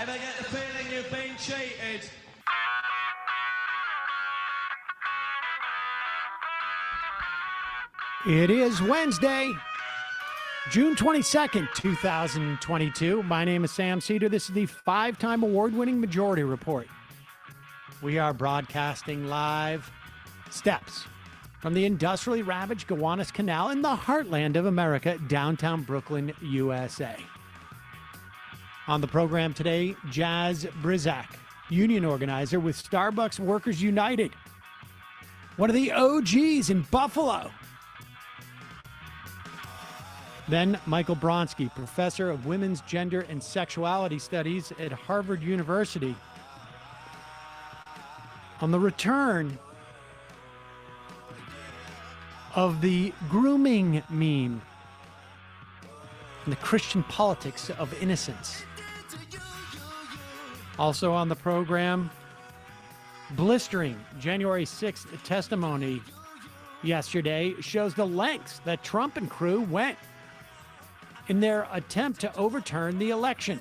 Ever get the feeling you've been cheated? It is Wednesday, June 22nd, 2022. My name is Sam Seder. This is the five-time award-winning Majority Report. We are broadcasting live steps from the industrially ravaged Gowanus Canal in the heartland of America, downtown Brooklyn, USA. On the program today, Jazz Brisack, union organizer with Starbucks Workers United, one of the OGs in Buffalo. Then Michael Bronski, professor of women's gender and sexuality studies at Harvard University, on the return of the grooming meme and the Christian Politics of Innocence. Also on the program, blistering January 6th testimony yesterday shows the lengths that Trump and crew went in their attempt to overturn the election.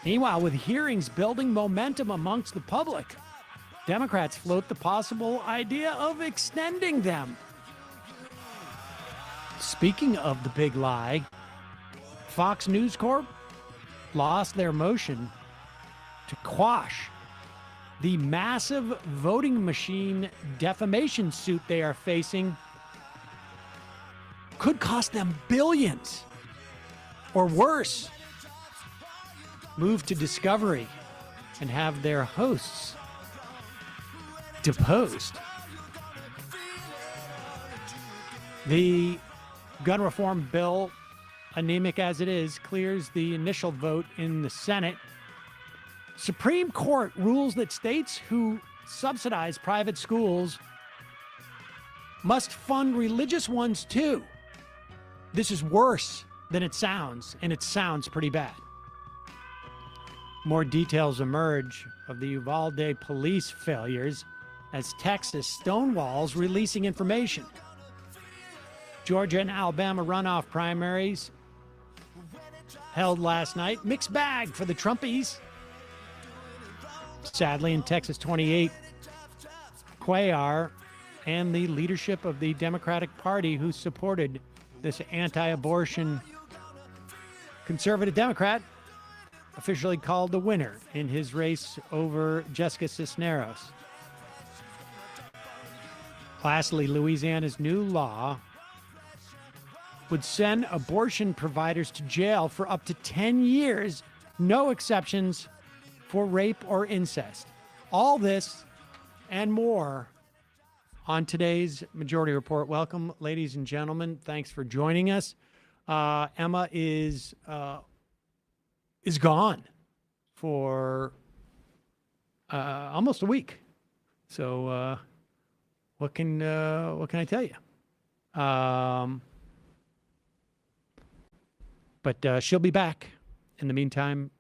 Meanwhile, with hearings building momentum amongst the public, Democrats float the possible idea of extending them. Speaking of the big lie, Fox News Corp lost their motion to quash the massive voting machine defamation suit they are facing. Could cost them billions, or worse, move to Discovery and have their hosts deposed. The gun reform bill, anemic as it is, clears the initial vote in the Senate. Supreme Court rules that states who subsidize private schools must fund religious ones too. This is worse than it sounds, and it sounds pretty bad. More details emerge of the Uvalde police failures as Texas stonewalls releasing information. Georgia and Alabama runoff primaries held last night. Mixed bag for the Trumpies. Sadly, in Texas 28, Cuellar and the leadership of the Democratic Party who supported this anti-abortion conservative Democrat officially called the winner in his race over Jessica Cisneros. Lastly, Louisiana's new law would send abortion providers to jail for up to 10 years, no exceptions for rape or incest. All this and more on today's Majority Report. Welcome, ladies and gentlemen. Thanks for joining us. Emma is gone for almost a week. So what can I tell you? But she'll be back. In the meantime,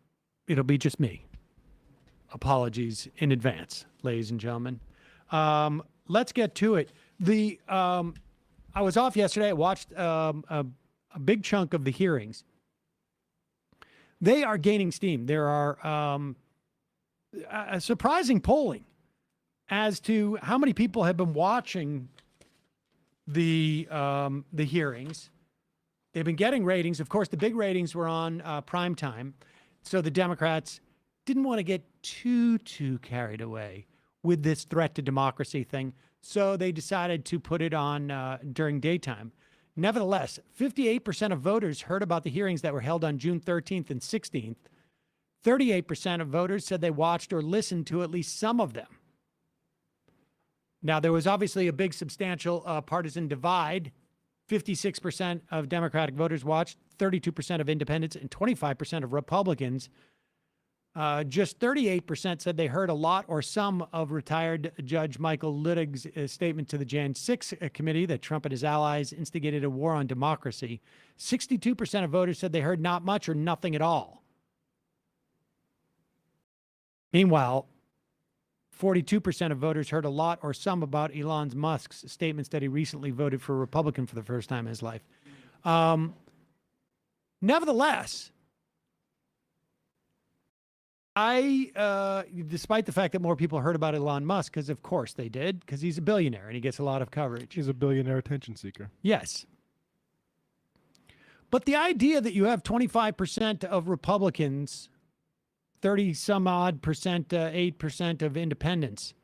it'll be just me. Apologies in advance, ladies and gentlemen. Let's get to it. I was off yesterday. I watched a big chunk of the hearings. They are gaining steam. There are a surprising polling as to how many people have been watching the hearings. They've been getting ratings. Of course, the big ratings were on prime time, so the Democrats didn't want to get too carried away with this threat to democracy thing, so they decided to put it on during daytime. Nevertheless, 58% of voters heard about the hearings that were held on June 13th and 16th. 38% of voters said they watched or listened to at least some of them. Now, there was obviously a big substantial partisan divide. 56% of Democratic voters watched, 32% of independents, and 25% of Republicans. Just 38% said they heard a lot or some of retired Judge Michael Luttig's statement to the Jan 6 committee that Trump and his allies instigated a war on democracy. 62% of voters said they heard not much or nothing at all. Meanwhile, 42% of voters heard a lot or some about Elon Musk's statements that he recently voted for a Republican for the first time in his life. Nevertheless, despite the fact that more people heard about Elon Musk, because of course they did, because he's a billionaire and he gets a lot of coverage. He's a billionaire attention seeker. Yes. But the idea that you have 25% of Republicans, 30 some odd percent, 8% of independents,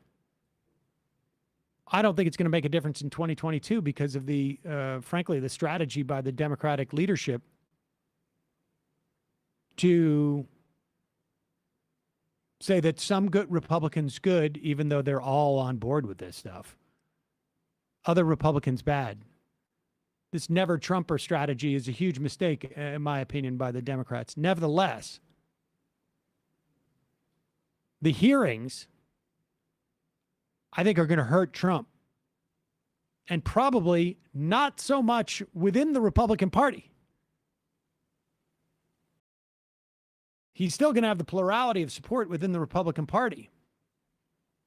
I don't think it's going to make a difference in 2022 because of the, frankly, the strategy by the Democratic leadership to say that some good Republicans good, even though they're all on board with this stuff. Other Republicans bad. This never Trumper strategy is a huge mistake, in my opinion, by the Democrats. Nevertheless, the hearings, I think, are going to hurt Trump. And probably not so much within the Republican Party. He's still going to have the plurality of support within the Republican Party.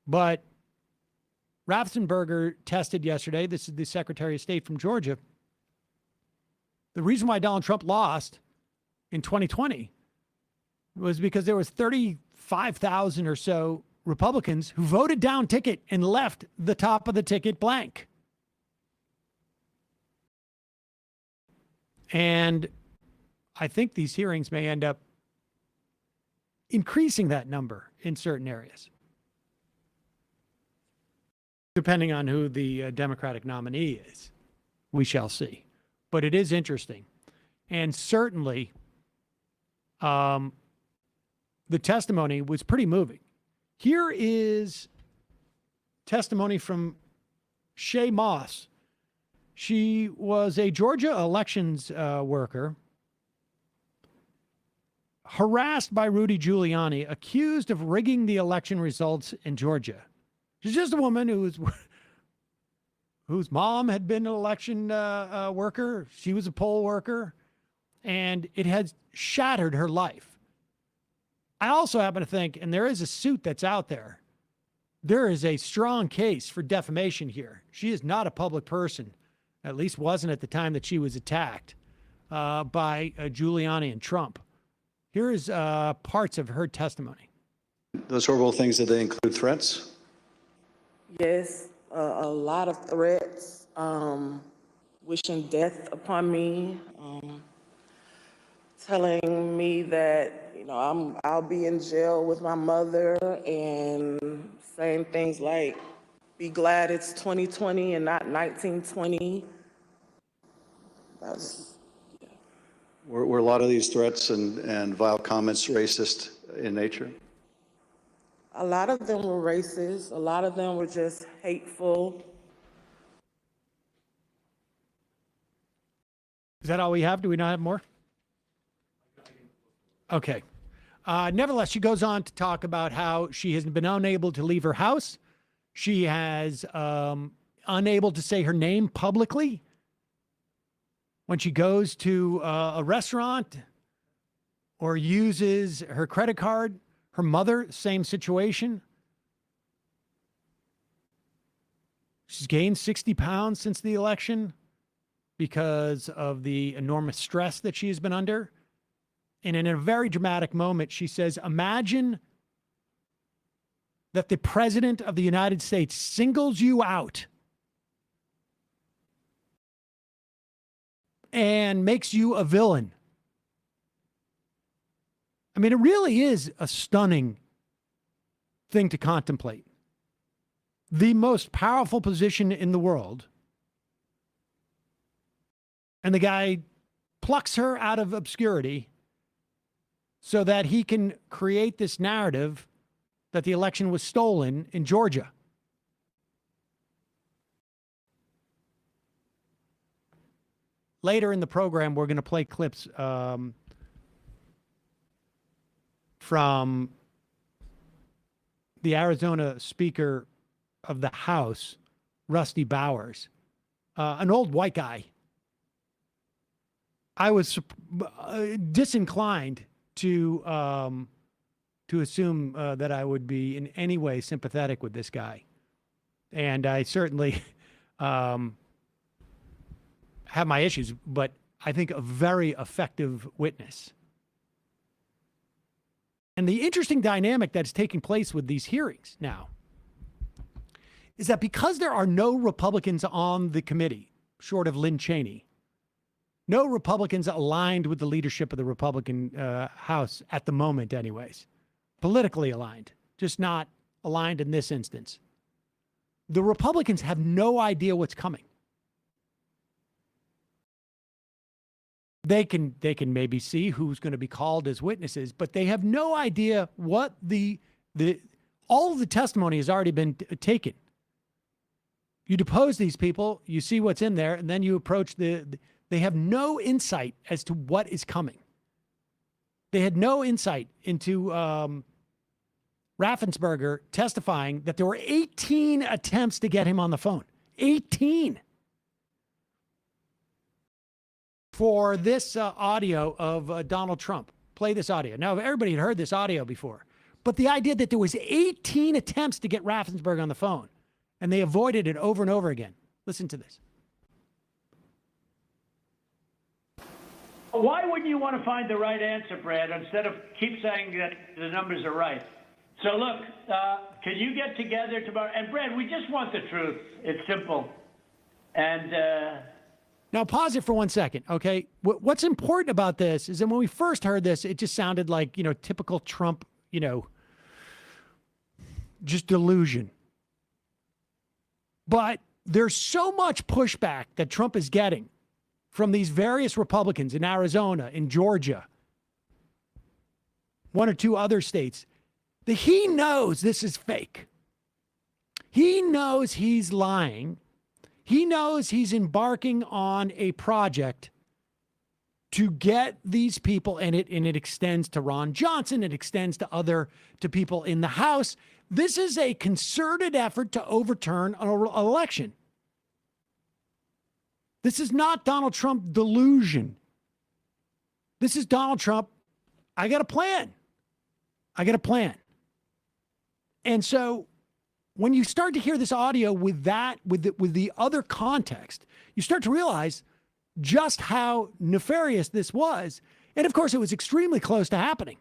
But Raffensperger tested yesterday, this is the Secretary of State from Georgia, the reason why Donald Trump lost in 2020 was because there was 35,000 or so Republicans who voted down ticket and left the top of the ticket blank. And I think these hearings may end up increasing that number in certain areas, depending on who the Democratic nominee is. We shall see. But it is interesting. And certainly, the testimony was pretty moving. Here is testimony from Shay Moss. She was a Georgia elections worker, harassed by Rudy Giuliani, accused of rigging the election results in Georgia. She's just a woman whose mom had been an election worker. She was a poll worker, and it has shattered her life. I also happen to think, and there is a suit that's out there, there is a strong case for defamation here. She is not a public person, at least wasn't at the time that she was attacked by Giuliani and Trump. Here is parts of her testimony. Those horrible things, did they include threats? Yes, a lot of threats, wishing death upon me, telling me that, you know, I'll be in jail with my mother, and saying things like, be glad it's 2020 and not 1920. Were a lot of these threats and vile comments racist in nature? A lot of them were racist. A lot of them were just hateful. Is that all we have? Do we not have more? Okay. Nevertheless, she goes on to talk about how she has been unable to leave her house. She has unable to say her name publicly when she goes to a restaurant or uses her credit card. Her mother, same situation. She's gained 60 pounds since the election because of the enormous stress that she has been under. And in a very dramatic moment, she says, imagine that the President of the United States singles you out and makes you a villain. I mean, it really is a stunning thing to contemplate. The most powerful position in the world. And the guy plucks her out of obscurity so that he can create this narrative that the election was stolen in Georgia. Later in the program, we're going to play clips from the Arizona Speaker of the House, Rusty Bowers, an old white guy. I was disinclined to assume that I would be in any way sympathetic with this guy. And I certainly have my issues, but I think a very effective witness. And the interesting dynamic that's taking place with these hearings now is that because there are no Republicans on the committee, short of Lynn Cheney, no Republicans aligned with the leadership of the Republican House at the moment anyways, politically aligned, just not aligned in this instance. The Republicans have no idea what's coming. They can maybe see who's going to be called as witnesses, but they have no idea what all of the testimony has already been taken. You depose these people, you see what's in there, and then you approach they have no insight as to what is coming. They had no insight into Raffensperger testifying that there were 18 attempts to get him on the phone. 18. For this audio of Donald Trump. Play this audio. Now, everybody had heard this audio before, but the idea that there was 18 attempts to get Raffensperger on the phone, and they avoided it over and over again. Listen to this. Why wouldn't you want to find the right answer, Brad, instead of keep saying that the numbers are right? So look, can you get together tomorrow? And Brad, we just want the truth. It's simple. And now pause it for 1 second, okay? What's important about this is that when we first heard this, it just sounded like, typical Trump, just delusion. But there's so much pushback that Trump is getting from these various Republicans in Arizona, in Georgia, one or two other states, that he knows this is fake. He knows he's lying. He knows he's embarking on a project to get these people, and it extends to Ron Johnson, it extends to people in the House. This is a concerted effort to overturn an election. This is not Donald Trump delusion. This is Donald Trump. I got a plan. And so when you start to hear this audio with the other context, you start to realize just how nefarious this was. And of course, it was extremely close to happening.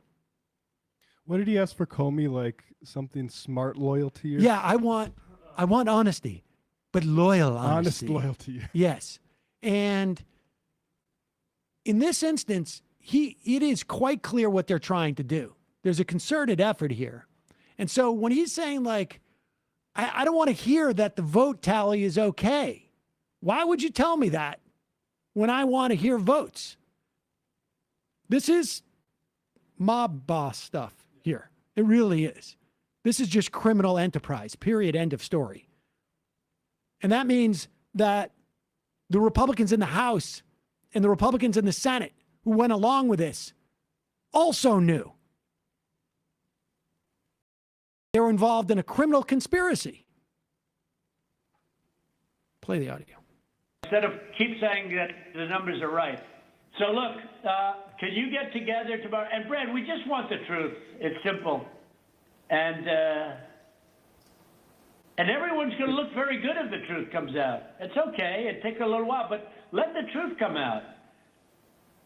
What did he ask for Comey? Like something smart loyalty? Yeah, I want honesty, but loyal honesty. Honest loyalty. Yes. And in this instance, it is quite clear what they're trying to do. There's a concerted effort here. And so when he's saying like, I don't want to hear that the vote tally is okay. Why would you tell me that when I want to hear votes? This is mob boss stuff here. It really is. This is just criminal enterprise, period, end of story. And that means that the Republicans in the House and the Republicans in the Senate who went along with this also knew they were involved in a criminal conspiracy. Play the audio. instead of keep saying that the numbers are right. So look, can you get together tomorrow? And Brad, we just want the truth. It's simple. And everyone's going to look very good if the truth comes out. It's okay. It takes a little while, but let the truth come out.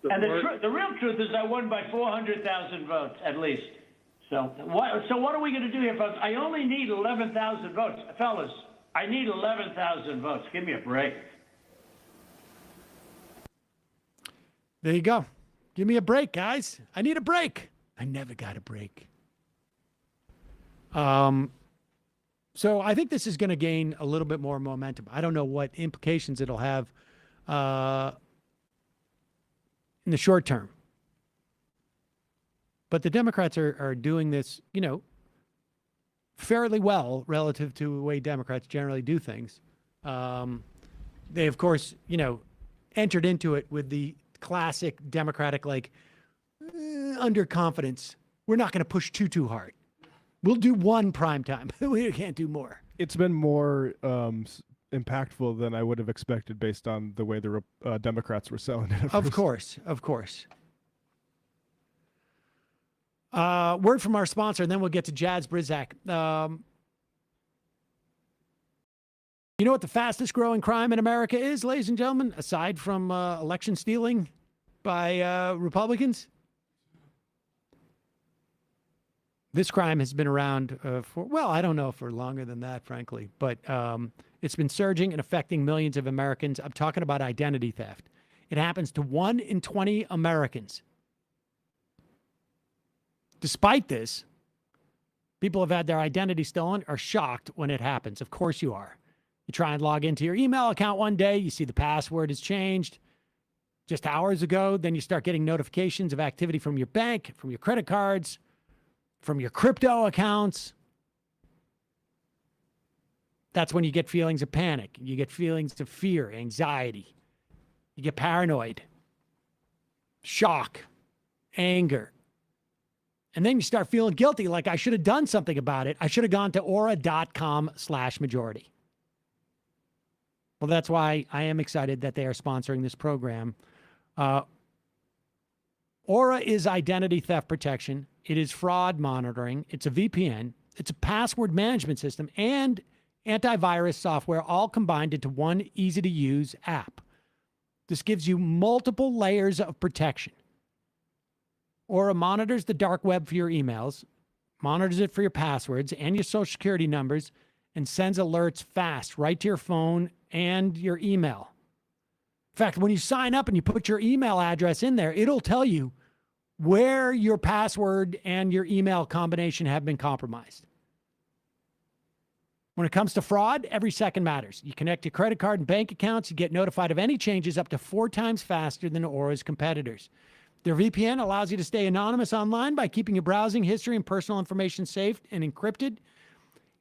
And the real truth is I won by 400,000 votes, at least. So what are we going to do here, folks? I only need 11,000 votes. Fellas, I need 11,000 votes. Give me a break. There you go. Give me a break, guys. I need a break. I never got a break. So I think this is going to gain a little bit more momentum. I don't know what implications it'll have in the short term. But the Democrats are doing this, you know, fairly well relative to the way Democrats generally do things. They, of course, you know, entered into it with the classic Democratic, like, underconfidence. We're not going to push too hard. We'll do one prime time. We can't do more. It's been more impactful than I would have expected based on the way the Democrats were selling it. Of course. Word from our sponsor, and then we'll get to Jazz Brisack. You know what the fastest growing crime in America is, ladies and gentlemen, aside from election stealing by Republicans? This crime has been around for, well, I don't know, for longer than that, frankly, but it's been surging and affecting millions of Americans. I'm talking about identity theft. It happens to 1 in 20 Americans. Despite this, people have had their identity stolen, are shocked when it happens. Of course you are. You try and log into your email account one day, you see the password has changed just hours ago. Then you start getting notifications of activity from your bank, from your credit cards, from your crypto accounts. That's when you get feelings of panic. You get feelings of fear, anxiety. You get paranoid, shock, anger. And then you start feeling guilty, like I should have done something about it. I should have gone to aura.com/majority. Well, that's why I am excited that they are sponsoring this program. Aura is identity theft protection. It is fraud monitoring. It's a VPN. It's a password management system and antivirus software, all combined into one easy-to-use app. This gives you multiple layers of protection. Aura monitors the dark web for your emails, monitors it for your passwords and your social security numbers, and sends alerts fast right to your phone and your email. In fact, when you sign up and you put your email address in there, it'll tell you where your password and your email combination have been compromised. When it comes to fraud, every second matters. You connect your credit card and bank accounts, you get notified of any changes up to 4 times faster than Aura's competitors. Their VPN allows you to stay anonymous online by keeping your browsing history and personal information safe and encrypted.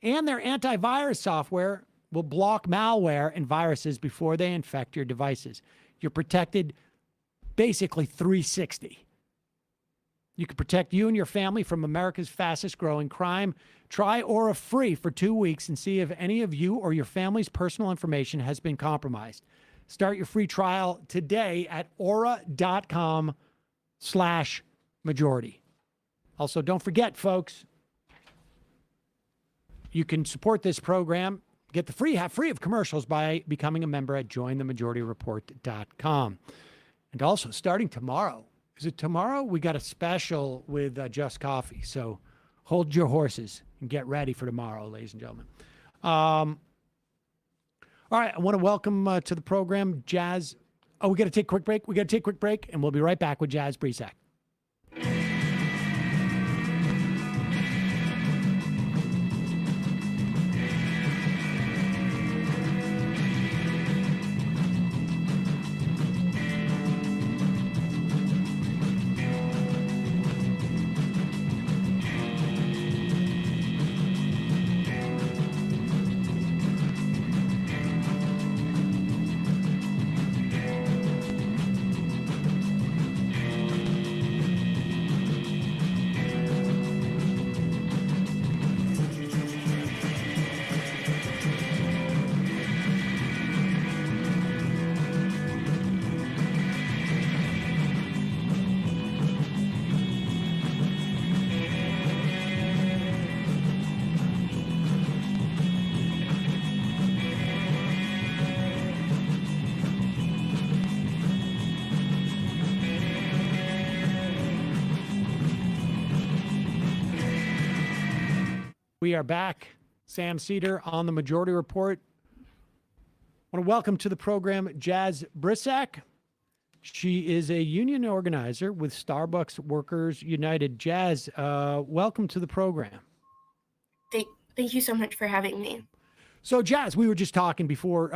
And their antivirus software will block malware and viruses before they infect your devices. You're protected basically 360. You can protect you and your family from America's fastest growing crime. Try Aura free for 2 weeks and see if any of you or your family's personal information has been compromised. Start your free trial today at aura.com/majority. Also, don't forget, folks, you can support this program, get the free of commercials by becoming a member at jointhemajority.report.com. And also, starting tomorrow, is it tomorrow? We got a special with Just Coffee. So hold your horses and get ready for tomorrow, ladies and gentlemen. All right, I want to welcome to the program Jazz. Oh, we got to take a quick break. And we'll be right back with Jazz Brisack. We are back. Sam Seder on the Majority Report. I want to welcome to the program Jazz Brisack. She is a union organizer with Starbucks Workers United. Jazz, welcome to the program. Thank you so much for having me. So, Jazz, we were just talking before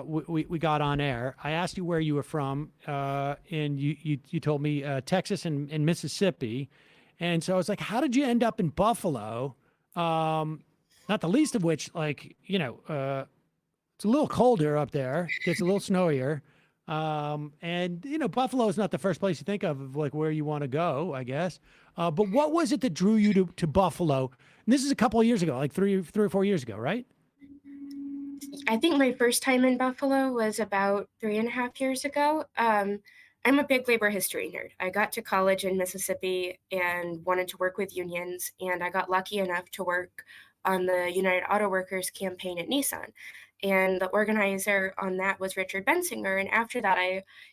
we got on air. I asked you where you were from, and you told me Texas and Mississippi. And so I was like, how did you end up in Buffalo? Not the least of which, like, it's a little colder up there. Gets a little snowier. And, Buffalo is not the first place you think of like where you want to go, I guess. But what was it that drew you to Buffalo? And this is a couple of years ago, like three or 4 years ago, right? I think my first time in Buffalo was about 3.5 years ago. I'm a big labor history nerd. I got to college in Mississippi and wanted to work with unions, and I got lucky enough to work on the United Auto Workers campaign at Nissan. And the organizer on that was Richard Bensinger. And after that,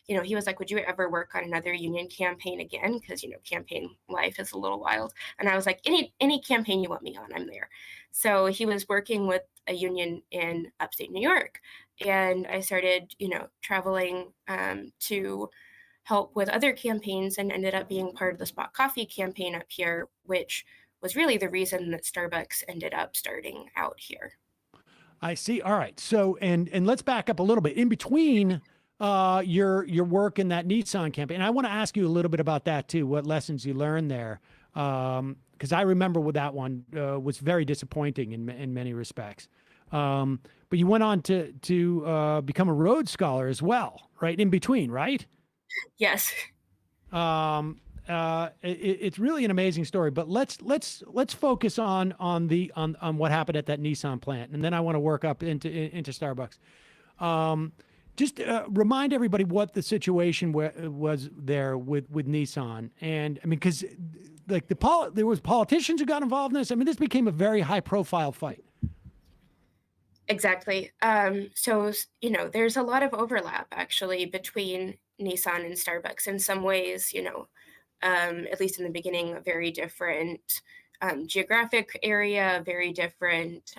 he was like, would you ever work on another union campaign again? Because, campaign life is a little wild. And I was like, any campaign you want me on, I'm there. So he was working with a union in upstate New York. And I started, traveling to help with other campaigns and ended up being part of the Spot Coffee campaign up here, which was really the reason that Starbucks ended up starting out here. I see. All right. So, and let's back up a little bit. In between your work in that Nissan campaign, I want to ask you a little bit about that too. What lessons you learned there? Because I remember with that one was very disappointing in many respects. But you went on to become a Rhodes Scholar as well, right? In between, right? Yes. It's really an amazing story, but let's focus on what happened at that Nissan plant, and then I want to work up into Starbucks. Just remind everybody what the situation was there with Nissan, and I mean, because like there was politicians who got involved in this. I mean, this became a very high profile fight. Exactly. So there's a lot of overlap actually between Nissan and Starbucks in some ways. At least in the beginning, a very different geographic area, very different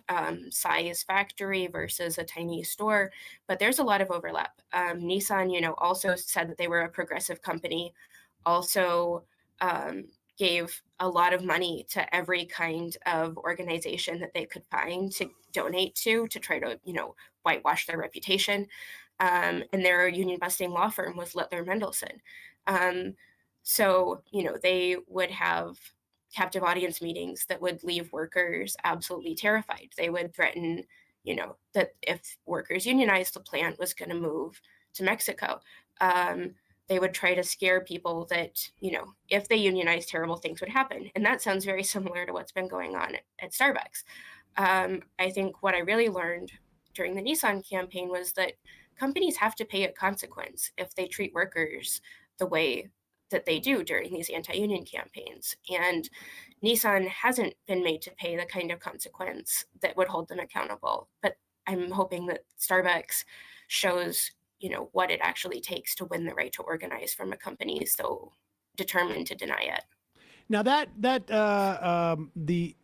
size factory versus a tiny store, but there's a lot of overlap. Nissan, also said that they were a progressive company, also gave a lot of money to every kind of organization that they could find to donate to try to, whitewash their reputation. And their union busting law firm was Littler Mendelsohn. So, they would have captive audience meetings that would leave workers absolutely terrified. They would threaten, that if workers unionized, the plant was going to move to Mexico. They would try to scare people that, if they unionized, terrible things would happen. And that sounds very similar to what's been going on at Starbucks. I think what I really learned during the Nissan campaign was that companies have to pay a consequence if they treat workers the way that they do during these anti-union campaigns. And Nissan hasn't been made to pay the kind of consequence that would hold them accountable. But I'm hoping that Starbucks shows, what it actually takes to win the right to organize from a company so determined to deny it. Now the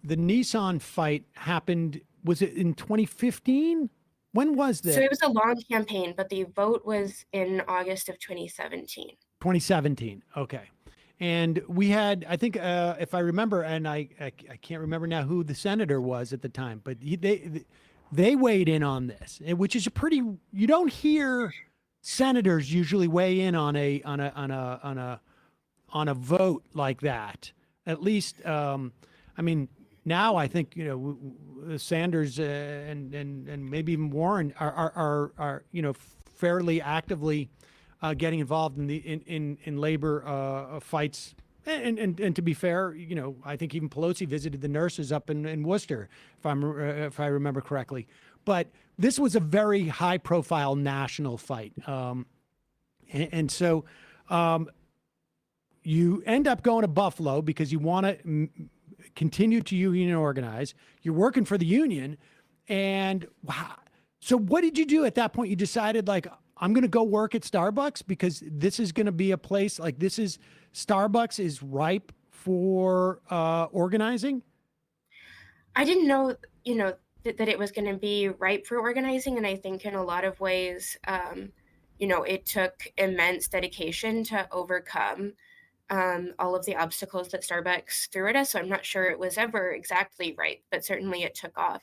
Nissan fight happened, was it in 2015? When was this? So it was a long campaign, but the vote was in August of 2017. 2017. Okay. And we had, I think, if I remember, and I can't remember now who the senator was at the time, but they weighed in on this, which is you don't hear senators usually weigh in on a vote like that. At least, I mean, now I think, Sanders and maybe even Warren are fairly actively getting involved in labor fights, and to be fair, I think even Pelosi visited the nurses up in Worcester, if I remember correctly. But this was a very high-profile national fight, and so you end up going to Buffalo because you want to continue to union organize. You're working for the union, and wow. So what did you do at that point? You decided, like, I'm going to go work at Starbucks because this is going to be a place like Starbucks is ripe for organizing? I didn't know, that it was going to be ripe for organizing. And I think in a lot of ways, it took immense dedication to overcome all of the obstacles that Starbucks threw at us. So I'm not sure it was ever exactly right, but certainly it took off.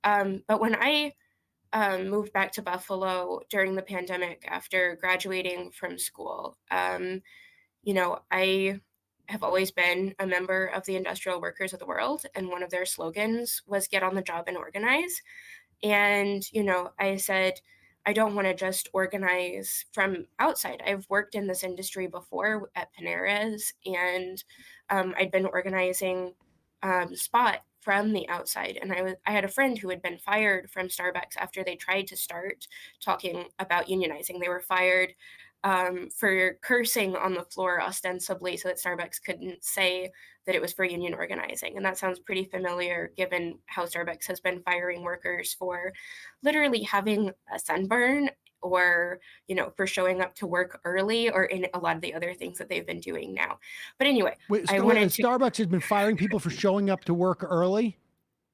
But when I moved back to Buffalo during the pandemic after graduating from school, I have always been a member of the Industrial Workers of the World, and one of their slogans was get on the job and organize. And, I said, I don't want to just organize from outside. I've worked in this industry before at Panera's, and I'd been organizing Spot from the outside. And I had a friend who had been fired from Starbucks after they tried to start talking about unionizing. They were fired for cursing on the floor ostensibly so that Starbucks couldn't say that it was for union organizing. And that sounds pretty familiar given how Starbucks has been firing workers for literally having a sunburn or, for showing up to work early or in a lot of the other things that they've been doing now. But anyway, Starbucks has been firing people for showing up to work early?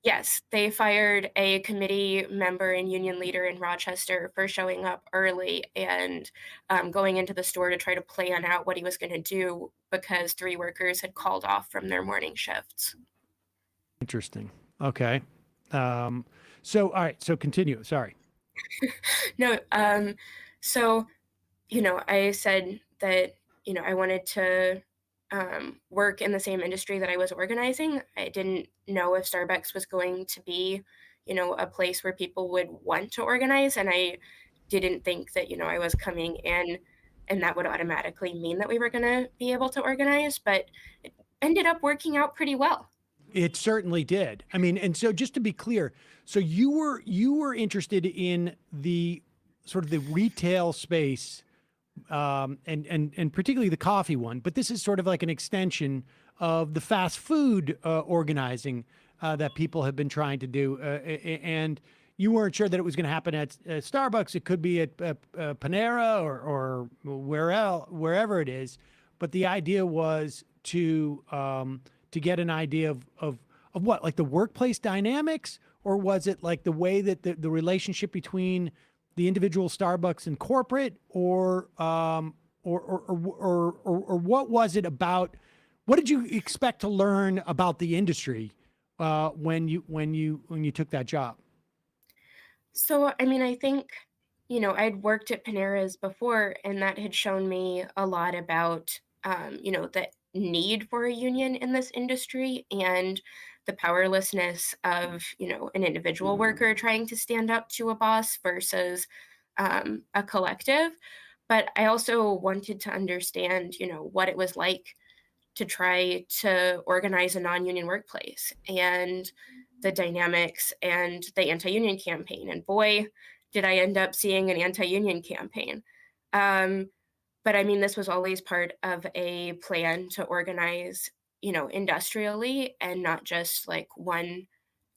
Yes, they fired a committee member and union leader in Rochester for showing up early and going into the store to try to plan out what he was going to do because 3 workers had called off from their morning shifts. Interesting. Okay. All right. So continue. Sorry. No. So, I said that, I wanted to work in the same industry that I was organizing. I didn't know if Starbucks was going to be, a place where people would want to organize. And I didn't think that, I was coming in and that would automatically mean that we were going to be able to organize, but it ended up working out pretty well. It certainly did. I mean, and so just to be clear, so you were interested in the sort of the retail space, and particularly the coffee one, but this is sort of like an extension of the fast food organizing that people have been trying to do, and you weren't sure that it was going to happen at Starbucks. It could be at Panera or wherever it is, but the idea was to get an idea of what, like the workplace dynamics, or was it like the way that the relationship between the individual Starbucks and corporate, or what was it about? What did you expect to learn about the industry when you took that job? So, I mean, I think, I'd worked at Panera's before, and that had shown me a lot about, the need for a union in this industry and the powerlessness of, an individual worker trying to stand up to a boss versus a collective. But I also wanted to understand, what it was like to try to organize a non-union workplace and the dynamics and the anti-union campaign. And boy, did I end up seeing an anti-union campaign. But I mean, this was always part of a plan to organize, industrially and not just like one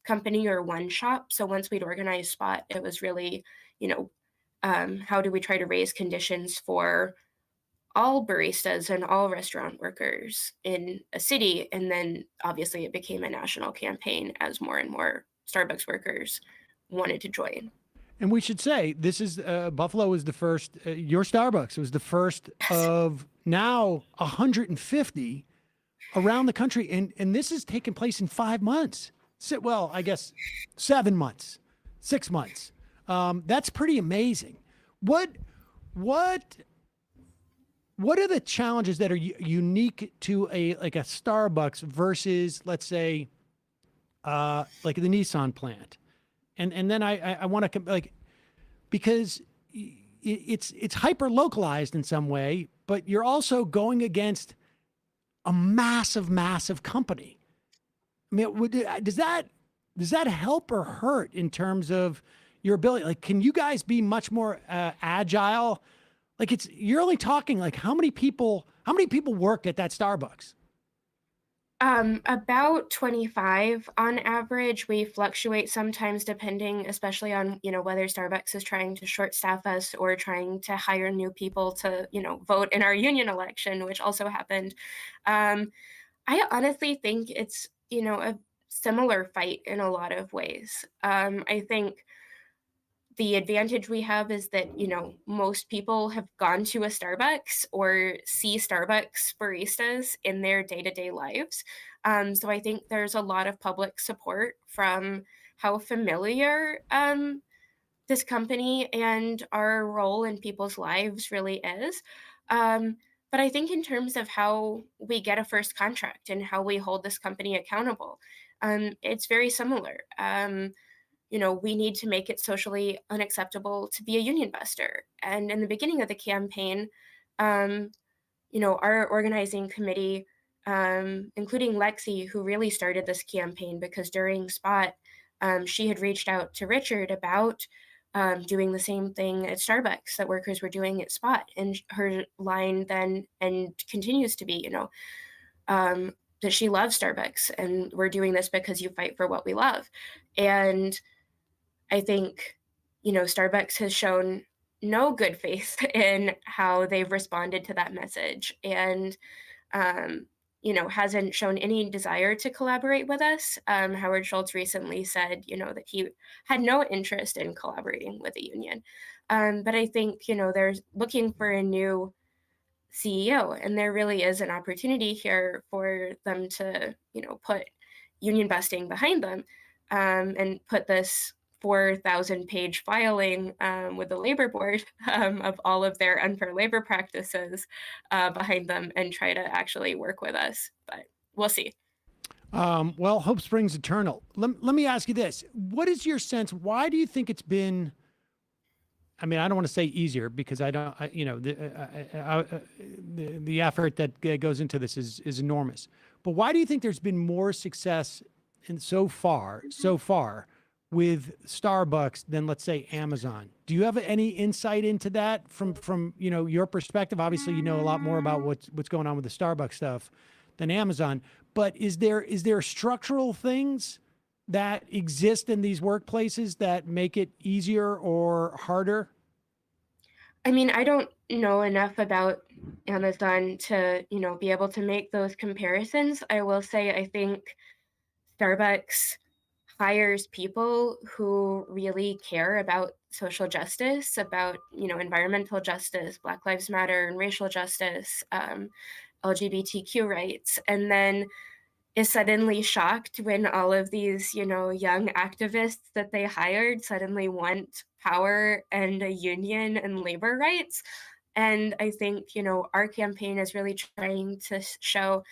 company or one shop. So once we'd organized Spot, it was really, how do we try to raise conditions for all baristas and all restaurant workers in a city? And then obviously it became a national campaign as more and more Starbucks workers wanted to join. And we should say, this is Buffalo was the first, your Starbucks was the first of now 150 around the country. And this has taken place in 5 months. Well, I guess 7 months, 6 months. That's pretty amazing. What are the challenges that are unique to a Starbucks versus, let's say, like the Nissan plant? And then I want to because it's hyper localized in some way, but you're also going against a massive company. I mean, does that help or hurt in terms of your ability? Like, can you guys be much more agile? Like, you're only talking like how many people work at that Starbucks? About 25 on average. We fluctuate sometimes depending, especially on, whether Starbucks is trying to short staff us or trying to hire new people to, vote in our union election, which also happened. I honestly think it's, a similar fight in a lot of ways. I think the advantage we have is that, most people have gone to a Starbucks or see Starbucks baristas in their day-to-day lives. So I think there's a lot of public support from how familiar this company and our role in people's lives really is. But I think in terms of how we get a first contract and how we hold this company accountable, it's very similar. We need to make it socially unacceptable to be a union buster. And in the beginning of the campaign, our organizing committee, including Lexi, who really started this campaign because during Spot, she had reached out to Richard about doing the same thing at Starbucks that workers were doing at Spot. And her line then and continues to be, that she loves Starbucks and we're doing this because you fight for what we love. And I think, Starbucks has shown no good faith in how they've responded to that message and, hasn't shown any desire to collaborate with us. Howard Schultz recently said, that he had no interest in collaborating with the union. But I think, they're looking for a new CEO, and there really is an opportunity here for them to, put union busting behind them, and put this 4,000-page filing with the labor board of all of their unfair labor practices behind them and try to actually work with us. But we'll see. Well, hope springs eternal. Let me ask you this. What is your sense? Why do you think it's been, I mean, I don't want to say easier because the effort that goes into this is enormous. But why do you think there's been more success so far with Starbucks than, let's say, Amazon? Do you have any insight into that from your perspective? Obviously, you know a lot more about what's going on with the Starbucks stuff than Amazon. But is there structural things that exist in these workplaces that make it easier or harder? I mean, I don't know enough about Amazon to, be able to make those comparisons. I will say I think Starbucks hires people who really care about social justice, about, environmental justice, Black Lives Matter and racial justice, LGBTQ rights, and then is suddenly shocked when all of these, young activists that they hired suddenly want power and a union and labor rights. And I think, our campaign is really trying to show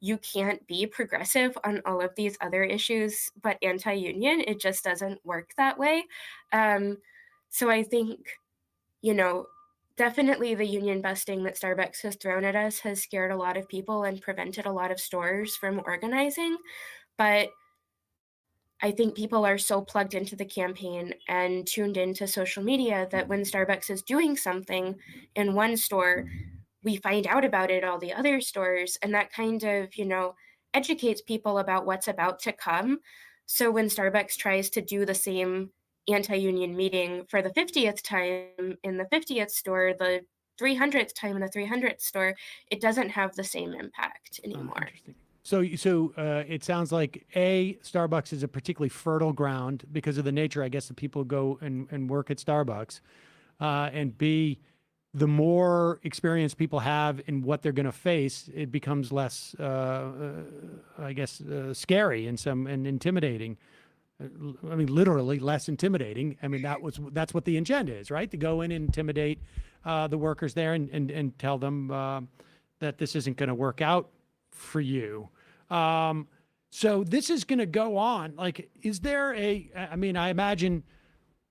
you can't be progressive on all of these other issues, but anti-union. It just doesn't work that way. So I think, definitely the union busting that Starbucks has thrown at us has scared a lot of people and prevented a lot of stores from organizing. But I think people are so plugged into the campaign and tuned into social media that when Starbucks is doing something in one store, we find out about it at all the other stores. And that kind of, educates people about what's about to come. So when Starbucks tries to do the same anti-union meeting for the 50th time in the 50th store, the 300th time in the 300th store, it doesn't have the same impact anymore. Interesting. So it sounds like Starbucks is a particularly fertile ground because of the nature, I guess, that people go and work at Starbucks, and B, the more experience people have in what they're going to face, it becomes less, scary and intimidating. I mean, literally less intimidating. I mean, that's what the agenda is, right? To go in and intimidate the workers there and tell them that this isn't going to work out for you. So this is going to go on. Like, is there I imagine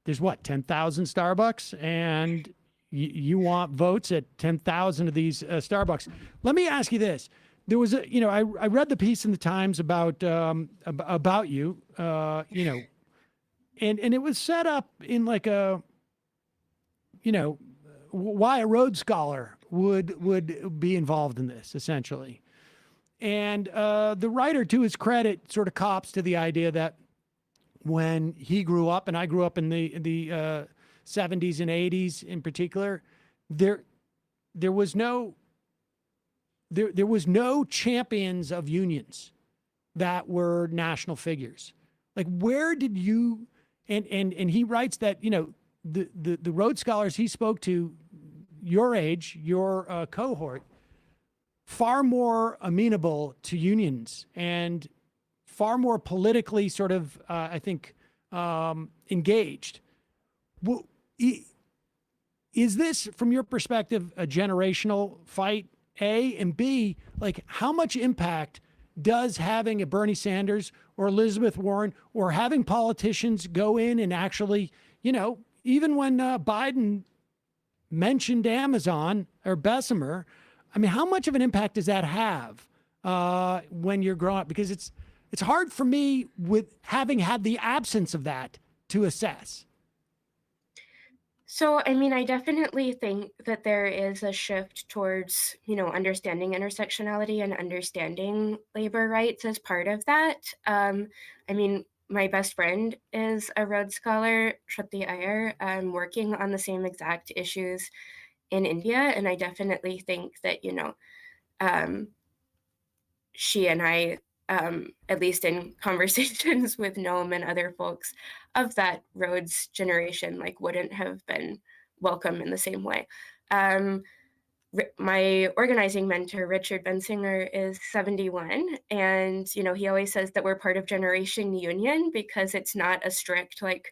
there's 10,000 Starbucks, and you want votes at 10,000 of these Starbucks. Let me ask you this. There was I read the piece in the Times about you, and it was set up in like a, why a Rhodes Scholar would be involved in this, essentially. And the writer, to his credit, sort of cops to the idea that when he grew up, and I grew up in the 70s and 80s in particular, there was no champions of unions that were national figures. Like, where did you, and he writes that, the Rhodes Scholars he spoke to, your age, your cohort, far more amenable to unions and far more politically sort of, engaged. Well, is this, from your perspective, a generational fight, A? And B, like, how much impact does having a Bernie Sanders or Elizabeth Warren or having politicians go in and actually, even when Biden mentioned Amazon or Bessemer, I mean, how much of an impact does that have when you're growing up? Because it's hard for me, with having had the absence of that, to assess. So, I mean, I definitely think that there is a shift towards, understanding intersectionality and understanding labor rights as part of that. I mean, my best friend is a Rhodes Scholar, Shruti Iyer, working on the same exact issues in India. And I definitely think that, um, she and I, at least in conversations with Noam and other folks of that Rhodes generation, like wouldn't have been welcome in the same way. Um, my organizing mentor, Richard Bensinger, is 71. And, he always says that we're part of Generation Union because it's not a strict like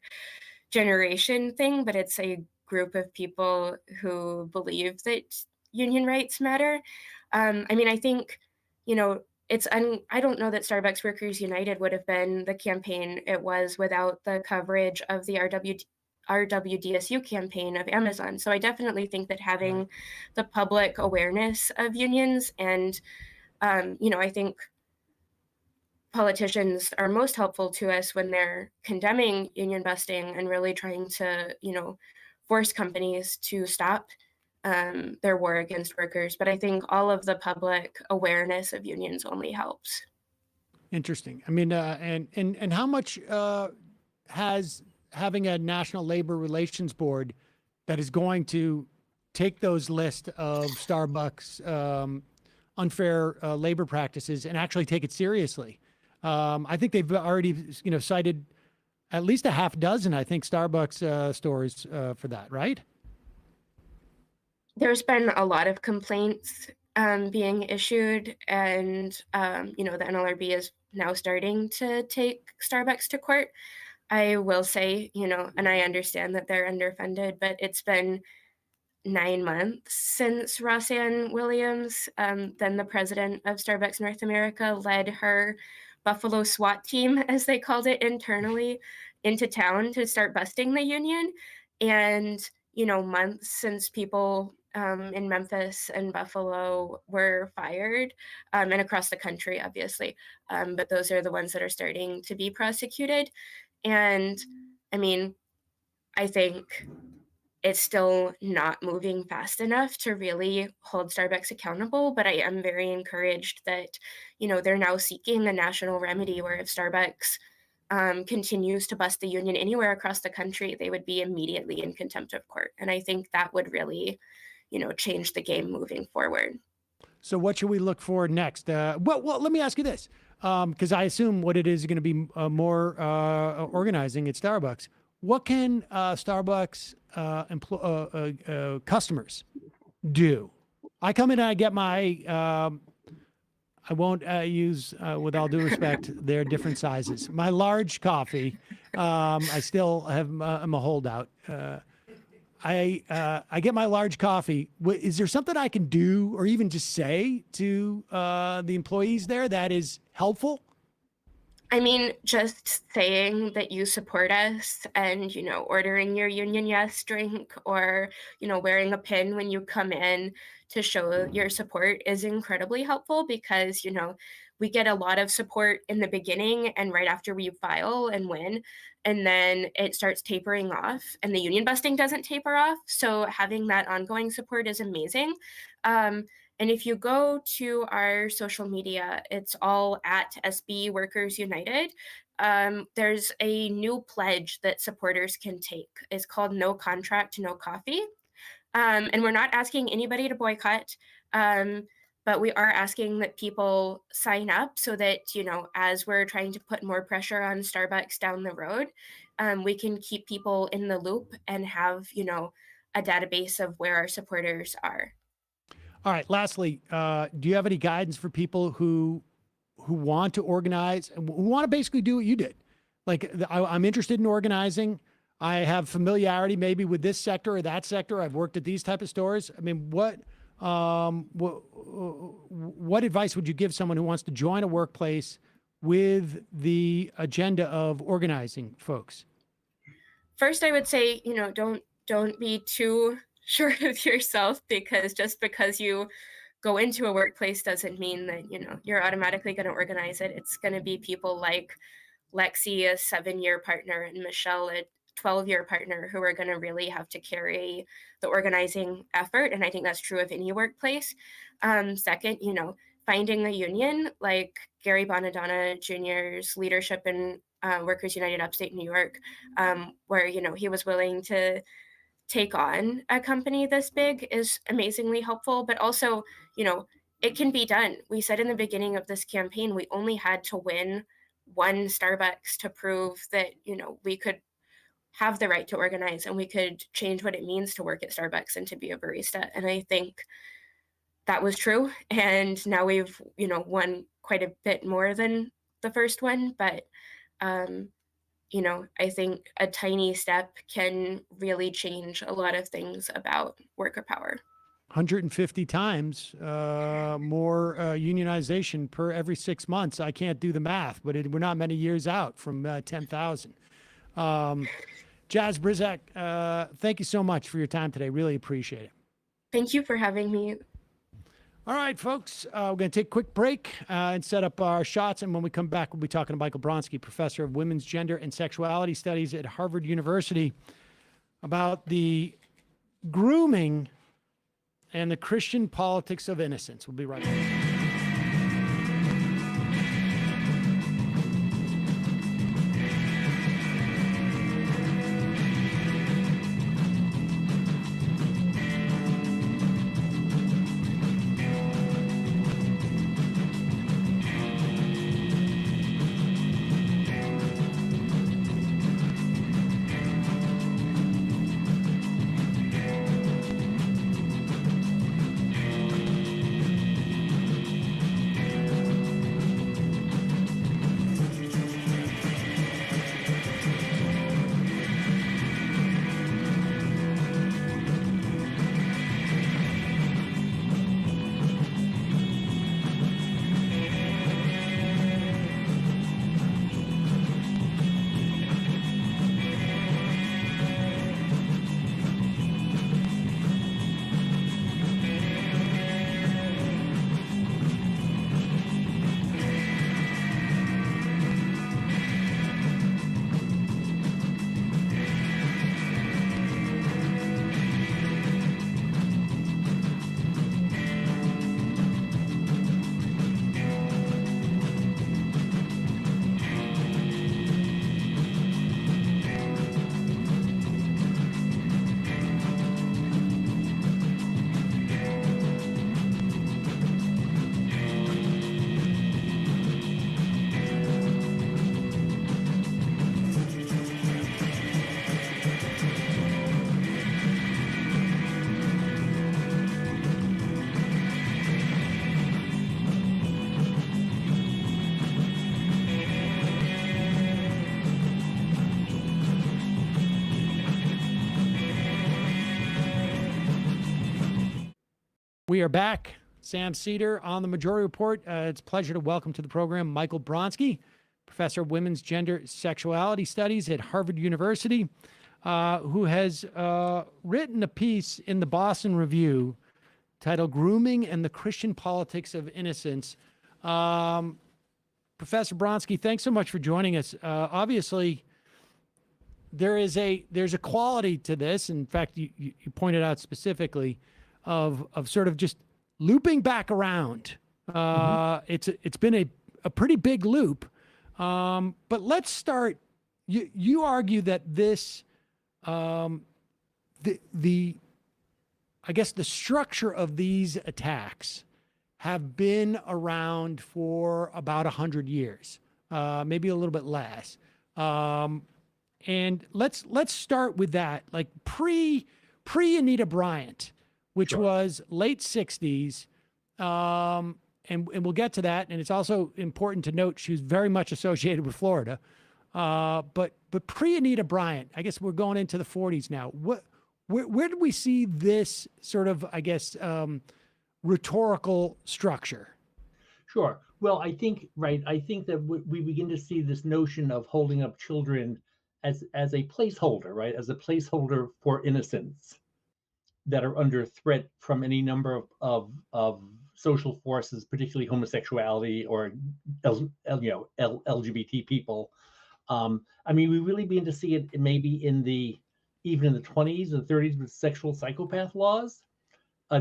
generation thing, but it's a group of people who believe that union rights matter. I mean, I think, I don't know that Starbucks Workers United would have been the campaign it was without the coverage of the RWDSU campaign of Amazon. So I definitely think that having the public awareness of unions and, I think politicians are most helpful to us when they're condemning union busting and really trying to, force companies to stop their war against workers. But I think all of the public awareness of unions only helps. Interesting. I mean, and how much has having a national labor relations board that is going to take those lists of Starbucks unfair labor practices and actually take it seriously? I think they've already, cited at least a half dozen, I think, Starbucks stores for that, right? There's been a lot of complaints being issued, and the NLRB is now starting to take Starbucks to court. I will say, and I understand that they're underfunded, but it's been 9 months since Rossann Williams, then the president of Starbucks North America, led her Buffalo SWAT team, as they called it internally, into town to start busting the union. And, months since people in Memphis and Buffalo were fired, and across the country, obviously. But those are the ones that are starting to be prosecuted. And I mean, I think it's still not moving fast enough to really hold Starbucks accountable, but I am very encouraged that, they're now seeking a national remedy where if Starbucks continues to bust the union anywhere across the country, they would be immediately in contempt of court. And I think that would really, change the game moving forward. So what should we look for next? Well, let me ask you this, because I assume what it is going to be more organizing at Starbucks. What can Starbucks customers do? I come in and I get my, I won't use, with all due respect, they're different sizes. My large coffee, I still have, I'm a holdout. I get my large coffee. Is there something I can do or even just say to the employees there that is helpful? I mean, just saying that you support us and, ordering your Union Yes drink or, wearing a pin when you come in to show your support is incredibly helpful because, we get a lot of support in the beginning and right after we file and win, and then it starts tapering off and the union busting doesn't taper off. So having that ongoing support is amazing. And if you go to our social media, it's all at SB Workers United. There's a new pledge that supporters can take. It's called No Contract, No Coffee. And we're not asking anybody to boycott, but we are asking that people sign up so that, as we're trying to put more pressure on Starbucks down the road, we can keep people in the loop and have, a database of where our supporters are. All right. Lastly, do you have any guidance for people who want to organize, who want to basically do what you did? Like, I'm interested in organizing. I have familiarity maybe with this sector or that sector. I've worked at these type of stores. I mean, what advice would you give someone who wants to join a workplace with the agenda of organizing folks? First, I would say, don't be too sure of yourself, because just because you go into a workplace doesn't mean that, you're automatically going to organize it. It's going to be people like Lexi, a 7-year partner, and Michelle, 12-year partner who are going to really have to carry the organizing effort. And I think that's true of any workplace. Second, finding a union like Gary Bonadonna Jr.'s leadership in Workers United Upstate New York, where, he was willing to take on a company this big is amazingly helpful. But also, it can be done. We said in the beginning of this campaign, we only had to win one Starbucks to prove that, we could have the right to organize and we could change what it means to work at Starbucks and to be a barista. And I think that was true. And now we've, won quite a bit more than the first one. But, I think a tiny step can really change a lot of things about worker power. 150 times more unionization per every 6 months. I can't do the math, but we're not many years out from 10,000. Jazz Brisack, thank you so much for your time today. Really appreciate it. Thank you for having me. All right, folks, we're going to take a quick break and set up our shots. And when we come back, we'll be talking to Michael Bronski, professor of women's gender and sexuality studies at Harvard University, about the grooming and the Christian politics of innocence. We'll be right back. We are back. Sam Seder on the Majority Report. It's a pleasure to welcome to the program Michael Bronski, professor of women's gender sexuality studies at Harvard University, who has written a piece in the Boston Review titled Grooming and the Christian Politics of Innocence. Professor Bronski, thanks so much for joining us. Obviously, there's a quality to this. In fact, you pointed out specifically of sort of just looping back around. It's been a pretty big loop. But let's start. You argue that this I guess the structure of these attacks have been around for about 100 years, maybe a little bit less. And let's start with that, like pre Anita Bryant, which Sure. was late 60s. And we'll get to that. And it's also important to note she was very much associated with Florida. But pre Anita Bryant, I guess we're going into the 40s now. Where do we see this sort of, I guess, rhetorical structure? Sure. Well, I think that we begin to see this notion of holding up children as a placeholder, right? As a placeholder for innocence that are under threat from any number of social forces, particularly homosexuality or LGBT people, I mean, we really begin to see it maybe even in the 20s and 30s with sexual psychopath laws.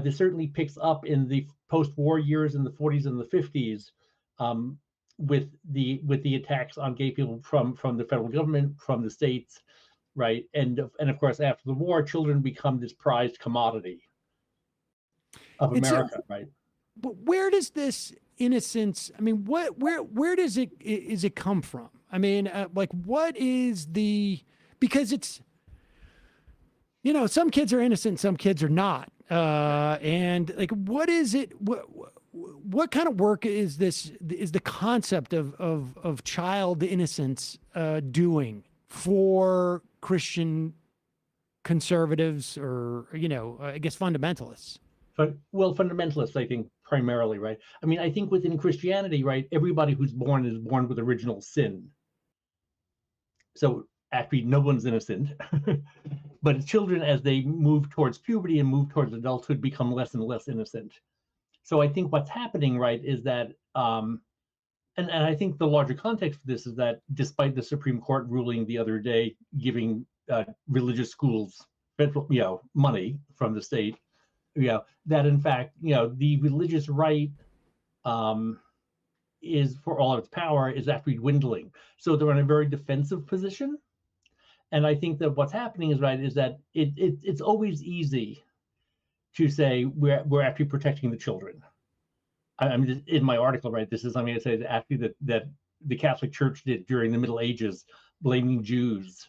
This certainly picks up in the post-war years in the 40s and the 50s, with the attacks on gay people from the federal government, from the states, right? And of course, after the war, children become this prized commodity of America, right? But where does this innocence? I mean, where does it come from? I mean, like, what is because it's, some kids are innocent, some kids are not, and like, what is it? What kind of work is this? Is the concept of child innocence doing for Christian conservatives, or I guess fundamentalists? Well, fundamentalists, I think, primarily, right? I mean, I think within Christianity, right, everybody who's born is born with original sin. So actually, no one's innocent. But children, as they move towards puberty and move towards adulthood, become less and less innocent. So I think what's happening, right, is that, and I think the larger context for this is that despite the Supreme Court ruling the other day giving religious schools federal, money from the state, that in fact, the religious right is, for all of its power, is actually dwindling. So they're in a very defensive position. And I think that what's happening is that it's always easy to say we're actually protecting the children. I mean, in my article, right, this is something I say actually that the Catholic Church did during the Middle Ages, blaming Jews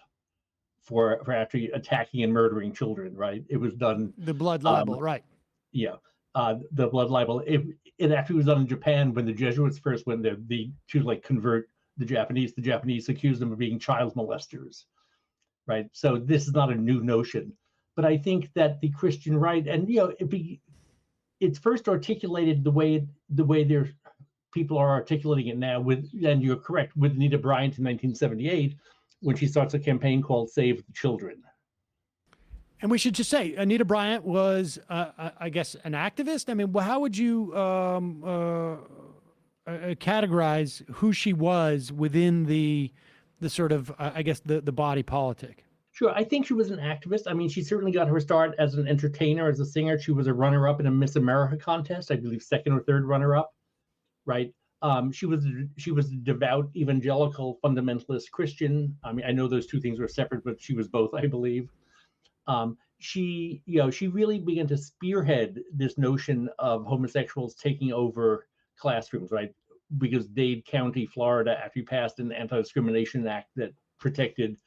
for actually attacking and murdering children, right? It was done. The blood libel, right? Yeah, the blood libel. It actually was done in Japan when the Jesuits first went there to like convert the Japanese. The Japanese accused them of being child molesters, right? So this is not a new notion, but I think that the Christian right, and it's first articulated the way people are articulating it now. And you're correct, with Anita Bryant in 1978, when she starts a campaign called Save the Children. And we should just say, Anita Bryant was, I guess, an activist. I mean, how would you categorize who she was within the sort of, I guess, the body politic? Sure, I think she was an activist. I mean, she certainly got her start as an entertainer, as a singer. She was a runner-up in a Miss America contest, I believe, second or third runner-up, right? She was a devout evangelical fundamentalist Christian. I mean, I know those two things were separate, but she was both, I believe. She really began to spearhead this notion of homosexuals taking over classrooms, right? Because Dade County, Florida, actually passed an anti-discrimination act that protected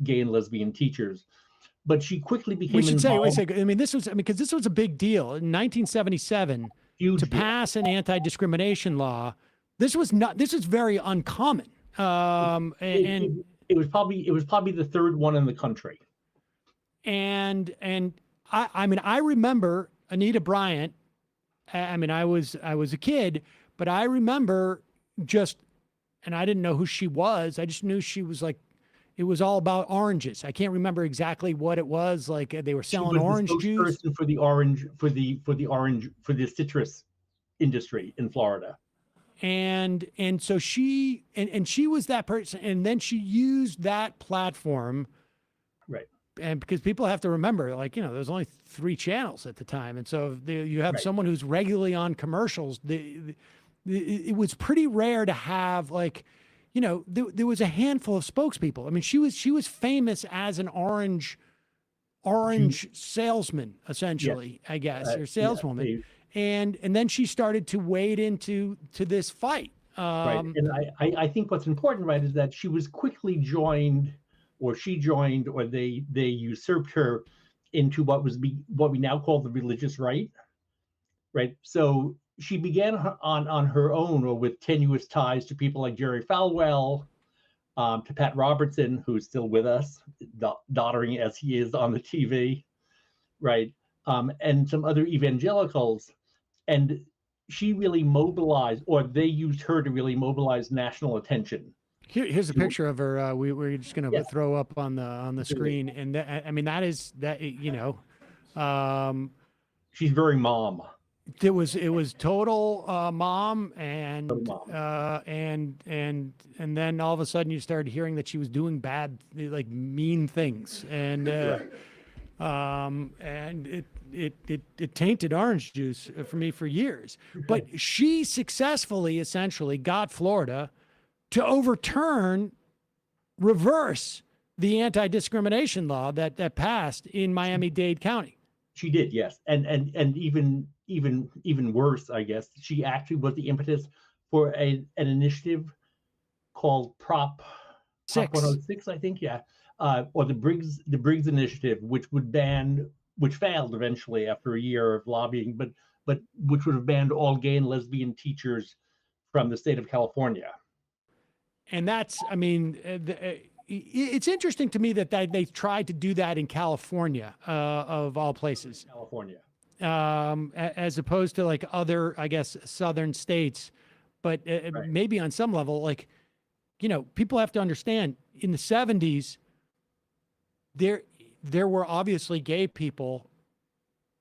gay and lesbian teachers. But she quickly became involved. We should say, wait a second. I mean, because this was a big deal in 1977 to pass an anti-discrimination law. This was very uncommon. It was probably the third one in the country. And I mean, I remember Anita Bryant. I mean, I was a kid, but I remember and I didn't know who she was. I just knew she was like, it was all about oranges. I can't remember exactly what it was. Like they were selling orange juice for the citrus industry in Florida. And so she was that person, and then she used that platform, right? And because people have to remember, like, there's only 3 channels at the time, and so you have someone who's regularly on commercials. It was pretty rare to have, like, there was a handful of spokespeople. I mean, she was famous as an orange salesman, essentially, I guess, or saleswoman. Yeah. And then she started to wade into this fight. Right. And I think what's important, right, is that she was quickly joined, or they usurped her into what we now call the religious right. Right. So she began on her own, or with tenuous ties to people like Jerry Falwell, to Pat Robertson, who's still with us, doddering as he is on the TV, right, and some other evangelicals. And she really mobilized, or they used her to really mobilize national attention. Here's a picture of her. We're just going to throw up on the screen, and I mean, that is. She's very mom. it was total mom, and Total mom. and then all of a sudden you started hearing that she was doing bad, like mean things, and and it tainted orange juice for me for years. But she successfully, essentially, got Florida to reverse the anti-discrimination law that passed in Miami-Dade County. She did, yes, and even worse, I guess. She actually was the impetus for an initiative called Prop 106, I think, yeah, or the Briggs Initiative, which failed eventually after a year of lobbying, but which would have banned all gay and lesbian teachers from the state of California. And that's, I mean, it's interesting to me that they tried to do that in California, of all places. California. As opposed to like other, I guess, southern states. But Right. maybe on some level, like, you know, people have to understand in the 70s, there were obviously gay people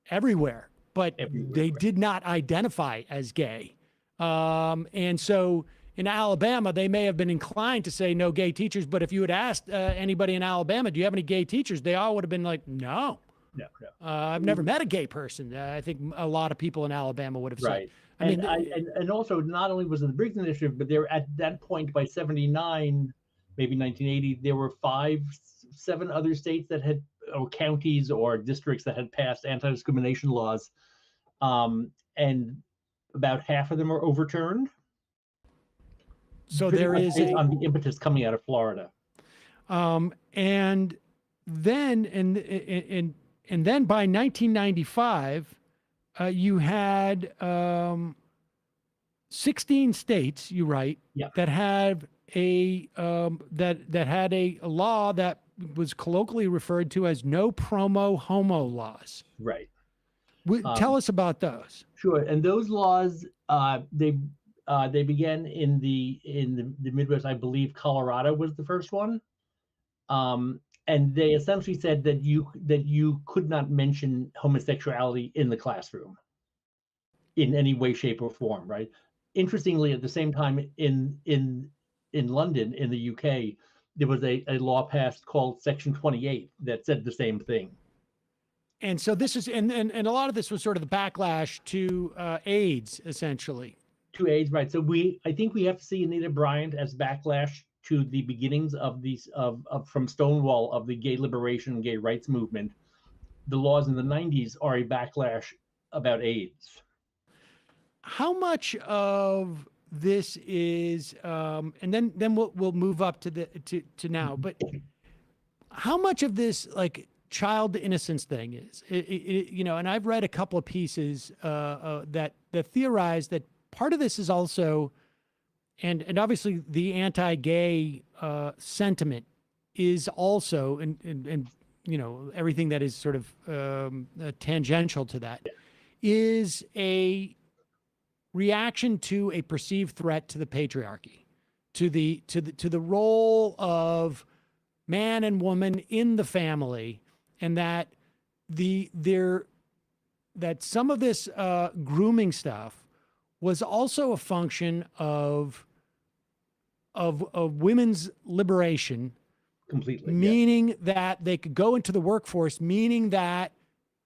everywhere, but they did not identify as gay. And so in Alabama, they may have been inclined to say no gay teachers, but if you had asked anybody in Alabama, do you have any gay teachers? They all would have been like, no. No. I've never met a gay person. I think a lot of people in Alabama would have Right. said. And also, not only was it the Briggs Initiative, but there at that point by 79, maybe 1980, there were 7 other states that had, or counties or districts that had passed anti-discrimination laws, and about half of them are overturned. So there is on the impetus coming out of Florida. And then by 1995, you had 16 states, you write, that had a that had a law that was colloquially referred to as no promo homo laws. Right. Tell us about those. Sure. And those laws, they began in the Midwest. I believe Colorado was the first one. And they essentially said that you could not mention homosexuality in the classroom in any way, shape, or form, right? Interestingly, at the same time in London, in the UK, there was a law passed called Section 28 that said the same thing. And so this is, and a lot of this was sort of the backlash to AIDS, essentially. To AIDS, right? So I think we have to see Anita Bryant as backlash to the beginnings of these from Stonewall of the gay liberation and gay rights movement. The laws in the 90s are a backlash about AIDS. How much of this is, and then we'll move up to now, but how much of this like child innocence thing is, you know, and I've read a couple of pieces that theorize that part of this is also, and obviously the anti-gay sentiment is also, and you know, everything that is sort of tangential to that is a reaction to a perceived threat to the patriarchy, to the role of man and woman in the family, and that that some of this grooming stuff was also a function of women's liberation. Completely. Meaning that they could go into the workforce, meaning that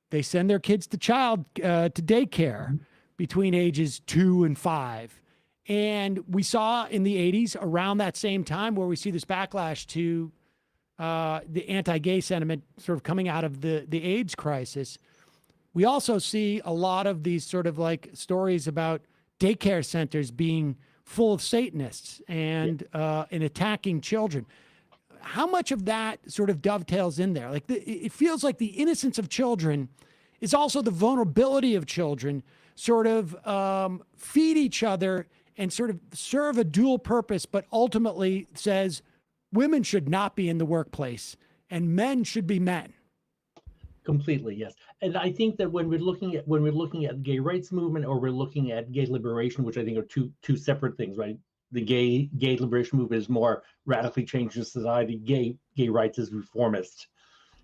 they send their kids to daycare between ages 2 and 5. And we saw in the 80s, around that same time, where we see this backlash to the anti-gay sentiment sort of coming out of the AIDS crisis, we also see a lot of these sort of like stories about daycare centers being full of Satanists and attacking children. How much of that sort of dovetails in there? Like it feels like the innocence of children is also the vulnerability of children sort of feed each other and sort of serve a dual purpose, but ultimately says women should not be in the workplace and men should be men. Completely, yes. And I think that when we're looking at gay rights movement, or we're looking at gay liberation, which I think are two separate things, right? The gay liberation movement is more radically changing society. Gay rights is reformist.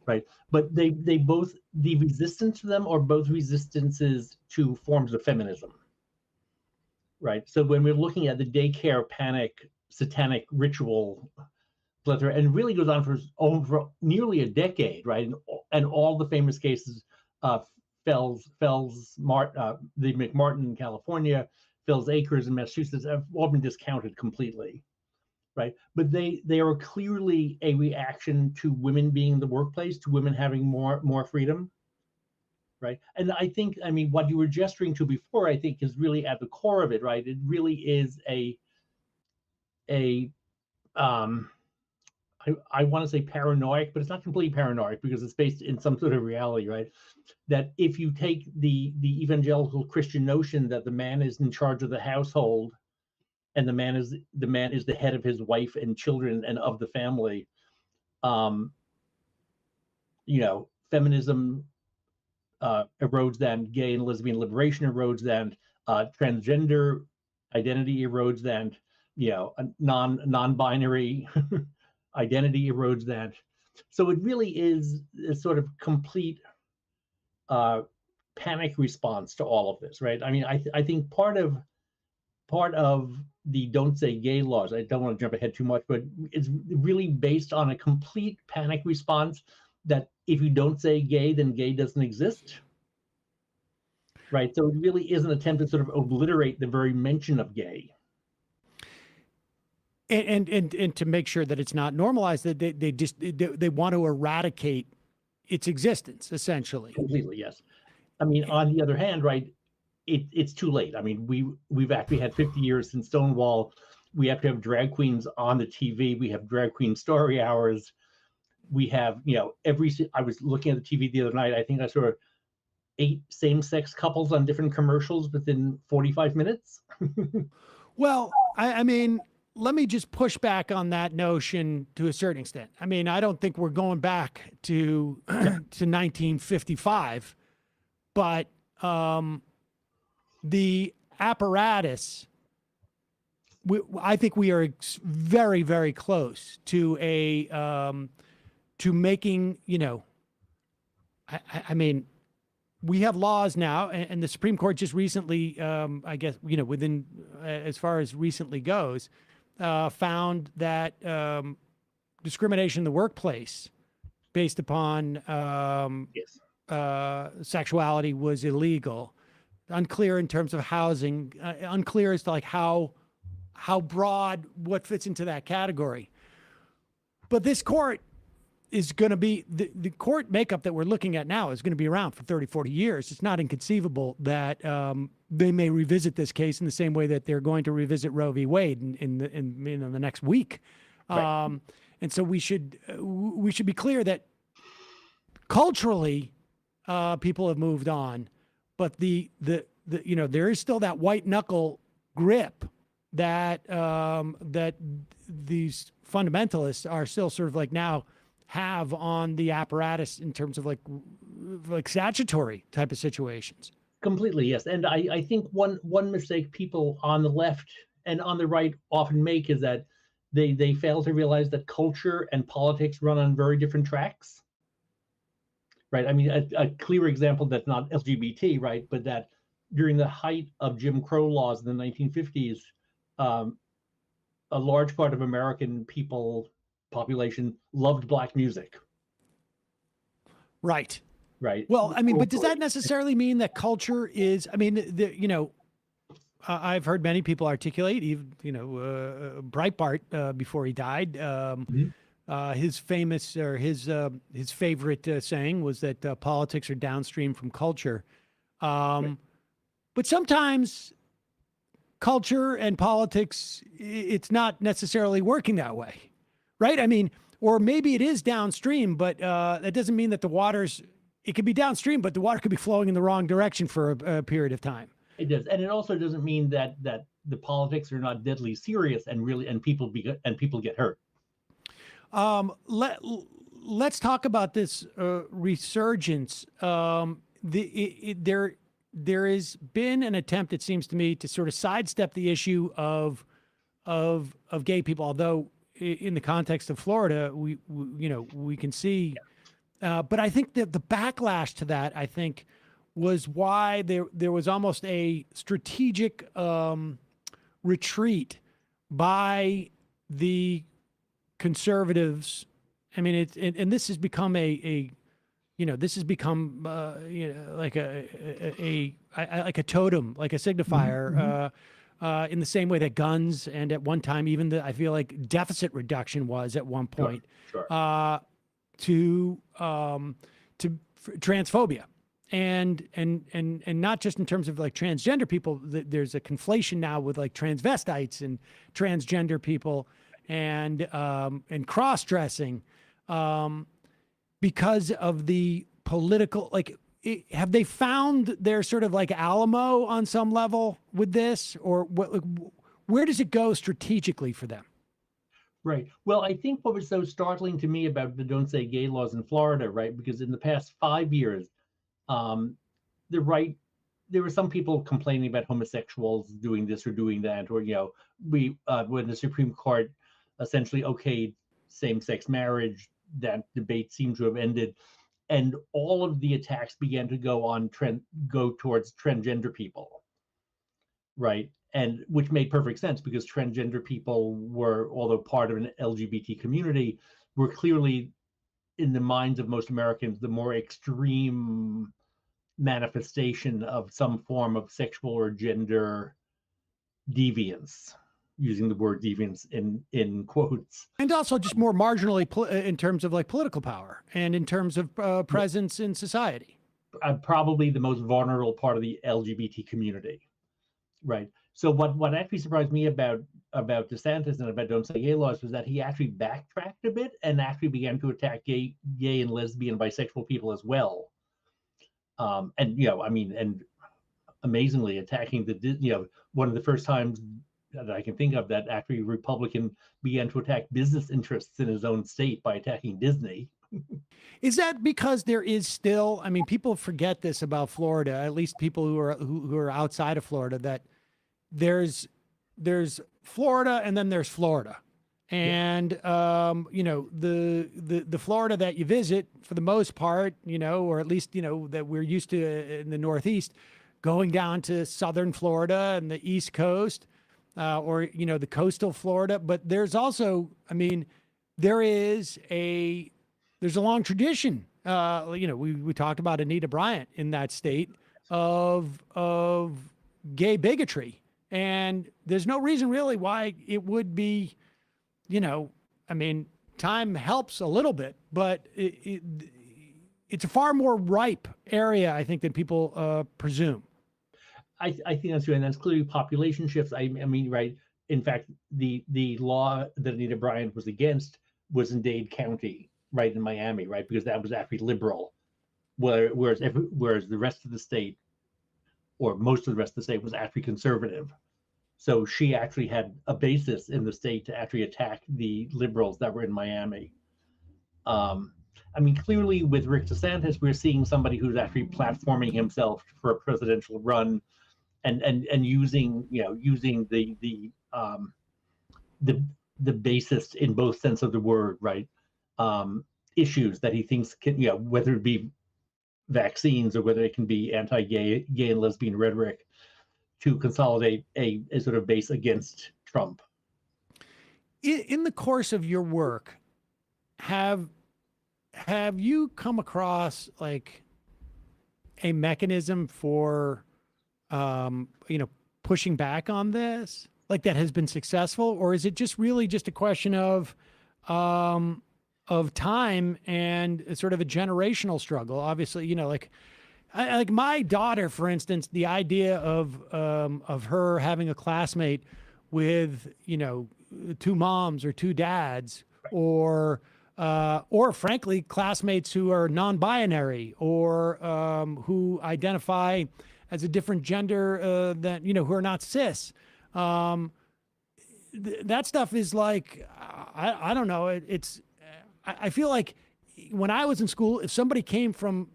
right? But they both, the resistance to them are both resistances to forms of feminism, right? So when we're looking at the daycare panic satanic ritual plethora, and it really goes on for over nearly a decade, right? And all the famous cases, the McMartin in California, Fells Acres in Massachusetts, have all been discounted completely, right? But they are clearly a reaction to women being in the workplace, to women having more freedom, right? And I think, I mean, what you were gesturing to before, I think, is really at the core of it, right? It really is I want to say paranoid, but it's not completely paranoid because it's based in some sort of reality, right? That if you take the evangelical Christian notion that the man is in charge of the household and the man is the head of his wife and children and of the family, feminism erodes that, gay and lesbian liberation erodes that, transgender identity erodes that, non-binary identity erodes that. So it really is a sort of complete panic response to all of this, right? I mean, I think part of the don't say gay laws, I don't want to jump ahead too much, but it's really based on a complete panic response that if you don't say gay, then gay doesn't exist, right? So it really is an attempt to sort of obliterate the very mention of gay. And to make sure that it's not normalized, that they want to eradicate its existence, essentially. Completely, yes. I mean, on the other hand, right, it's too late. I mean, we've actually had 50 years since Stonewall. We have to have drag queens on the TV. We have drag queen story hours. We have, I was looking at the TV the other night. I think I saw 8 same-sex couples on different commercials within 45 minutes. Well, I mean, let me just push back on that notion to a certain extent. I mean, I don't think we're going back to 1955, but the apparatus, I think we are very, very close to to making, I mean, we have laws now, and the Supreme Court just recently, I guess, within, as far as recently goes, found that discrimination in the workplace based upon sexuality was illegal. Unclear in terms of housing, unclear as to like how broad what fits into that category. But this court is going to be, the court makeup that we're looking at now is going to be around for 30, 40 years. It's not inconceivable that they may revisit this case in the same way that they're going to revisit Roe v. Wade in the next week. Right. And so we should be clear that culturally people have moved on, but there is still that white knuckle grip that that these fundamentalists are still sort of like now have on the apparatus in terms of like statutory type of situations. Completely, yes. And I think one mistake people on the left and on the right often make is that they fail to realize that culture and politics run on very different tracks. Right. I mean, a clear example that's not LGBT, right, but that during the height of Jim Crow laws in the 1950s, a large part of American population loved Black music. Right. Right. Well, I mean, but does that necessarily mean that culture is, I mean, I've heard many people articulate, even, Breitbart, before he died, his famous or his favorite saying was that politics are downstream from culture. Right. But sometimes culture and politics, it's not necessarily working that way, right? I mean, or maybe it is downstream, but that doesn't mean that it could be downstream, but the water could be flowing in the wrong direction for a period of time. It does, and it also doesn't mean that the politics are not deadly serious and people get hurt. Let's talk about this resurgence. There has been an attempt, it seems to me, to sort of sidestep the issue of gay people. Although in the context of Florida, we can see But I think that the backlash to that, I think, was why there was almost a strategic retreat by the conservatives. I mean, and this has become this has become like a totem, like a signifier, in the same way that guns and at one time even I feel like deficit reduction was at one point, Sure. to transphobia. And not just in terms of like transgender people, there's a conflation now with like transvestites and transgender people and cross-dressing, because of the political, like, have they found their sort of like Alamo on some level with this, or what? Like, where does it go strategically for them? Right. Well, I think what was so startling to me about the Don't Say Gay laws in Florida, right, because in the past 5 years, there were some people complaining about homosexuals doing this or doing that, or when the Supreme Court essentially okayed same-sex marriage, that debate seemed to have ended, and all of the attacks began to go towards transgender people, right? And which made perfect sense, because transgender people were, although part of an LGBT community, were clearly, in the minds of most Americans, the more extreme manifestation of some form of sexual or gender deviance, using the word deviance in quotes. And also just more marginally in terms of like political power and in terms of presence in society. Probably the most vulnerable part of the LGBT community, right? So what actually surprised me about DeSantis and about Don't Say Gay laws was that he actually backtracked a bit and actually began to attack gay and lesbian, bisexual people as well. And amazingly attacking one of the first times that I can think of that actually a Republican began to attack business interests in his own state by attacking Disney. Is that because there is still, I mean, people forget this about Florida, at least people who are outside of Florida, that there's Florida and then there's Florida. And, the Florida that you visit for the most part, or at least, that we're used to in the Northeast, going down to Southern Florida and the East Coast, or, the coastal Florida. But there's also, I mean, there's a long tradition. We talked about Anita Bryant in that state of gay bigotry. And there's no reason really why it would be, time helps a little bit, but it's a far more ripe area, I think, than people presume. I think that's true, and that's clearly population shifts. I mean, right? In fact, the law that Anita Bryant was against was in Dade County, right in Miami, right, because that was actually liberal, whereas the rest of the state, or most of the rest of the state, was actually conservative. So she actually had a basis in the state to actually attack the liberals that were in Miami. Clearly with Rick DeSantis, we're seeing somebody who's actually platforming himself for a presidential run, and using the basis in both sense of the word, right? Issues that he thinks can, whether it be vaccines or whether it can be anti-gay, gay and lesbian rhetoric, to consolidate a sort of base against Trump. In the course of your work, have you come across like a mechanism for, pushing back on this, like that has been successful, or is it just really just a question of time and sort of a generational struggle? Obviously, like my daughter, for instance, the idea of her having a classmate with, two moms or two dads, or frankly, classmates who are non-binary or who identify as a different gender than, who are not cis. That stuff is like, I don't know. I feel like when I was in school, if somebody came from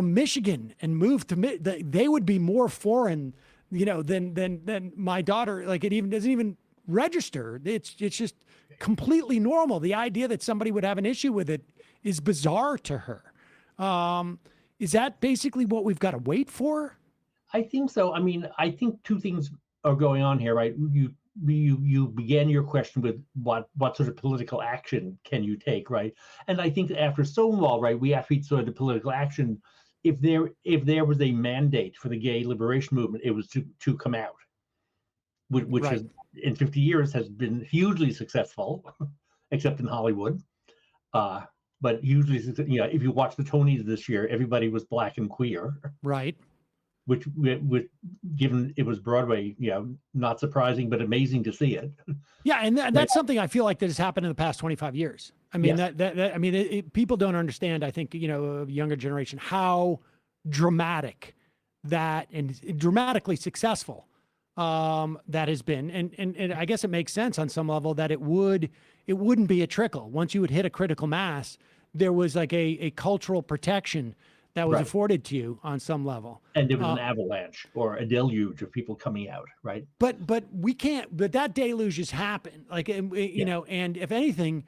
Michigan and moved to they would be more foreign, than my daughter. Like, it even doesn't even register. It's just completely normal. The idea that somebody would have an issue with it is bizarre to her. Is that basically what we've got to wait for? I think so. I mean, I think two things are going on here, right? You began your question with what sort of political action can you take, right? And I think that after Stonewall, right, we actually saw the political action. If there was a mandate for the gay liberation movement, it was to come out, which Right. has in 50 years has been hugely successful, except in Hollywood. But hugely, if you watch the Tonys this year, everybody was black and queer. Right. Which given it was Broadway, not surprising, but amazing to see it. Yeah, and that's something I feel like that has happened in the past 25 years. I mean, yes. People don't understand, I think, a younger generation, how dramatic that and dramatically successful that has been. And I guess it makes sense on some level that it wouldn't be a trickle. Once you would hit a critical mass, there was like a cultural protection that was afforded to you on some level. And there was an avalanche or a deluge of people coming out, right? But we can't, but that deluge has happened. Like, you know, and if anything,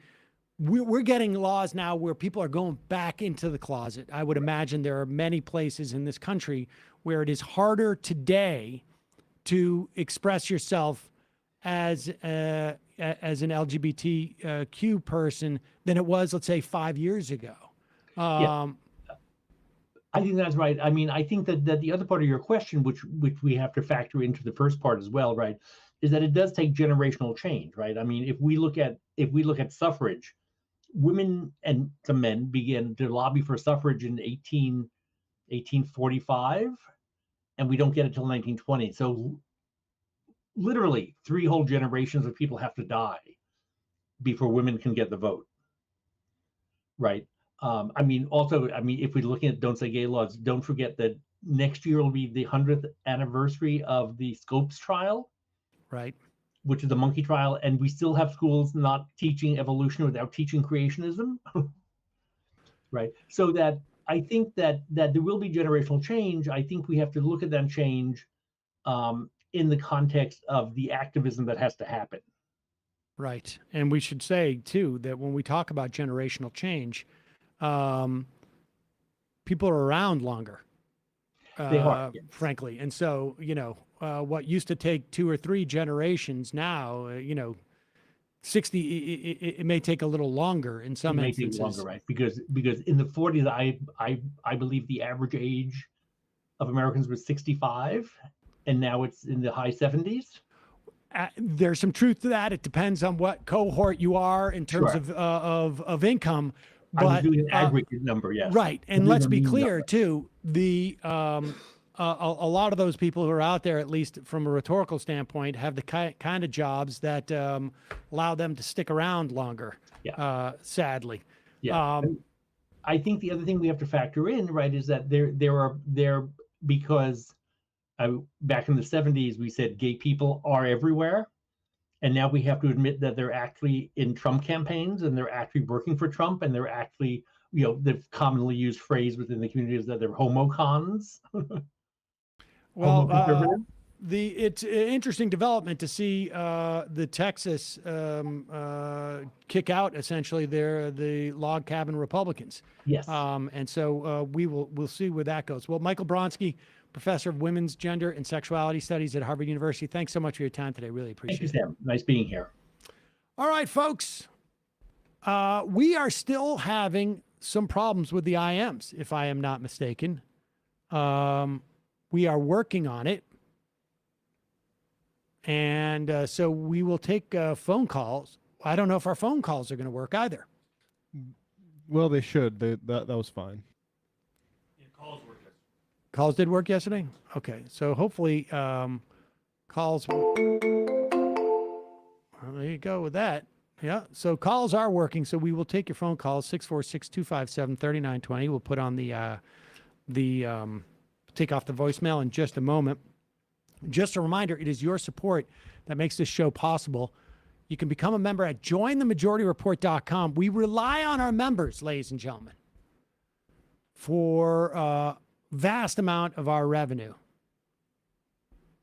we're getting laws now where people are going back into the closet. I would imagine there are many places in this country where it is harder today to express yourself as an LGBTQ person than it was, let's say, 5 years ago. I think that's right. I mean, I think that the other part of your question, which we have to factor into the first part as well, right, is that it does take generational change, right? I mean, if we look at suffrage, women and some men began to lobby for suffrage in 1845, and we don't get it till 1920. So literally 3 whole generations of people have to die before women can get the vote, right? I mean, if we're looking at Don't Say Gay laws, don't forget that next year will be the 100th anniversary of the Scopes trial, right? Which is the monkey trial, and we still have schools not teaching evolution without teaching creationism, right? So that I think that there will be generational change. I think we have to look at that change in the context of the activism that has to happen. Right, and we should say too that when we talk about generational change, people are around longer. They are, yes. Frankly. And so, what used to take 2 or 3 generations now, 60, it may take a little longer in some instances. It may take longer, right? Because in the 40s, I believe the average age of Americans was 65, and now it's in the high 70s. There's some truth to that. It depends on what cohort you are in terms of income. But, I'm doing an aggregate number, yes. Right, and let's be clear too. The a lot of those people who are out there, at least from a rhetorical standpoint, have the kind of jobs that allow them to stick around longer. Yeah. Sadly. Yeah. I think the other thing we have to factor in, right, is that there because back in the 70s we said gay people are everywhere. And now we have to admit that they're actually in Trump campaigns and they're actually working for Trump and they're actually, the commonly used phrase within the community is that they're homocons. Well, it's an interesting development to see the Texas kick out essentially the log cabin Republicans. Yes. And so we'll see where that goes. Well, Michael Bronski, Professor of Women's Gender and Sexuality Studies at Harvard University. Thanks so much for your time today. Really appreciate it. Thank you, Sam. Nice being here. All right, folks. We are still having some problems with the IMs, if I am not mistaken. We are working on it. And so we will take phone calls. I don't know if our phone calls are going to work either. Well, they should. That was fine. Calls did work yesterday? Okay, so hopefully calls. Well, there you go with that. Yeah, so calls are working, so we will take your phone calls, 646-257-3920. We'll put on take off the voicemail in just a moment. Just a reminder, it is your support that makes this show possible. You can become a member at jointhemajorityreport.com. We rely on our members, ladies and gentlemen, for vast amount of our revenue.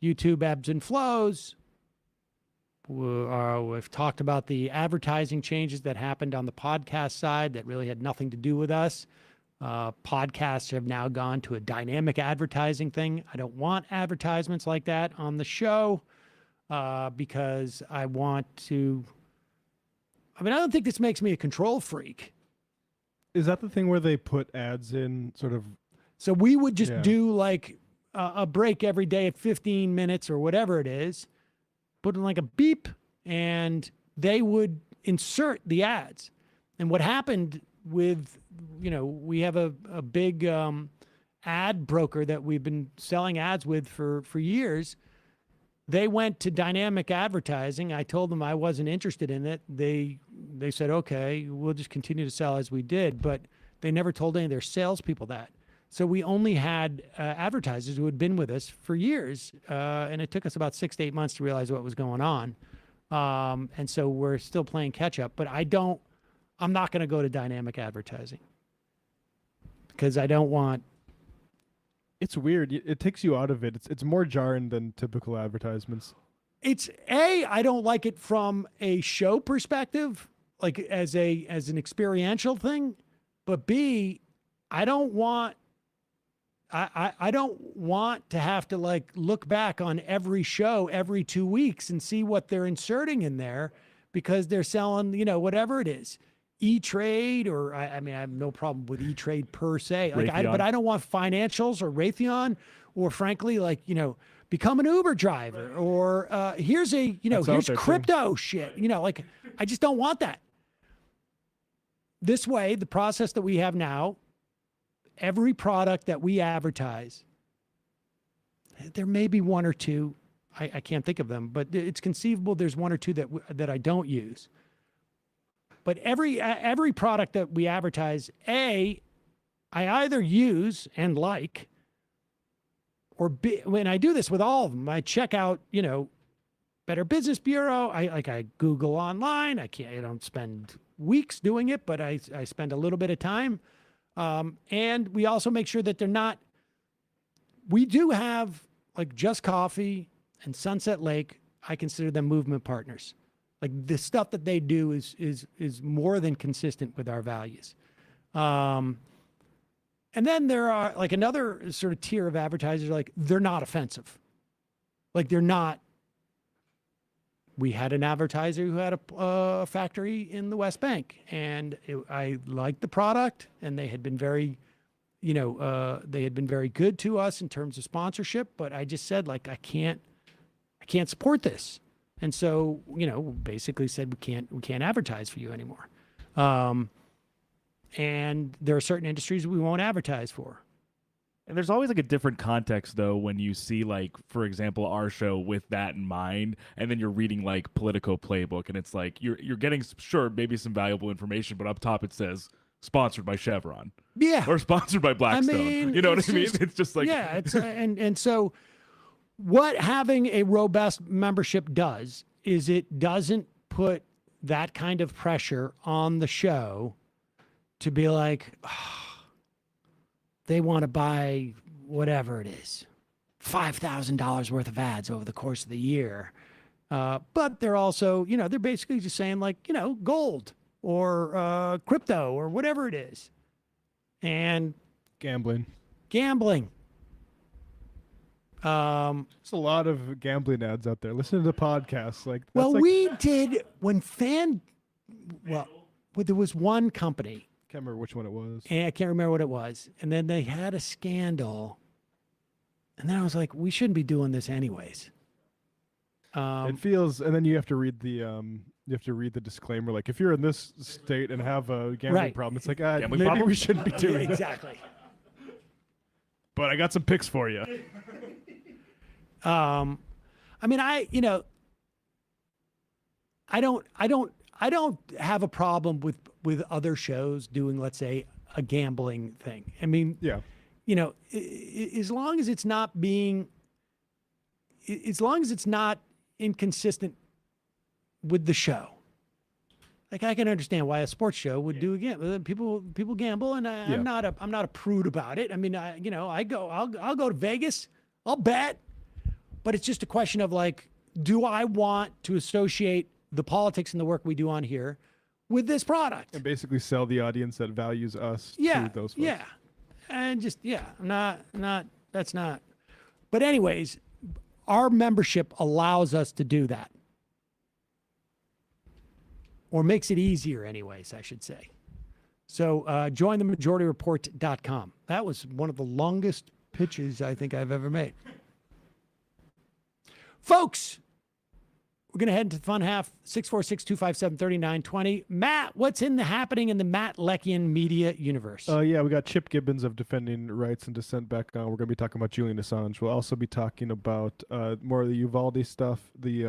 YouTube ebbs and flows. We've talked about the advertising changes that happened on the podcast side that really had nothing to do with us. Podcasts have now gone to a dynamic advertising thing. I don't want advertisements like that on the show because I want to. I mean, I don't think this makes me a control freak. Is that the thing where they put ads in sort of? So we would just do like a break every day at 15 minutes or whatever it is, put in like a beep, and they would insert the ads. And what happened with, we have a big ad broker that we've been selling ads with for years. They went to dynamic advertising. I told them I wasn't interested in it. They said, okay, we'll just continue to sell as we did. But they never told any of their salespeople that. So we only had advertisers who had been with us for years. And it took us about 6 to 8 months to realize what was going on. And so we're still playing catch up. But I'm not going to go to dynamic advertising because I don't want. It's weird. It takes you out of it. It's more jarring than typical advertisements. It's I don't like it from a show perspective, like as an experiential thing, but B, I don't want to have to like look back on every show every 2 weeks and see what they're inserting in there because they're selling, whatever it is. E-Trade, or I mean, I have no problem with E-Trade per se, but I don't want financials or Raytheon, or frankly, become an Uber driver, or here's crypto shit. I just don't want that. This way, the process that we have now, every product that we advertise, there may be one or two, I can't think of them, but it's conceivable there's one or two that I don't use. But every product that we advertise, I either use and like, or B, when I do this with all of them, I check out, Better Business Bureau. I Google online. I don't spend weeks doing it, but I spend a little bit of time. And we also make sure that they're not. We do have like Just Coffee and Sunset Lake. I consider them movement partners. Like the stuff that they do is more than consistent with our values. And then there are like another sort of tier of advertisers, like they're not offensive. Like they're not. We had an advertiser who had a factory in the West Bank, and I liked the product, and they had been very, they had been very good to us in terms of sponsorship. But I just said, like, I can't support this. And so, basically said we can't advertise for you anymore. And there are certain industries we won't advertise for. And there's always like a different context though when you see like, for example, our show with that in mind, and then you're reading like Politico Playbook, and it's like you're getting maybe some valuable information, but up top it says sponsored by Chevron. Yeah. Or sponsored by Blackstone. You know what I mean? It's just like it's and so what having a robust membership does is it doesn't put that kind of pressure on the show to be like, they want to buy whatever it is, $5,000 worth of ads over the course of the year. But they're also, they're basically just saying like, gold or crypto or whatever it is. And gambling. There's a lot of gambling ads out there. Listen to the podcasts. We did there was one company. Can't remember which one it was. And I can't remember what it was. And then they had a scandal. And then I was like, we shouldn't be doing this anyways. It feels, and then you have to read the disclaimer. Like if you're in this state and have a gambling problem, it's like, maybe we shouldn't be doing that. Exactly. But I got some picks for you. I mean, I don't have a problem with other shows doing, let's say, a gambling thing. I mean, yeah, as long as it's not inconsistent with the show. Like I can understand why a sports show would do again. People gamble, and I'm not a prude about it. I mean, I'll go to Vegas, I'll bet, but it's just a question of like do I want to associate the politics and the work we do on here with this product? And basically sell the audience that values us Yeah, to those folks. yeah. And just, that's not. But anyways, our membership allows us to do that. Or makes it easier anyways, I should say. So join the majorityReport.com. That was one of the longest pitches I think I've ever made. Folks, we're going to head into the fun half, 646-257-3920. Matt, what's happening in the Matt Leckian media universe? Yeah, we got Chip Gibbons of Defending Rights and Dissent back on. We're going to be talking about Julian Assange. We'll also be talking about more of the Uvalde stuff, the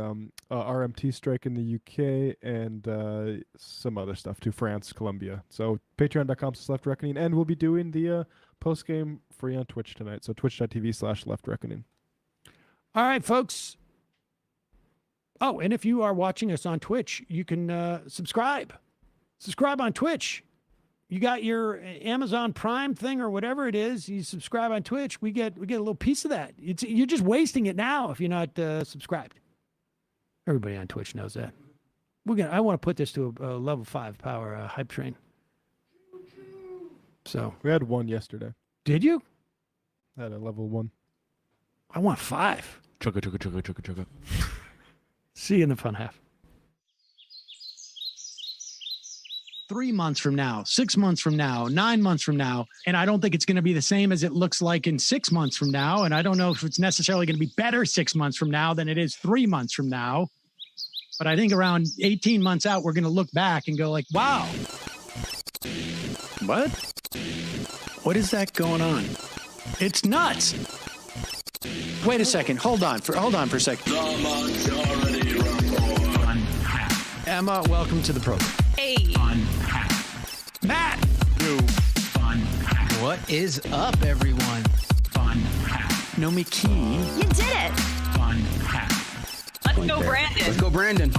RMT strike in the UK, and some other stuff too, France, Colombia. So patreon.com/Left Reckoning, and we'll be doing the post-game free on Twitch tonight. So twitch.tv/Left Reckoning. All right, folks. Oh, and if you are watching us on Twitch, you can subscribe. Subscribe on Twitch. You got your Amazon Prime thing or whatever it is. You subscribe on Twitch. We get a little piece of that. You're just wasting it now if you're not subscribed. Everybody on Twitch knows that. I want to put this to a level 5 power hype train. So we had 1 yesterday. Did you? At a level 1. I want 5. Chugga. See you in the fun half. 3 months from now, 6 months from now, 9 months from now, and I don't think it's going to be the same as it looks like in 6 months from now, and I don't know if it's necessarily going to be better 6 months from now than it is 3 months from now, but I think around 18 months out, we're going to look back and go like, wow. What? What is that going on? It's nuts. Wait a second. Hold on for a second. Emma, welcome to the program. Hey. Matt. What is up, everyone? Nomi Key. You did it. Let's go, Brandon. Let's go, Brandon.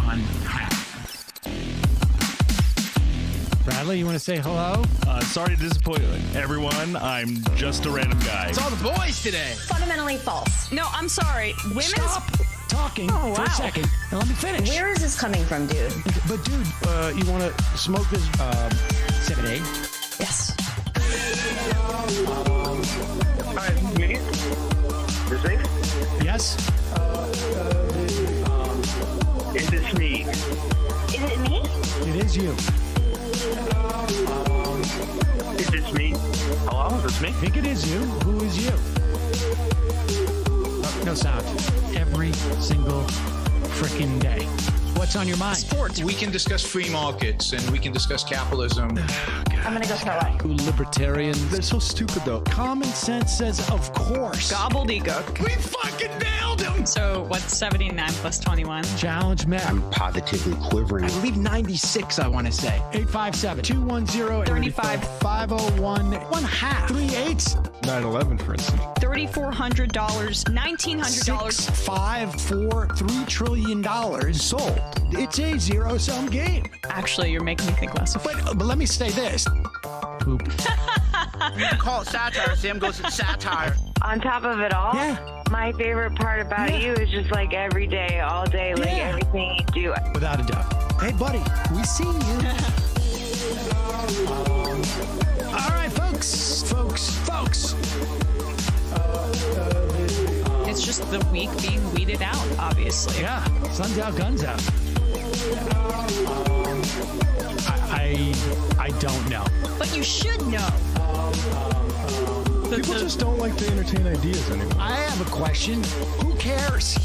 Bradley, you want to say hello? Sorry to disappoint everyone. I'm just a random guy. It's all the boys today. Fundamentally false. No, I'm sorry. Women's. Stop talking for a second and let me finish. Where is this coming from, dude? But dude, you want to smoke this 7A? Yes. Hi, me? This is? Yes. Is this me? Is it me? It is you. Is this me? Hello, is this me? I think it is you. Who is you? No sound. Every single freaking day. What's on your mind? Sports. We can discuss free markets and we can discuss capitalism. I'm gonna go throw up. Libertarians. They're so stupid, though. Common sense says, of course. Gobbledygook. We fucking nailed him. So what's 79 plus 21? Challenge Matt. I'm positively quivering. I believe 96, I want to say. 857-210-501. 1/2. 3/8. 9/11, for instance. $3,400, $1,900. 6, 5, 4, $3 trillion sold. It's a zero-sum game. Actually, you're making me think less of it. But let me say this. Poop. Call it satire. Sam goes to satire. On top of it all, Yeah. my favorite part about you is just like every day, all day, like everything you do. Without a doubt. Hey, buddy, we see you. All right, folks. It's just the weak being weeded out, obviously. Yeah, sun's out, guns out. I don't know. But you should know. People just don't like to entertain ideas anymore. I have a question. Who cares?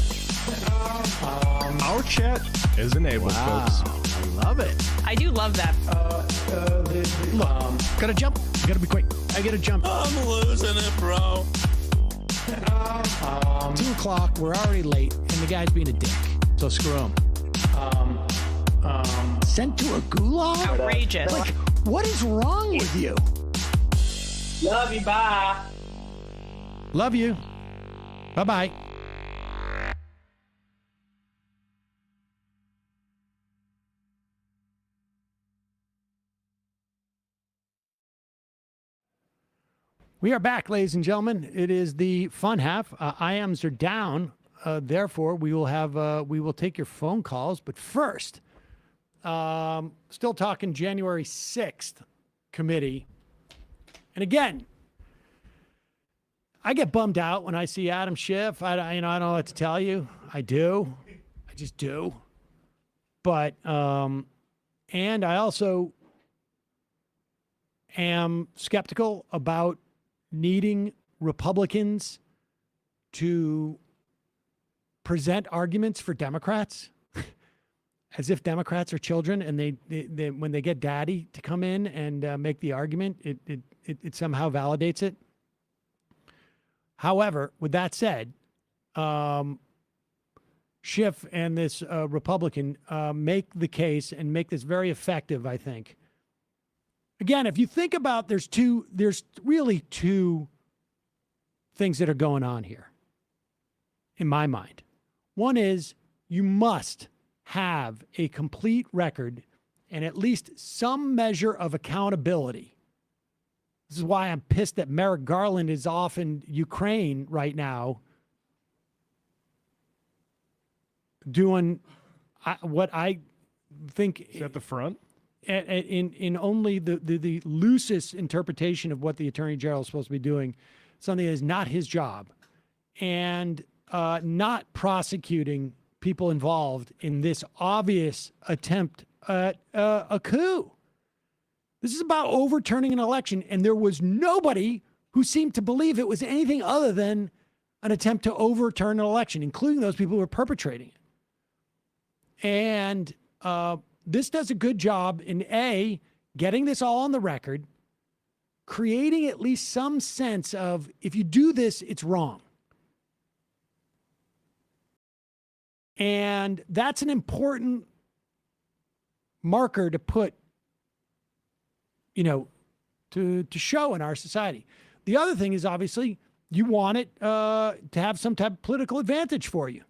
Our chat is enabled, folks. I love it. I do love that. Look, gotta jump. Gotta be quick. I gotta jump. I'm losing it, bro. 2 o'clock. We're already late, and the guy's being a dick. So screw him. Sent to a gulag? Outrageous. Like, what is wrong with you? Love you, bye. Love you. Bye-bye. We are back, ladies and gentlemen. It is the fun half. IMs are down therefore, we will take your phone calls. But first, still talking January 6th committee. And again, I get bummed out when I see Adam Schiff. I don't know what to tell you. I do. I just do. But, and I also am skeptical about needing Republicans to present arguments for Democrats as if Democrats are children, and they when they get daddy to come in and make the argument, it somehow validates it. However, with that said, Schiff and this Republican make the case and make this very effective, I think. Again, if you think about, there's really two things that are going on here, in my mind. One is you must have a complete record and at least some measure of accountability. This is why I'm pissed that Merrick Garland is off in Ukraine right now doing what I think is at the front. In only the loosest interpretation of what the Attorney General is supposed to be doing, something that is not his job, and not prosecuting people involved in this obvious attempt at a coup. This is about overturning an election, and there was nobody who seemed to believe it was anything other than an attempt to overturn an election, including those people who were perpetrating it. And this does a good job in getting this all on the record, creating at least some sense of, if you do this, it's wrong. And that's an important marker to put, to show in our society. The other thing is, obviously, you want it to have some type of political advantage for you.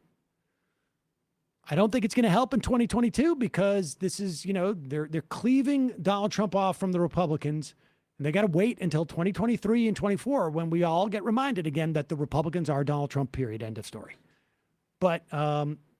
I don't think it's going to help in 2022 because this is, they're cleaving Donald Trump off from the Republicans, and they got to wait until 2023 and 24 when we all get reminded again that the Republicans are Donald Trump, period, end of story. But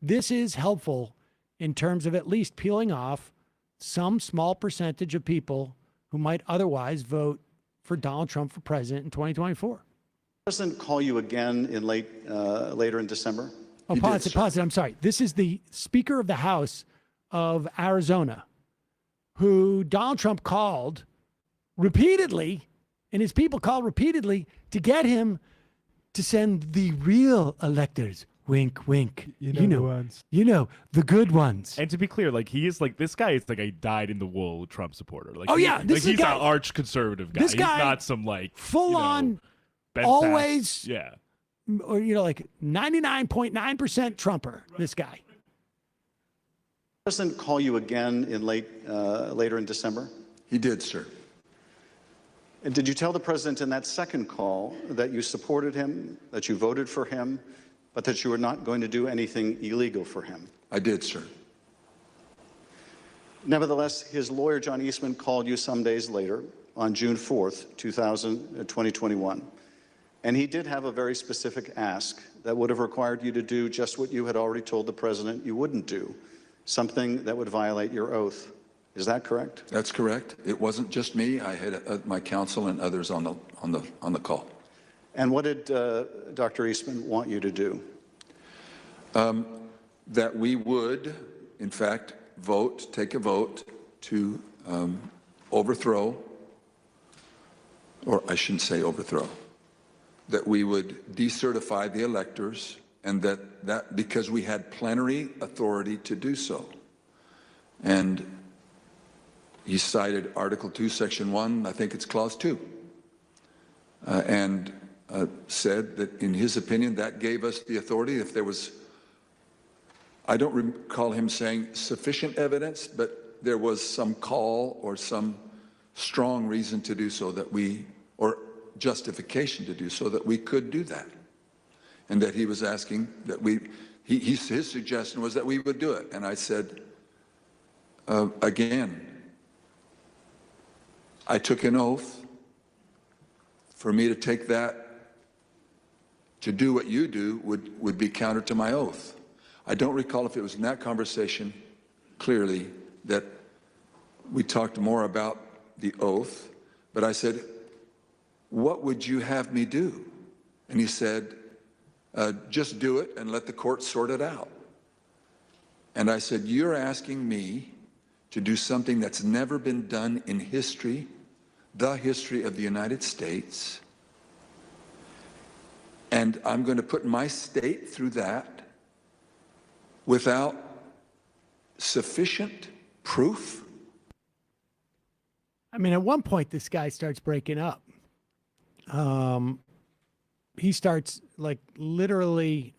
this is helpful in terms of at least peeling off some small percentage of people who might otherwise vote for Donald Trump for president in 2024. Did the president call you again in later in December? Oh, pause it. I'm sorry. This is the Speaker of the House of Arizona, who Donald Trump called repeatedly, and his people called repeatedly to get him to send the real electors. Wink, wink. The ones. The good ones. And to be clear, he is this guy is a dyed-in-the-wool Trump supporter. He's an arch conservative guy. This guy, he's not some full on, always, yeah, or 99.9% Trumper. Right. This guy. Did the president call you again in later in December? He did, sir. And did you tell the president in that second call that you supported him, that you voted for him, but that you were not going to do anything illegal for him? I did, sir. Nevertheless, his lawyer, John Eastman, called you some days later on June 4th, 2021. And he did have a very specific ask that would have required you to do just what you had already told the president you wouldn't do, something that would violate your oath. Is that correct? That's correct. It wasn't just me. I had my counsel and others on the call. And what did Dr. Eastman want you to do? That we would, in fact, take a vote to overthrow, or I shouldn't say overthrow, that we would decertify the electors, and that because we had plenary authority to do so. And he cited Article 2, Section 1, I think it's Clause 2, and said that, in his opinion, that gave us the authority. If there was, I don't recall him saying sufficient evidence, but there was some call or some strong reason to do so, or justification to do so, that we could do that. And that he was asking that his suggestion was that we would do it. And I said, again, I took an oath. For me to take that to do what you do would be counter to my oath. I don't recall if it was in that conversation clearly that we talked more about the oath, but I said, what would you have me do? And he said, just do it and let the court sort it out. And I said, you're asking me to do something that's never been done in history, the history of the United States, and I'm going to put my state through that without sufficient proof? I mean, at one point, this guy starts breaking up. He starts like literally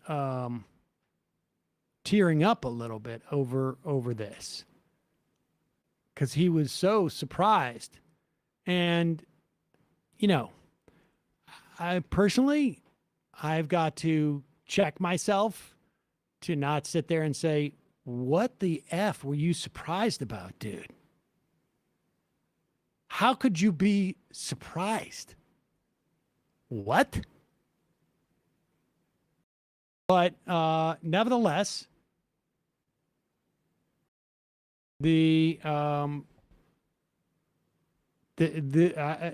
tearing up a little bit over this because he was so surprised. And, you know, I've got to check myself to not sit there and say, what the F were you surprised about, dude? How could you be surprised? What? But nevertheless, it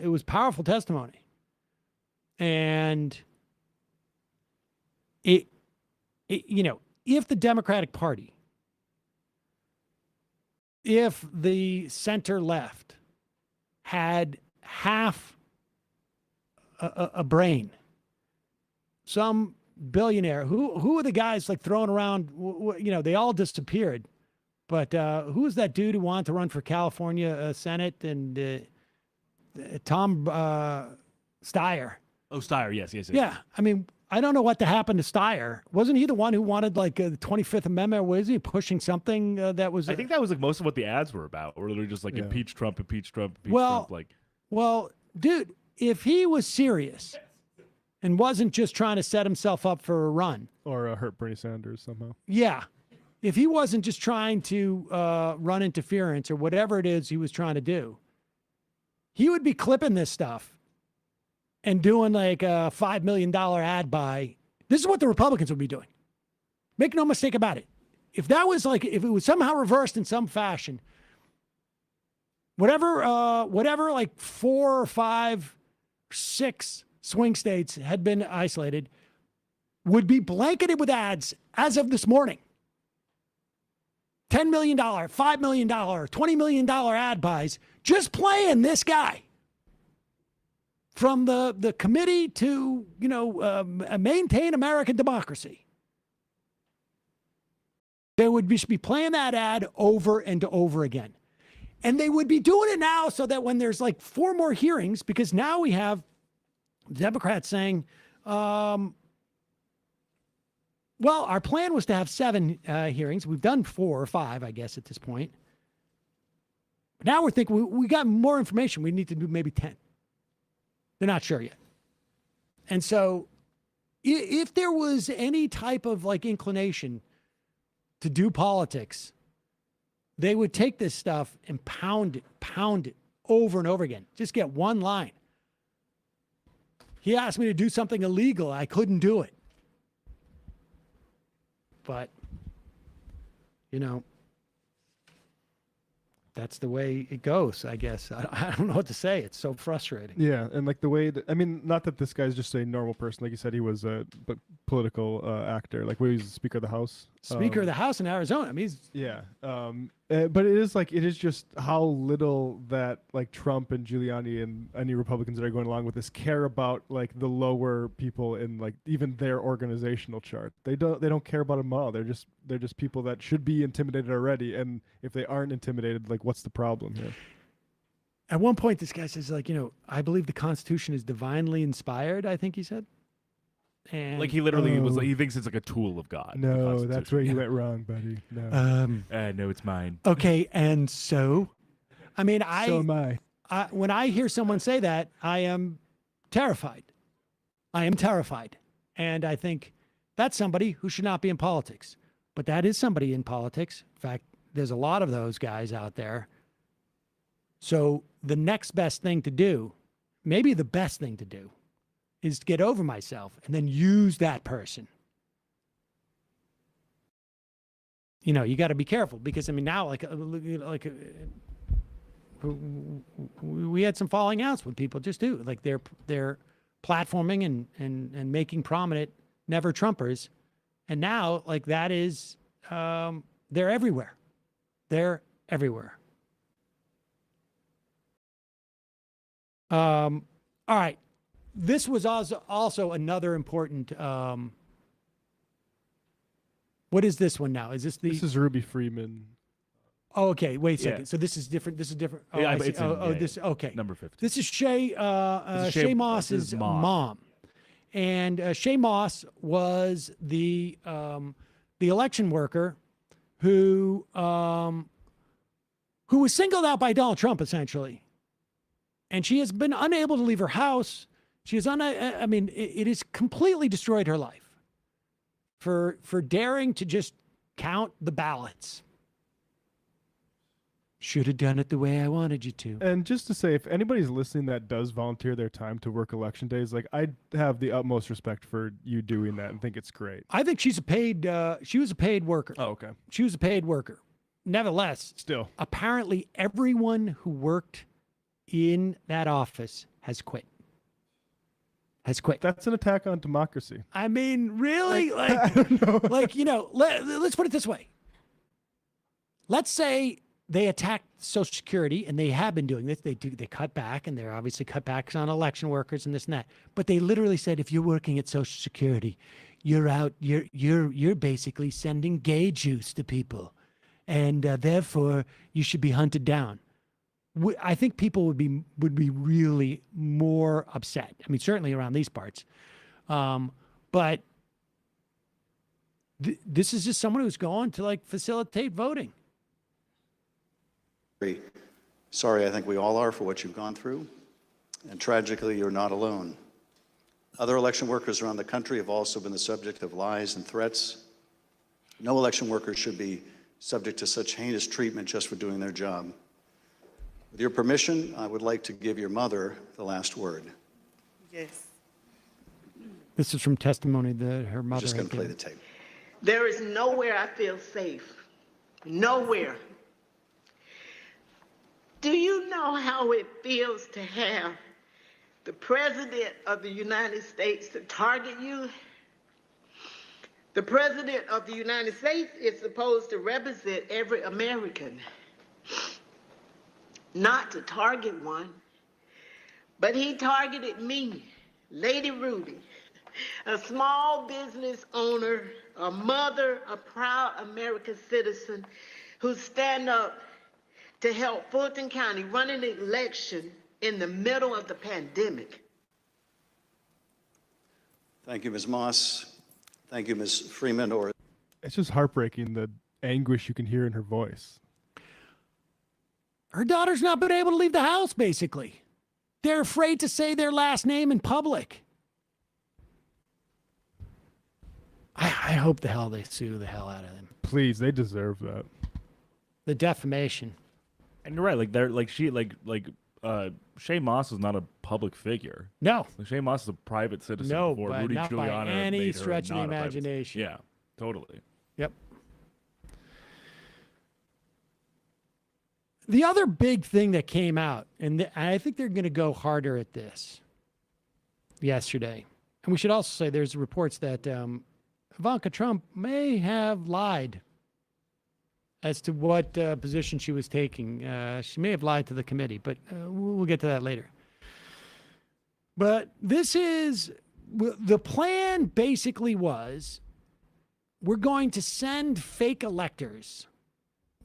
was powerful testimony, and it you know, if the Democratic Party, if the center left had half a brain, some billionaire, who are the guys like throwing around, you know, they all disappeared, but who's that dude who wanted to run for California Senate, and Tom Steyer? Oh, Steyer, yes. Yeah, I mean, I don't know what happened to Steyer. Wasn't he the one who wanted like the 25th Amendment? Was he pushing something that was? I think that was like most of what the ads were about. Or literally just like impeach Trump, impeach Trump, impeach Trump. Like, well, dude, if he was serious and wasn't just trying to set himself up for a run or hurt Bernie Sanders somehow, yeah, if he wasn't just trying to run interference or whatever it is he was trying to do, he would be clipping this stuff and doing like a $5 million ad buy. This is what the Republicans would be doing. Make no mistake about it. If that was like, if it was somehow reversed in some fashion, whatever like 4 or 5, 6 swing states had been isolated would be blanketed with ads as of this morning. $10 million, $5 million, $20 million ad buys, just playing this guy. From the committee to, you know, maintain American democracy. They would be playing that ad over and over again. And they would be doing it now so that when there's like 4 more hearings, because now we have Democrats saying, well, our plan was to have 7 hearings. We've done 4 or 5, I guess, at this point. But now we're thinking we got more information. We need to do maybe 10. They're not sure yet. And so if there was any type of like inclination to do politics, they would take this stuff and pound it over and over again. Just get one line. He asked me to do something illegal. I couldn't do it. But, you know, that's the way it goes, I guess. I don't know what to say. It's so frustrating. Yeah, and like the way that, I mean, not that this guy's just a normal person. Like you said, he was a political actor. Like, he was Speaker of the House. Speaker of the House in Arizona. I mean, but it is just how little that like Trump and Giuliani and any Republicans that are going along with this care about like the lower people in like even their organizational chart. They don't care about them all. They're just people that should be intimidated already. And if they aren't intimidated, like what's the problem here? At one point, this guy says, like, you know, I believe the Constitution is divinely inspired, I think he said. And like he literally was like, he thinks it's like a tool of God. No, that's where you went wrong, buddy. No. No, it's mine. Okay, and so, I mean, so am I. When I hear someone say that, I am terrified. I am terrified. And I think that's somebody who should not be in politics. But that is somebody in politics. In fact, there's a lot of those guys out there. So the next best thing to do, maybe the best thing to do, is to get over myself and then use that person. You know, you got to be careful because, I mean, now, we had some falling outs with people just do. Like, they're platforming and making prominent never Trumpers. And now, like, that is, they're everywhere. They're everywhere. All right. This was also another important, what is this one now? Is this the... This is Ruby Freeman. Oh, okay. Wait a second. Yeah. So this is different. This is different. Oh, Yeah, I but see. it's in- Oh, yeah, this, yeah. okay. Number 50. This is Shay Moss's Moss's mom. And Shay Moss was the election worker who was singled out by Donald Trump, essentially. And she has been unable to leave her house. She is I mean, it has completely destroyed her life for daring to just count the ballots. Should have done it the way I wanted you to. And just to say, if anybody's listening that does volunteer their time to work election days, like, I have the utmost respect for you doing that and think it's great. I think she was a paid worker. Oh, okay. She was a paid worker. Nevertheless, still, apparently everyone who worked in that office has quit. That's an attack on democracy. I mean, really? Like, like, you know, let's put it this way. Let's say they attacked Social Security, and they have been doing this. They cut back, and they're obviously cut back on election workers and this and that. But they literally said, if you're working at Social Security, you're out. You're basically sending gay juice to people, and therefore you should be hunted down. I think people would be really more upset. I mean, certainly around these parts, but this is just someone who's going to, like, facilitate voting. Sorry, I think we all are for what you've gone through, and tragically, you're not alone. Other election workers around the country have also been the subject of lies and threats. No election worker should be subject to such heinous treatment just for doing their job. With your permission, I would like to give your mother the last word. Yes. This is from testimony that her mother. Just going to had play the given. tape. There is nowhere I feel safe. Nowhere. Do you know how it feels to have the President of the United States to target you? The President of the United States is supposed to represent every American, not to target one, but he targeted me, Lady Ruby, a small business owner, a mother, a proud American citizen who stand up to help Fulton County run an election in the middle of the pandemic. Thank you, Ms. Moss. Thank you, Ms. Freeman. It's just heartbreaking, the anguish you can hear in her voice. Her daughter's not been able to leave the house, basically. They're afraid to say their last name in public. I hope the hell they sue the hell out of them. Please, they deserve that. The defamation. And you're right, like they're like Shay Moss is not a public figure. No. Like, Shay Moss is a private citizen. No, before but Rudy not Giuliani by any made her stretch of the not a private- imagination. Yeah, totally. Yep. The other big thing that came out, and I think they're going to go harder at this yesterday, and we should also say there's reports that Ivanka Trump may have lied as to what position she was taking. She may have lied to the committee, but we'll get to that later. But this is, the plan basically was, we're going to send fake electors.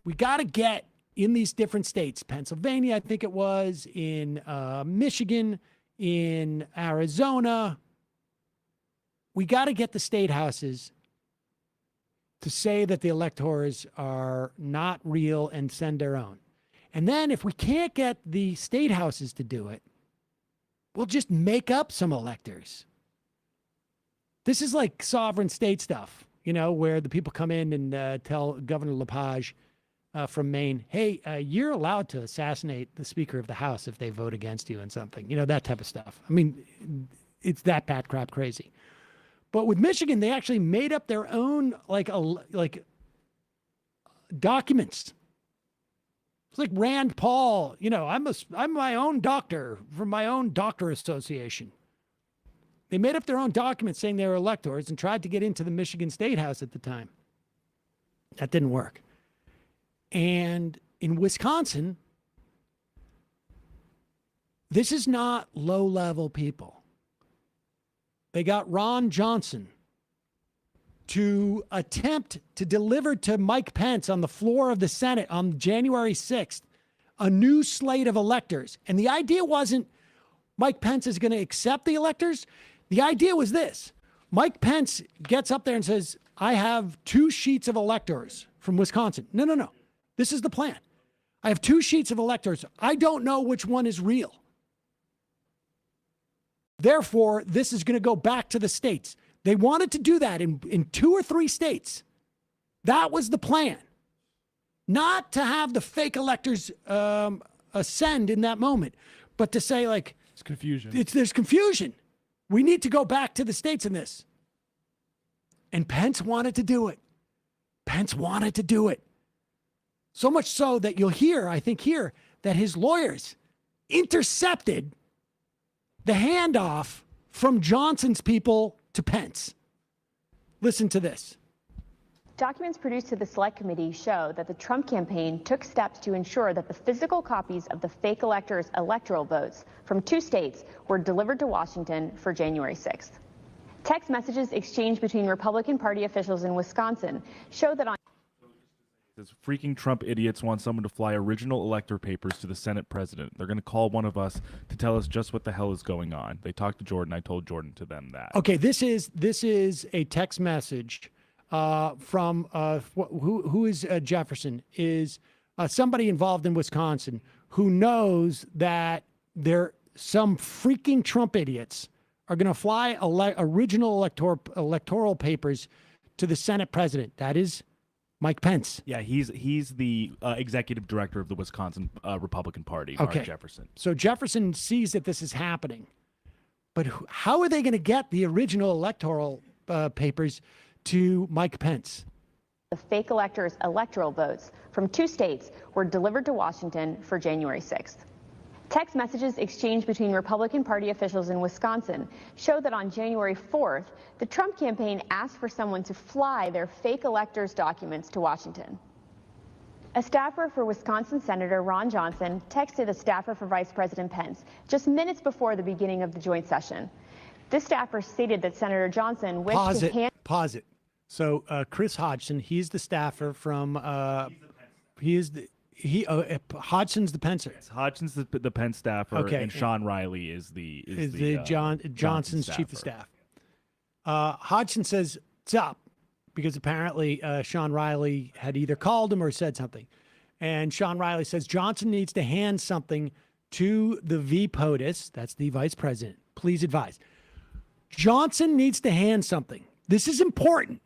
We got to get in these different states, Pennsylvania, I think it was, in Michigan, in Arizona. We got to get the state houses to say that the electors are not real and send their own. And then if we can't get the state houses to do it, we'll just make up some electors. This is like sovereign state stuff, you know, where the people come in and tell Governor LePage from Maine, hey, you're allowed to assassinate the Speaker of the House if they vote against you on something, you know, that type of stuff. I mean, it's that bat crap crazy. But with Michigan, they actually made up their own like documents. It's like Rand Paul, I'm my own doctor from my own doctor association. They made up their own documents saying they were electors and tried to get into the Michigan State House at the time. That didn't work. And in Wisconsin, this is not low-level people. They got Ron Johnson to attempt to deliver to Mike Pence on the floor of the Senate on January 6th a new slate of electors. And the idea wasn't Mike Pence is going to accept the electors. The idea was this. Mike Pence gets up there and says, I have 2 sheets of electors from Wisconsin. No. This is the plan. I have 2 sheets of electors. I don't know which one is real. Therefore, this is going to go back to the states. They wanted to do that in 2 or 3 states. That was the plan. Not to have the fake electors ascend in that moment, but to say, like, it's confusion. There's confusion. We need to go back to the states in this. And Pence wanted to do it. Pence wanted to do it. So much so that you'll hear, I think here, that his lawyers intercepted the handoff from Johnson's people to Pence. Listen to this. Documents produced to the Select Committee show that the Trump campaign took steps to ensure that the physical copies of the fake electors' electoral votes from 2 states were delivered to Washington for January 6th. Text messages exchanged between Republican Party officials in Wisconsin show that on These freaking Trump idiots want someone to fly original elector papers to the Senate president. They're going to call one of us to tell us just what the hell is going on. They talked to Jordan. I told Jordan to them that. Okay, this is a text message from who is Jefferson, is somebody involved in Wisconsin who knows that some freaking Trump idiots are going to fly original electoral papers to the Senate president. That is Mike Pence. Yeah, he's the executive director of the Wisconsin Republican Party, Mark Jefferson. So Jefferson sees that this is happening, but how are they going to get the original electoral papers to Mike Pence? the fake electors' electoral votes from 2 states were delivered to Washington for January 6th. Text messages exchanged between Republican Party officials in Wisconsin show that on January 4th, the Trump campaign asked for someone to fly their fake electors' documents to Washington. A staffer for Wisconsin Senator Ron Johnson texted a staffer for Vice President Pence just minutes before the beginning of the joint session. This staffer stated that Senator Johnson wished to hand... Pause it. So Chris Hodgson, he's the staffer from... Hodgson's the Pencer. Hodgson's the Pence staffer, okay. And Sean Riley is the Johnson's chief of staff. Hodgson says, "What's up?" Because apparently Sean Riley had either called him or said something. And Sean Riley says, Johnson needs to hand something to the VPOTUS, that's the vice president. Please advise. Johnson needs to hand something. This is important.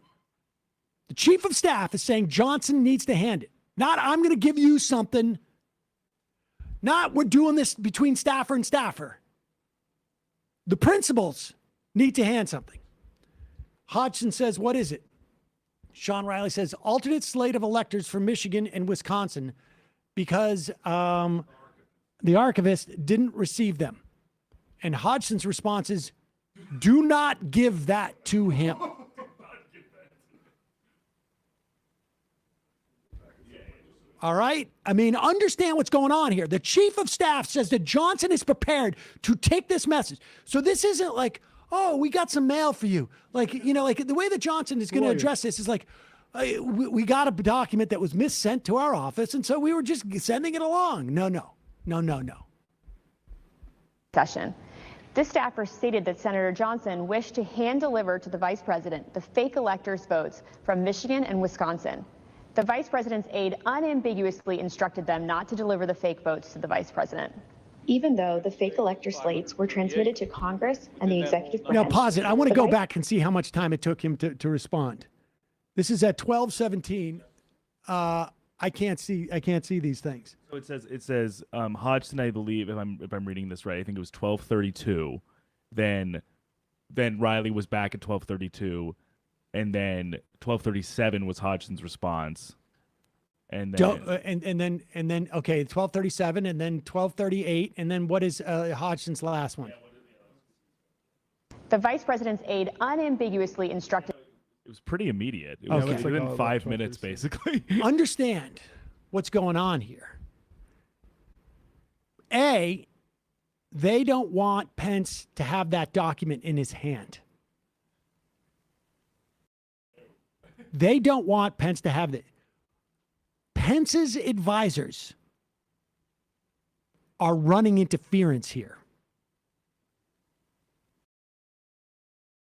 The chief of staff is saying Johnson needs to hand it. Not, I'm going to give you something. Not, we're doing this between staffer and staffer. The principals need to hand something. Hodgson says, what is it? Sean Riley says, alternate slate of electors for Michigan and Wisconsin because the archivist didn't receive them. And Hodgson's response is, do not give that to him. All right? I mean, understand what's going on here. The chief of staff says that Johnson is prepared to take this message. So this isn't like, oh, we got some mail for you. Like, you know, like the way that Johnson is going to address this is like, we got a document that was missent to our office, and so we were just sending it along. No. Session. This staffer stated that Senator Johnson wished to hand deliver to the vice president the fake electors' votes from Michigan and Wisconsin. The vice president's aide unambiguously instructed them not to deliver the fake votes to the vice president, even though the fake elector slates were transmitted to Congress and the executive branch. Now pause it. I want to go back and see how much time it took him to respond. This is at 12:17. I can't see these things. So it says Hodgson, I believe, if I'm reading this right, I think it was 12:32. Then then Riley was back at 12:32, and then 12:37 was Hodgson's response. And then and then okay, 12:37, and then 12:38, and then what is Hodgson's last one? The vice president's aide unambiguously instructed. It was pretty immediate. It was within 5 minutes, basically. Understand what's going on here. A, they don't want Pence to have that document in his hand. They don't want Pence to have it. Pence's advisors are running interference here.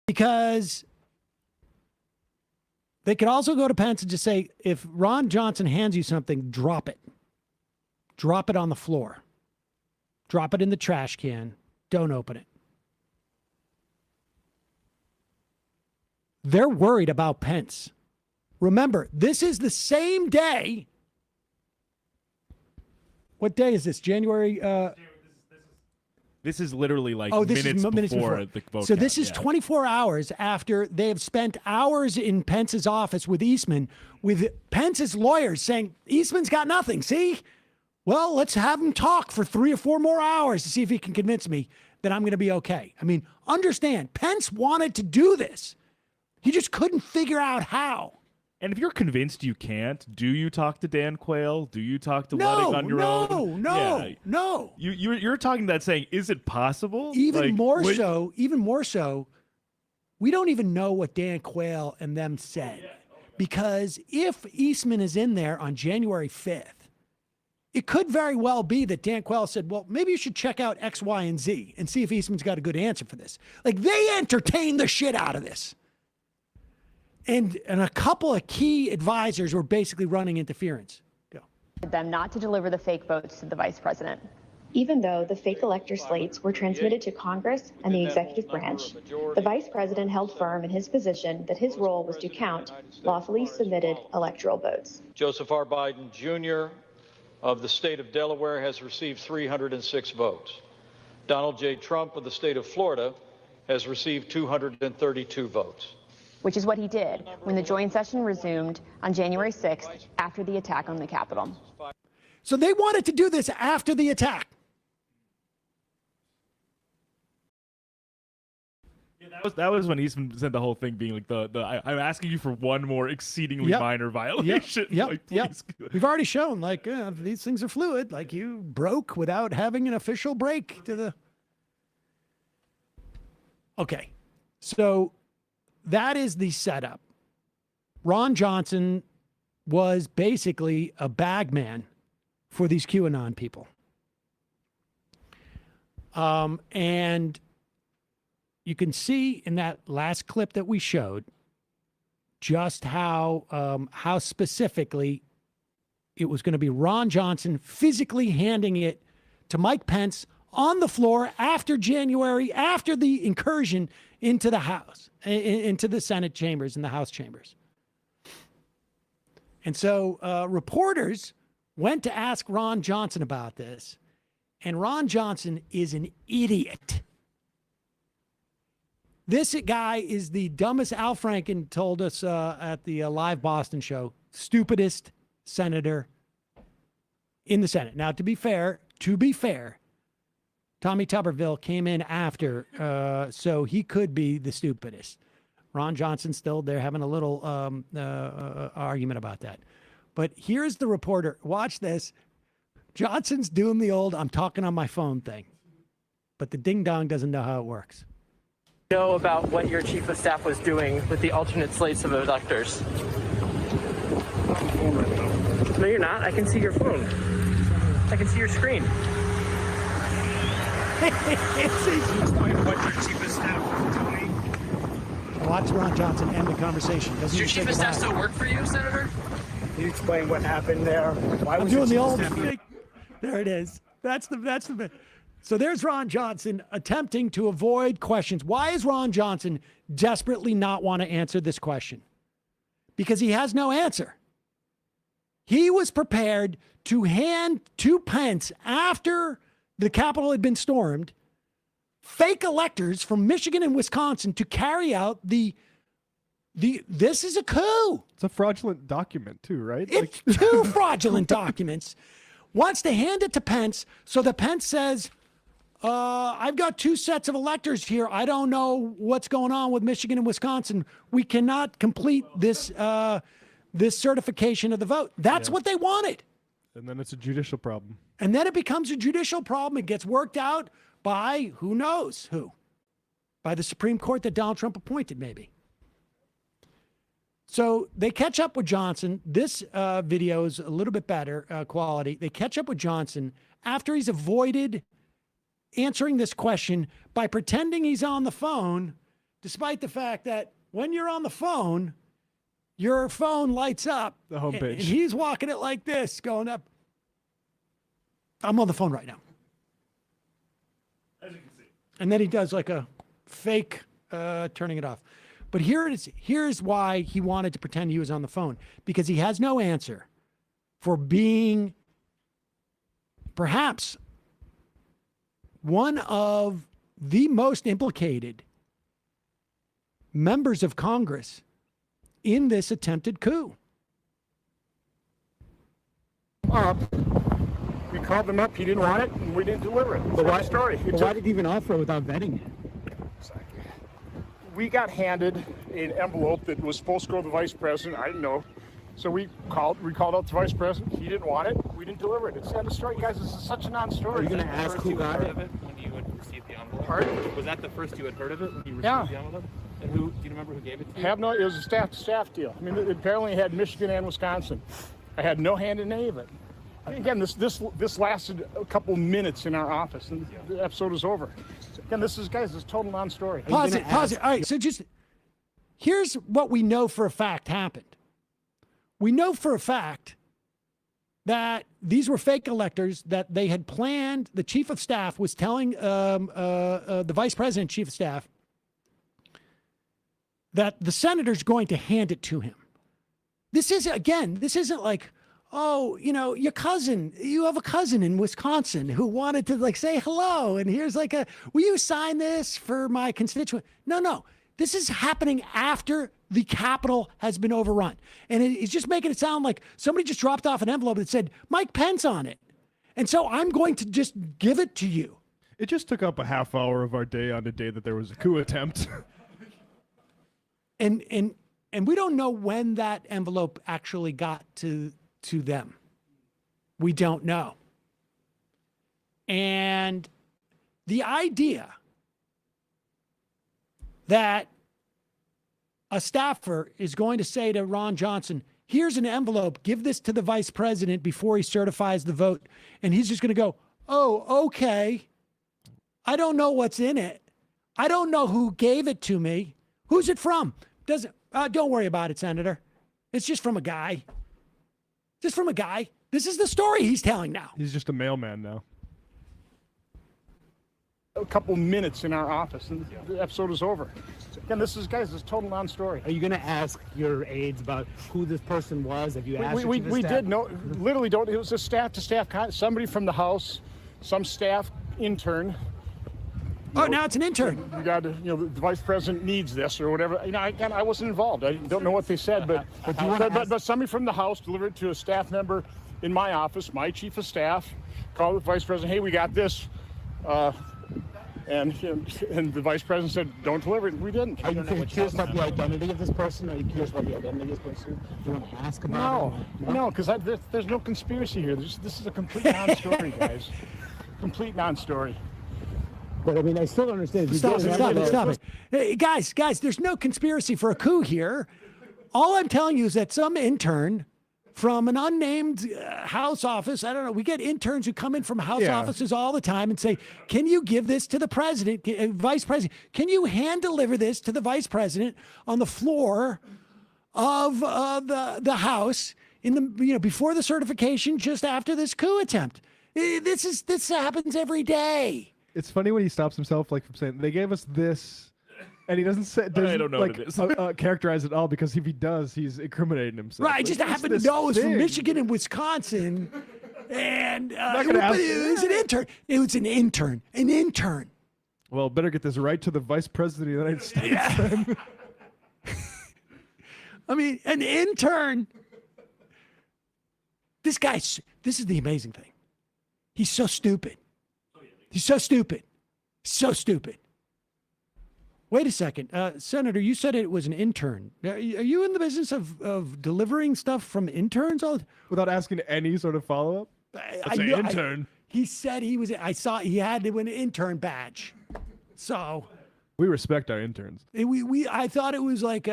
Because they could also go to Pence and just say, if Ron Johnson hands you something, drop it. Drop it on the floor. Drop it in the trash can. Don't open it. They're worried about Pence. Remember, this is the same day. What day is this? January? This is literally like this minutes is minutes before the vote So count, this is 24 hours after they have spent hours in Pence's office with Eastman, with Pence's lawyers saying, Eastman's got nothing, see? Well, let's have him talk for 3 or 4 more hours to see if he can convince me that I'm going to be okay. I mean, understand, Pence wanted to do this. He just couldn't figure out how. And if you're convinced you can't, do you talk to Dan Quayle? Do you talk to Ludwig on your own? No. You're talking that saying, is it possible? Even more so, we don't even know what Dan Quayle and them said. Because if Eastman is in there on January 5th, it could very well be that Dan Quayle said, well, maybe you should check out X, Y, and Z and see if Eastman's got a good answer for this. Like, they entertained the shit out of this. And a couple of key advisors were basically running interference. Go. Them not to deliver the fake votes to the vice president. Even though the fake elector slates were transmitted to Congress and the executive branch, the vice president held firm in his position that his role was to count lawfully submitted electoral votes. Joseph R. Biden Jr. of the state of Delaware has received 306 votes. Donald J. Trump of the state of Florida has received 232 votes. Which is what he did when the joint session resumed on January 6th after the attack on the Capitol. So they wanted to do this after the attack. Yeah, that was when Eastman said the whole thing being like I'm asking you for one more exceedingly minor violation. We've already shown these things are fluid. Like, you broke without having an official break to the. Okay, so that is the setup. Ron Johnson was basically a bagman for these QAnon people. And you can see in that last clip that we showed just how specifically it was going to be Ron Johnson physically handing it to Mike Pence on the floor after January, after the incursion into the House, into the Senate chambers and the House chambers. And so reporters went to ask Ron Johnson about this, and Ron Johnson is an idiot. This guy is the dumbest. Al Franken told us at the Live Boston show, stupidest senator in the Senate. Now, to be fair, Tommy Tuberville came in after, so he could be the stupidest. Ron Johnson still, they're having a little argument about that. But here's the reporter. Watch this. Johnson's doing the old I'm talking on my phone thing. But the ding-dong doesn't know how it works. Know about what your chief of staff was doing with the alternate slates of electors. No, you're not. I can see your phone. I can see your screen. What your chief of staff was doing. Watch Ron Johnson end the conversation. Does your chief of staff still work for you, Senator? Can you explain what happened there? Why I'm was doing the your old chief of staff- thing. There it is. That's the bit. So there's Ron Johnson attempting to avoid questions. Why is Ron Johnson desperately not want to answer this question? Because he has no answer. He was prepared to hand to Pence after the Capitol had been stormed fake electors from Michigan and Wisconsin to carry out this is a coup. It's a fraudulent document too, right? It's two fraudulent documents. Wants to hand it to Pence so that Pence says, I've got two sets of electors here. I don't know what's going on with Michigan and Wisconsin. We cannot complete this this certification of the vote. That's what they wanted. And then it's a judicial problem. And then it becomes a judicial problem. It gets worked out by who knows who. By the Supreme Court that Donald Trump appointed, maybe. So they catch up with Johnson. This video is a little bit better quality. They catch up with Johnson after he's avoided answering this question by pretending he's on the phone, despite the fact that when you're on the phone, your phone lights up. The homepage. And he's walking it like this, going up. I'm on the phone right now. As you can see. And then he does like a fake turning it off. But here's why he wanted to pretend he was on the phone, because he has no answer for being perhaps one of the most implicated members of Congress in this attempted coup. We called him up. He didn't want it, and we didn't deliver it. But why, story. why did he even offer it without vetting it? We got handed an envelope that was supposed to go to the vice president. I didn't know. So we called out the vice president. He didn't want it. We didn't deliver it. It's the end of the story. Guys, this is such a non-story. Are you going to ask who got it? When you had received the envelope? Pardon? Was that the first you had heard of it when you received the envelope? And who, do you remember who gave it to you? Have no, it was a staff-to-staff deal. I mean, it apparently had Michigan and Wisconsin. I had no hand in any of it. Again, this lasted a couple minutes in our office, and the episode is over. Again, this is total non-story. Pause it. All right, so just here's what we know for a fact happened. We know for a fact that these were fake electors that they had planned. The chief of staff was telling the vice president, chief of staff, that the senator's going to hand it to him. This isn't like, oh, your cousin, you have a cousin in Wisconsin who wanted to say hello. And here's will you sign this for my constituent? No. This is happening after the Capitol has been overrun. And it's just making it sound like somebody just dropped off an envelope that said Mike Pence on it. And so I'm going to just give it to you. It just took up a half hour of our day on the day that there was a coup attempt. And we don't know when that envelope actually got to them. We don't know. And the idea that a staffer is going to say to Ron Johnson, here's an envelope, give this to the vice president before he certifies the vote. And he's just going to go, oh, okay. I don't know what's in it. I don't know who gave it to me. Who's it from? Don't worry about it, Senator. It's just from a guy. Just from a guy. This is the story he's telling now. He's just a mailman now. A couple minutes in our office, and the episode is over. Again, this is total non-story. Are you going to ask your aides about who this person was? Have you asked? We did know. Literally, don't. It was a staff-to-staff. Somebody from the House, some staff intern. Now it's an intern. You got to, the vice president needs this or whatever. Again, I wasn't involved. I don't know what they said, but somebody from the House delivered it to a staff member in my office, my chief of staff, called the vice president. Hey, we got this. And the vice president said, don't deliver it. We didn't. Are you curious about the identity of this person? Are you curious about the identity of this person? Do you want to ask about it? No, because there's no conspiracy here. This is a complete non-story, guys. Complete non-story. But I still don't understand. Stop it. Hey, guys, there's no conspiracy for a coup here. All I'm telling you is that some intern from an unnamed House office, I don't know, we get interns who come in from House offices all the time and say, can you give this to the president, vice president? Can you hand deliver this to the vice president on the floor of the House in the before the certification, just after this coup attempt? This happens every day. It's funny when he stops himself from saying, they gave us this, and he doesn't I don't know what it is. Characterize it all, because if he does, he's incriminating himself. Right, just happen to know it's from Michigan and Wisconsin, and it was an intern. It was an intern. Well, better get this right to the Vice President of the United States. Then. I mean, an intern. This is the amazing thing. He's so stupid. He's so stupid. So stupid. Wait a second. Senator, you said it was an intern. Are you in the business of delivering stuff from interns? Without asking any sort of follow-up? That's an intern. He said he was. I saw he had an intern badge. So we respect our interns. I thought it was like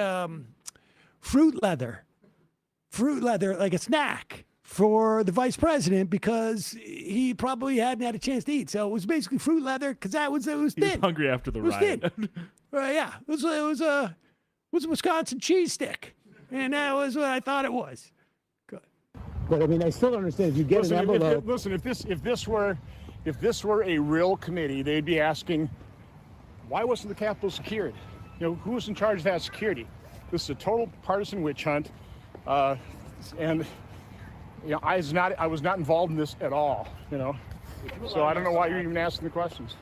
fruit leather, like a snack for the vice president because he probably hadn't had a chance to eat. So it was basically fruit leather because it was thin. He was hungry after the riot. Yeah, it was a Wisconsin cheese stick, and that was what I thought it was. Good. But I mean, I still don't understand. If you get an envelope, if this were a real committee, they'd be asking, why wasn't the Capitol secured? You know, who was in charge of that security? This is a total partisan witch hunt, and you know, I was not involved in this at all. You know, so I don't know why you're even asking the questions.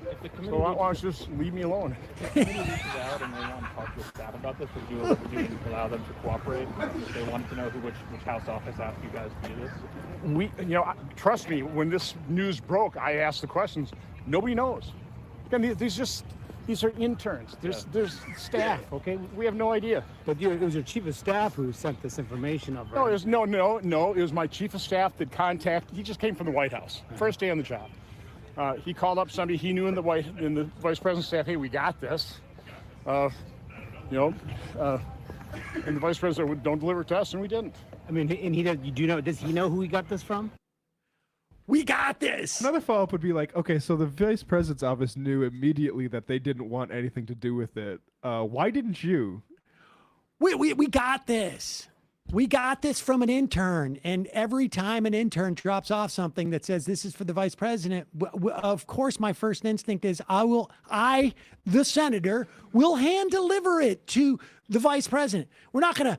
So why don't you just leave me alone? If the committee reaches out and they want to talk to staff about this, would you allow them to cooperate? If they wanted to know which House office asked you guys to do this? Trust me, when this news broke, I asked the questions. Nobody knows. Again, these are interns. There's staff. Okay, we have no idea. But it was your chief of staff who sent this information over. No, it was my chief of staff that contacted. He just came from the White House, first day on the job. He called up somebody he knew in the vice president's staff. Hey, we got this. And the vice president would, don't deliver it to us, and we didn't. I mean, and does he know who he got this from? We got this. Another follow-up would be like, okay, so the vice president's office knew immediately that they didn't want anything to do with it. Why didn't you? We got this. We got this from an intern, and every time an intern drops off something that says this is for the vice president, of course my first instinct is I, the senator, will hand deliver it to the vice president. We're not gonna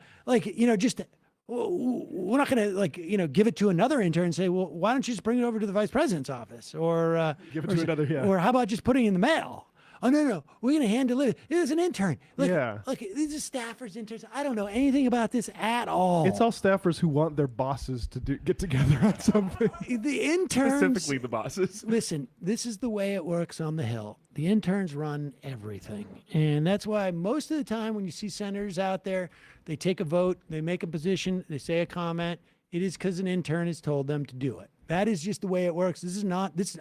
we're not going to, give it to another intern and say, well, why don't you just bring it over to the vice president's office? Or give it to another, yeah. Or how about just putting it in the mail? Oh, no, we're going to hand deliver it. It was an intern. These are staffers, interns. I don't know anything about this at all. It's all staffers who want their bosses to get together on something. The interns. Specifically the bosses. Listen, this is the way it works on the Hill. The interns run everything. And that's why most of the time when you see senators out there, they take a vote, they make a position, they say a comment. It is because an intern has told them to do it. That is just the way it works.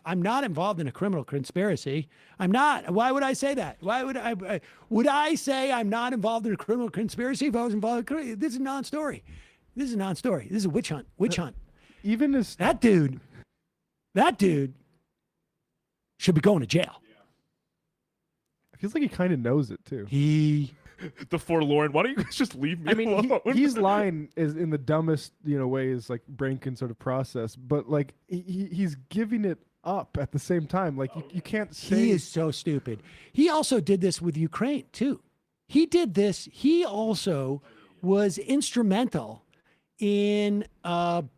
I'm not involved in a criminal conspiracy. I'm not. Why would I say that? Why would I say I'm not involved in a criminal conspiracy if I was involved? This is a non-story. This is a witch hunt. Even as that dude should be going to jail. It feels like he kind of knows it too. The forlorn. Why don't you guys just leave me alone? He's lying is in the dumbest, ways like brain can sort of process, but like he's giving it up at the same time. Like you can't say he is so stupid. He also did this with Ukraine too. He did this. He also was instrumental in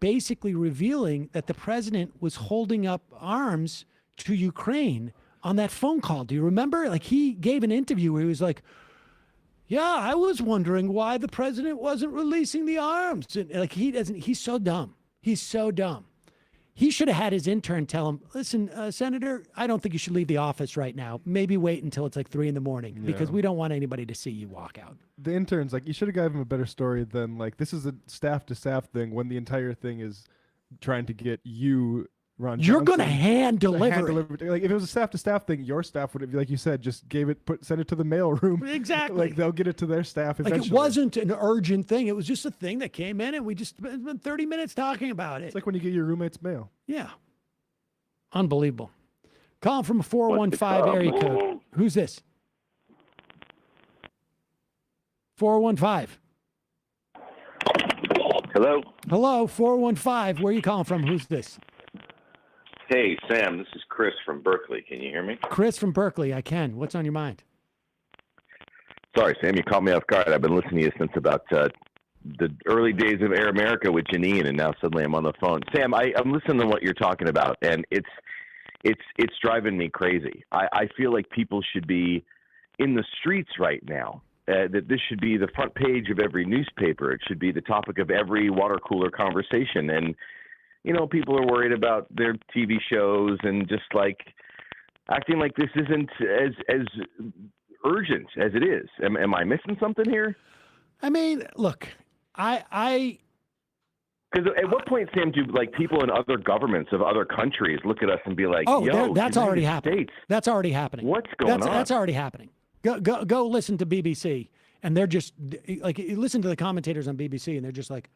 basically revealing that the president was holding up arms to Ukraine on that phone call. Do you remember? Like he gave an interview where he was like, yeah, I was wondering why the president wasn't releasing the arms. And like he's so dumb. He's so dumb. He should have had his intern tell him, listen, Senator, I don't think you should leave the office right now. Maybe wait until it's like 3 a.m. because we don't want anybody to see you walk out. The interns, you should have given him a better story than this is a staff to staff thing when the entire thing is trying to get you, Ron Johnson. You're going to hand deliver it. If it was a staff to staff thing, your staff would have, like you said, just send it to the mail room. Exactly. They'll get it to their staff eventually. It wasn't an urgent thing. It was just a thing that came in and we just spent 30 minutes talking about it. It's like when you get your roommate's mail. Yeah. Unbelievable. Calling from a 415 area code. Who's this? 415. Hello, 415. Where are you calling from? Who's this? Hey, Sam, this is Chris from Berkeley. Can you hear me? Chris from Berkeley. I can. What's on your mind? Sorry, Sam, you caught me off guard. I've been listening to you since about the early days of Air America with Janine, and now suddenly I'm on the phone. Sam, I'm listening to what you're talking about, and it's, it's driving me crazy. I feel like people should be in the streets right now. That this should be the front page of every newspaper. It should be the topic of every water cooler conversation. And, you know, people are worried about their TV shows and just like acting like this isn't as urgent as it is. Am I missing something here? I mean, look, because at what point, Sam, do like people in other governments of other countries look at us and be like, "Oh, yo, that's United already happening. States, That's already happening. What's going on? That's already happening. Go listen to BBC, and they're just like, listen to the commentators on BBC, and they're just like,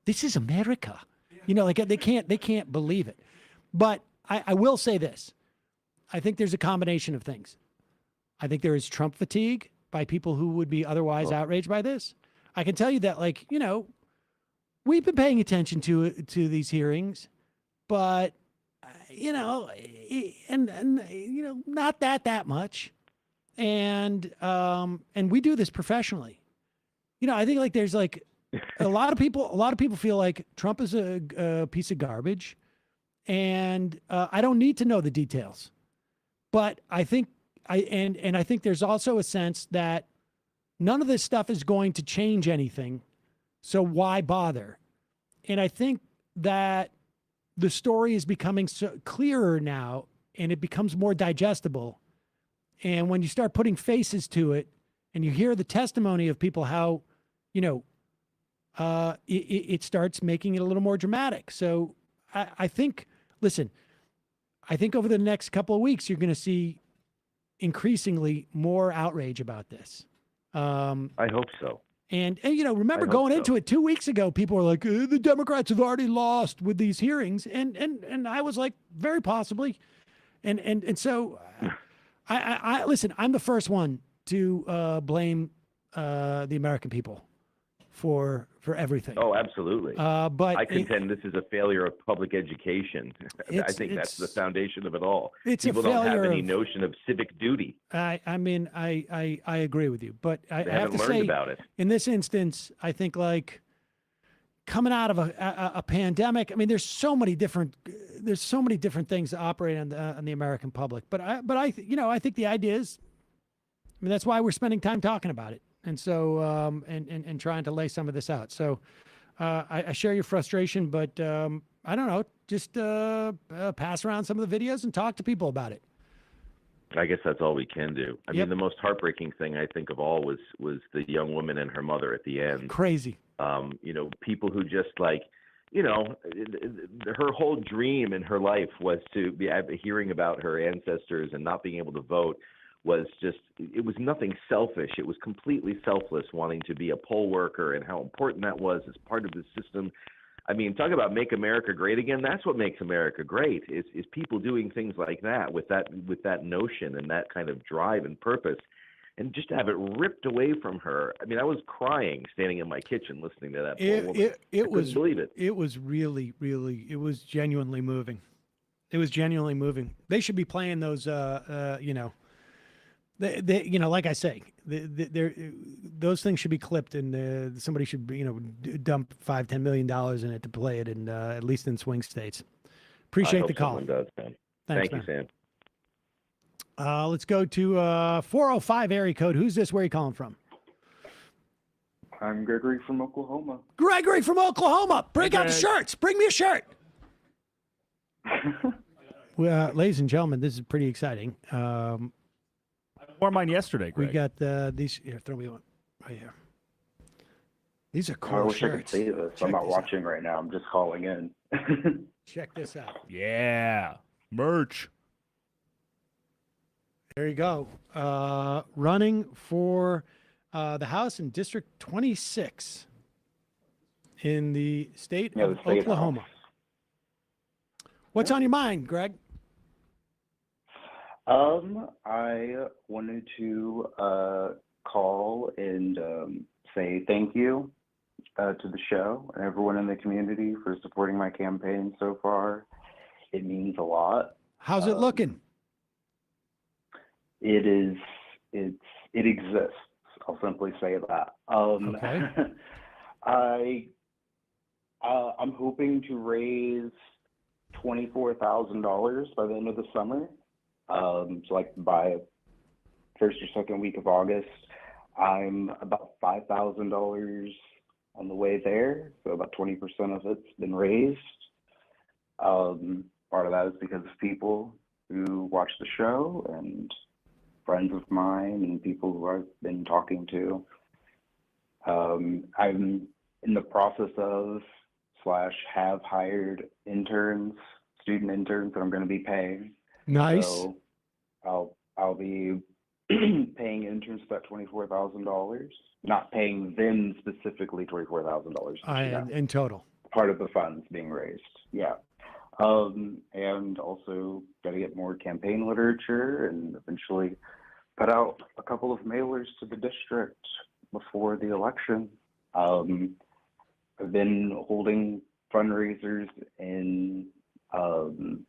this is America. You know, like they can't believe it. But I will say this. I think there's a combination of things. I think there is Trump fatigue by people who would be otherwise outraged by this. I can tell you that, like, you know, we've been paying attention to these hearings, but you know, and you know, not that much. And we do this professionally. You know, I think like there's like a lot of people feel like Trump is a piece of garbage, and I don't need to know the details. But I think I think there's also a sense that none of this stuff is going to change anything. So why bother? And I think that the story is becoming so clearer now, and it becomes more digestible. And when you start putting faces to it, and you hear the testimony of people, how, you know, it starts making it a little more dramatic. So I think, listen, I think over the next couple of weeks, you're going to see increasingly more outrage about this. I hope so. And you know, remember going into it 2 weeks ago, people were like, the Democrats have already lost with these hearings. And I was like, very possibly. And so I listen, I'm the first one to blame the American people for everything. Oh, absolutely. But I contend this is a failure of public education. I think that's the foundation of it all. People don't have any notion of civic duty. I mean, I agree with you, but I have to learned say, about it. In this instance, I think like coming out of a pandemic. I mean, there's so many different things that operate on the American public. But I think the idea is, I mean, that's why we're spending time talking about it. And so, and trying to lay some of this out. So I share your frustration, but I don't know, just pass around some of the videos and talk to people about it. I guess that's all we can do. I mean, the most heartbreaking thing I think of all was the young woman and her mother at the end. Crazy. You know, people who just like, you know, her whole dream in her life was to be hearing about her ancestors and not being able to vote. Was just, it was nothing selfish. It was completely selfless, wanting to be a poll worker and how important that was as part of the system. I mean, talk about make America great again. That's what makes America great is people doing things like that with that notion and that kind of drive and purpose. And just to have it ripped away from her. I mean, I was crying standing in my kitchen listening to that poor woman. I couldn't believe it. It was really, really, it was genuinely moving. It was genuinely moving. They should be playing those, you know, They, you know, like I say, those things should be clipped, and somebody should, you know, dump $5-10 million in it to play it, in at least in swing states. Appreciate the call. Does, man. Thanks, Thank you, Sam. Let's go to 405 area code. Who's this? Where are you calling from? I'm Gregory from Oklahoma. Gregory from Oklahoma. Bring out the shirts. Bring me a shirt. Well, ladies and gentlemen, this is pretty exciting. I wore mine yesterday, Greg. We got these. Here, throw me one right here. These are cool I wish shirts. I could see this. I'm not watching right now. I'm just calling in. Check this out. Yeah. Merch. There you go. Running for the House in District 26 in the state of Oklahoma. House. What's on your mind, Greg? I wanted to call and say thank you to the show and everyone in the community for supporting my campaign so far. It means a lot. How's it looking? It exists. I'll simply say that. Okay. I'm hoping to raise $24,000 by the end of the summer. So like by first or second week of August, I'm about $5,000 on the way there. So about 20% of it's been raised. Part of that is because of people who watch the show and friends of mine and people who I've been talking to. I'm in the process of / have hired interns, student interns that I'm going to be paying. Nice. So I'll be paying interns that $24,000, not paying them specifically $24,000. In total. Part of the funds being raised. Yeah. And also got to get more campaign literature and eventually put out a couple of mailers to the district before the election. I've been holding fundraisers in the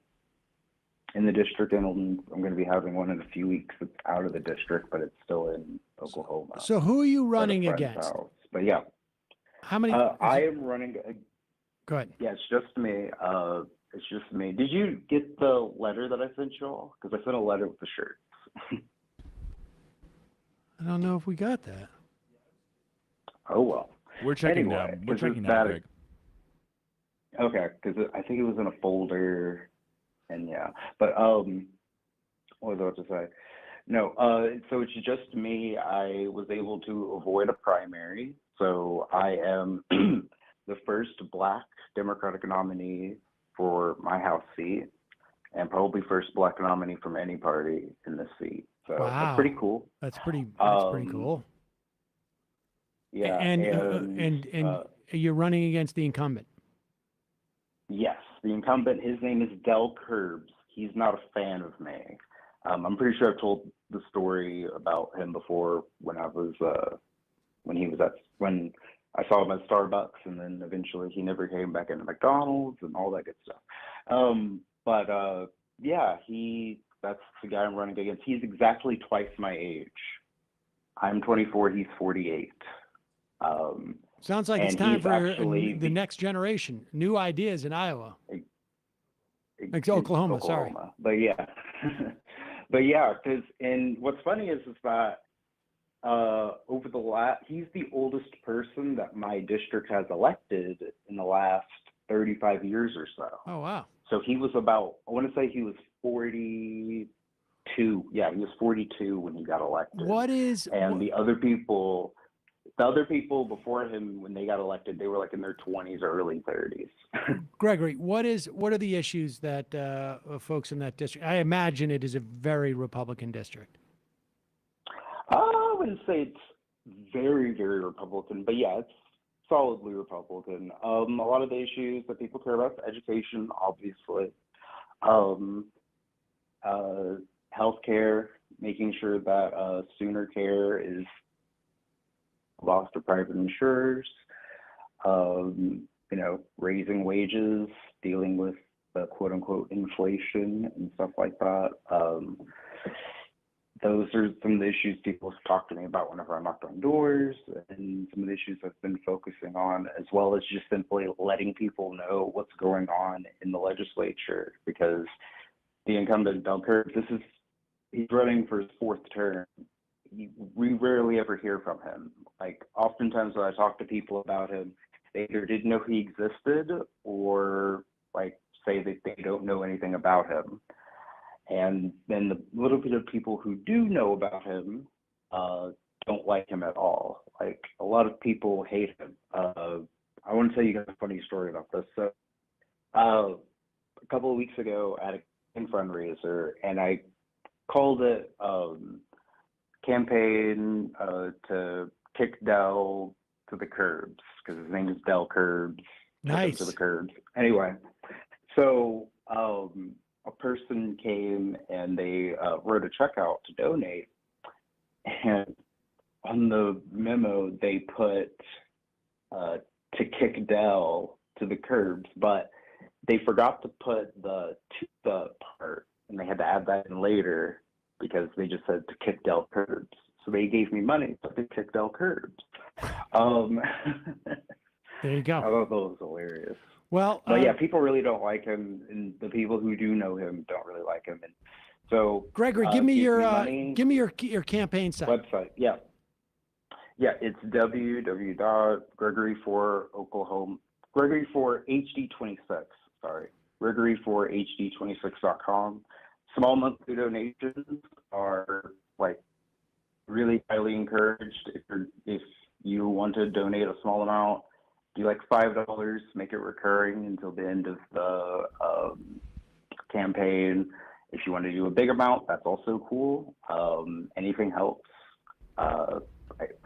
district, and I'm going to be having one in a few weeks. It's out of the district, but it's still in Oklahoma. So who are you running at a friend's against? house. But yeah. How many? I am running. Go ahead. Yeah, it's just me. It's just me. Did you get the letter that I sent you all? Because I sent a letter with the shirts. I don't know if we got that. Oh, well. We're checking Anyway, now. We're 'cause checking it's now, that- Greg. Okay, because I think it was in a folder, and yeah. But what was I about to say? No, so it's just me. I was able to avoid a primary, so I am the first Black Democratic nominee for my House seat, and probably first Black nominee from any party in this seat. So Wow. that's pretty cool. That's pretty cool. Yeah, And you're running against the incumbent. Yes, the incumbent, his name is Del Curbs. He's not a fan of me. I'm pretty sure I've told the story about him before when I was when I saw him at Starbucks, and then eventually he never came back into McDonald's and all that good stuff. Yeah, that's the guy I'm running against. He's exactly twice my age. I'm 24, he's 48. Sounds like it's time for the next generation. New ideas in Iowa. Like Oklahoma, sorry. But yeah. Because, and what's funny is that over the he's the oldest person that my district has elected in the last 35 years or so. Oh, wow. So he was about, I want to say he was 42. Yeah, he was 42 when he got elected. The other people before him, when they got elected, they were like in their 20s or early 30s. Gregory, what are the issues that folks in that district? I imagine it is a very Republican district. I wouldn't say it's very, very Republican, but yeah, it's solidly Republican. A lot of the issues that people care about, education, obviously, healthcare, making sure that sooner care is lost to private insurers, raising wages, dealing with the quote unquote inflation and stuff like that. Those are some of the issues people have talked to me about whenever I knocked on doors, and some of the issues I've been focusing on, as well as just simply letting people know what's going on in the legislature, because the incumbent Del Curbs, he's running for his fourth term. We rarely ever hear from him. Like, oftentimes when I talk to people about him, they either didn't know he existed or like say that they don't know anything about him. And then the little bit of people who do know about him don't like him at all. Like, a lot of people hate him. I want to tell you guys a funny story about this. So a couple of weeks ago at a fundraiser, and I called it campaign to kick Del to the curbs, because his name is Del Curbs. Nice. To the curbs. Anyway, so a person came and they wrote a check out to donate, and on the memo they put to kick Del to the curbs, but they forgot to put the part, and they had to add that in later because they just said to kick Del Curbs. So they gave me money to kick Del Curbs. There you go. I thought that was hilarious. Well, but yeah, people really don't like him, and the people who do know him don't really like him. And so, Gregory, give me your money, give me your campaign site. website. Yeah, it's Gregory4HD26. Sorry, Gregory4HD26.com. Small monthly donations are like really highly encouraged. If you want to donate a small amount, do like $5, make it recurring until the end of the campaign. If you want to do a big amount, that's also cool. Anything helps.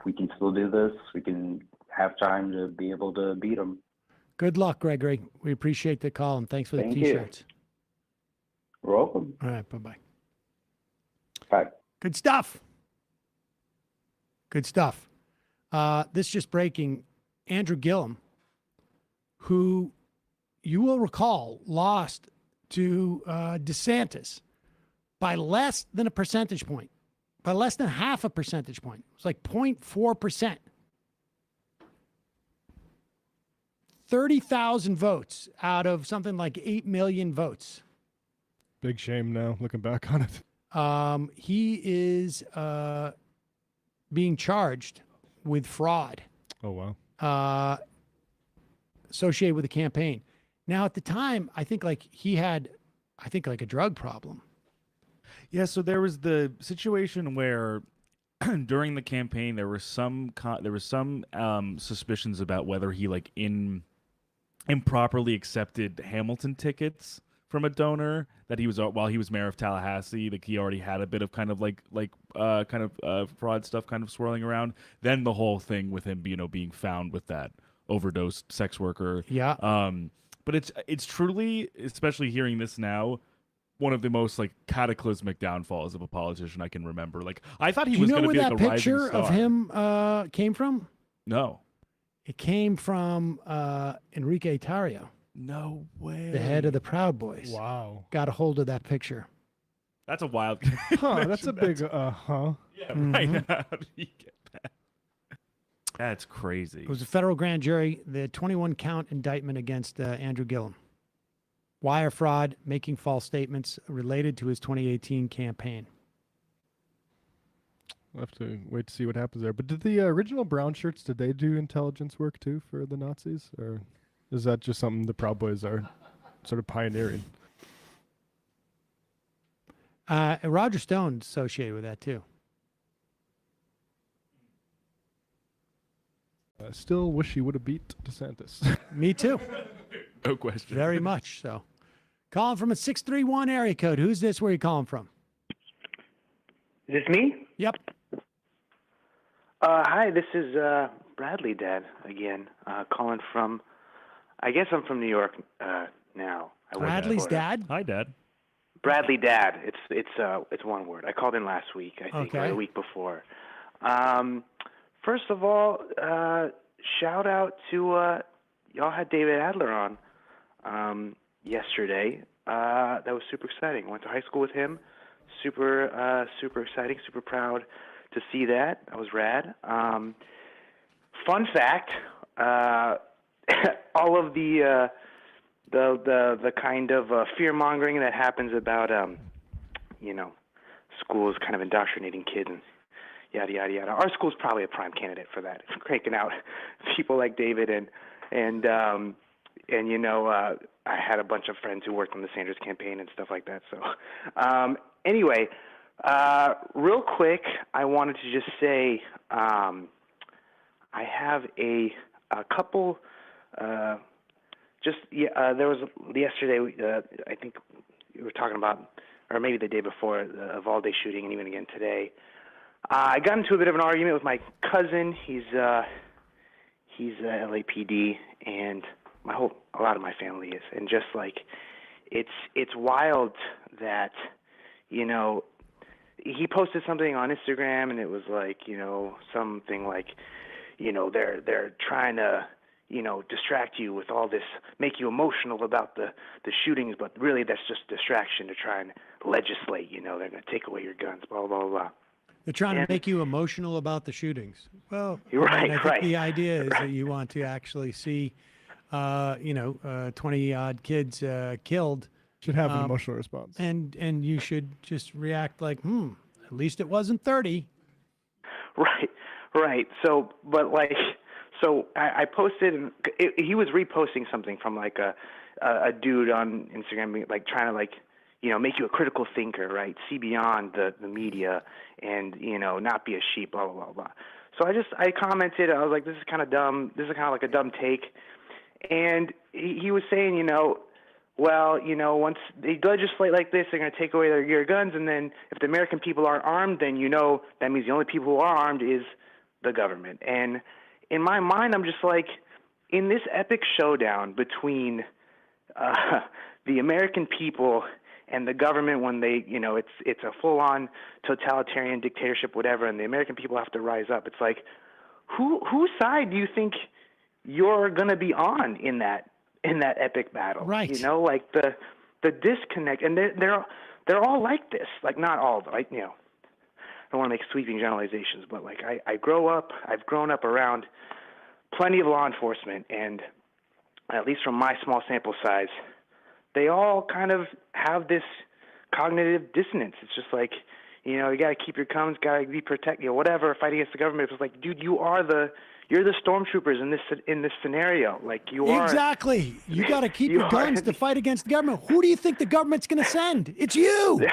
We can still do this. We can have time to be able to beat them. Good luck, Gregory. We appreciate the call, and thanks for the Thank T-shirts. You're welcome. All right, bye-bye. Bye. Good stuff. Good stuff. This just breaking. Andrew Gillum, who you will recall lost to DeSantis by less than a percentage point, by less than half a percentage point. It was like 0.4%. 30,000 votes out of something like 8 million votes. Big shame now, looking back on it. He is being charged with fraud. Oh, wow. Associated with the campaign. Now, at the time, I think he had a drug problem. Yeah, so there was the situation where during the campaign there were some suspicions about whether he improperly accepted Hamilton tickets from a donor that he was while he was mayor of Tallahassee. Like he already had a bit of fraud stuff kind of swirling around. Then the whole thing with him, being found with that overdosed sex worker. Yeah. But it's truly, especially hearing this now, one of the most cataclysmic downfalls of a politician I can remember. I thought he was going to be a rising star. Do you know where that picture of him came from? No. It came from Enrique Tarrio. No way. The head of the Proud Boys. Wow. Got a hold of that picture. That's a wild. That's a big. Yeah, right. How did you get that? That's crazy. It was a federal grand jury. The 21-count indictment against Andrew Gillum. Wire fraud, making false statements related to his 2018 campaign. We'll have to wait to see what happens there. But did the original brown shirts, did they do intelligence work too for the Nazis? Or is that just something the Proud Boys are sort of pioneering? Roger Stone's associated with that too. I still wish he would have beat DeSantis. Me too. No question. Very much so. Calling from a 631 area code. Who's this? Where are you calling from? Is this me? Yep. Hi, this is Bradley Dad again, calling from, I guess I'm from New York now. Bradley's dad? Hi, Dad. Bradley Dad. It's one word. I called in last week, I think, or the week before. First of all, shout out to y'all had David Adler on yesterday. That was super exciting. I went to high school with him. Super exciting. Super proud to see that. That was rad. Fun fact: all of the kind of fear mongering that happens about schools kind of indoctrinating kids and yada yada yada. Our school's probably a prime candidate for that. It's cranking out people like David and I had a bunch of friends who worked on the Sanders campaign and stuff like that. So anyway, real quick, I wanted to just say I have a couple. There was yesterday. I think we were talking about, or maybe the day before, the Uvalde shooting, and even again today. I got into a bit of an argument with my cousin. He's LAPD, and a lot of my family is, and just it's wild that he posted something on Instagram, and it was something they're trying to distract you with all this, make you emotional about the shootings, but really that's just distraction to try and legislate. They're going to take away your guns, blah blah blah. They're trying to make you emotional about the shootings. Well, right, I think right. The idea is that you want to actually see 20 odd kids killed. Should have an emotional response. And you should just react like, at least it wasn't 30. Right. So, but like, I posted, and he was reposting something from like a dude on Instagram, like trying to like, make you a critical thinker, right? See beyond the media and, not be a sheep, blah, blah, blah, blah. So I commented, I was like, this is kind of dumb. This is kind of like a dumb take. And he was saying, once they legislate like this, they're going to take away your guns. And then if the American people aren't armed, then, that means the only people who are armed is the government. And in my mind, I'm just like, in this epic showdown between the American people and the government, when they, it's a full-on totalitarian dictatorship, whatever, and the American people have to rise up. It's like, whose side do you think you're going to be on in that epic battle? Right. Like the disconnect, and they're all like this. Like, not all, like, I don't want to make sweeping generalizations, but like I've grown up around plenty of law enforcement, and at least from my small sample size, they all kind of have this cognitive dissonance. It's just like, you got to keep your guns, got to be protected, whatever, fight against the government. It's like, dude, you're the stormtroopers in this scenario. Like, you are. Exactly. You got to keep your guns to fight against the government. Who do you think the government's going to send? It's you.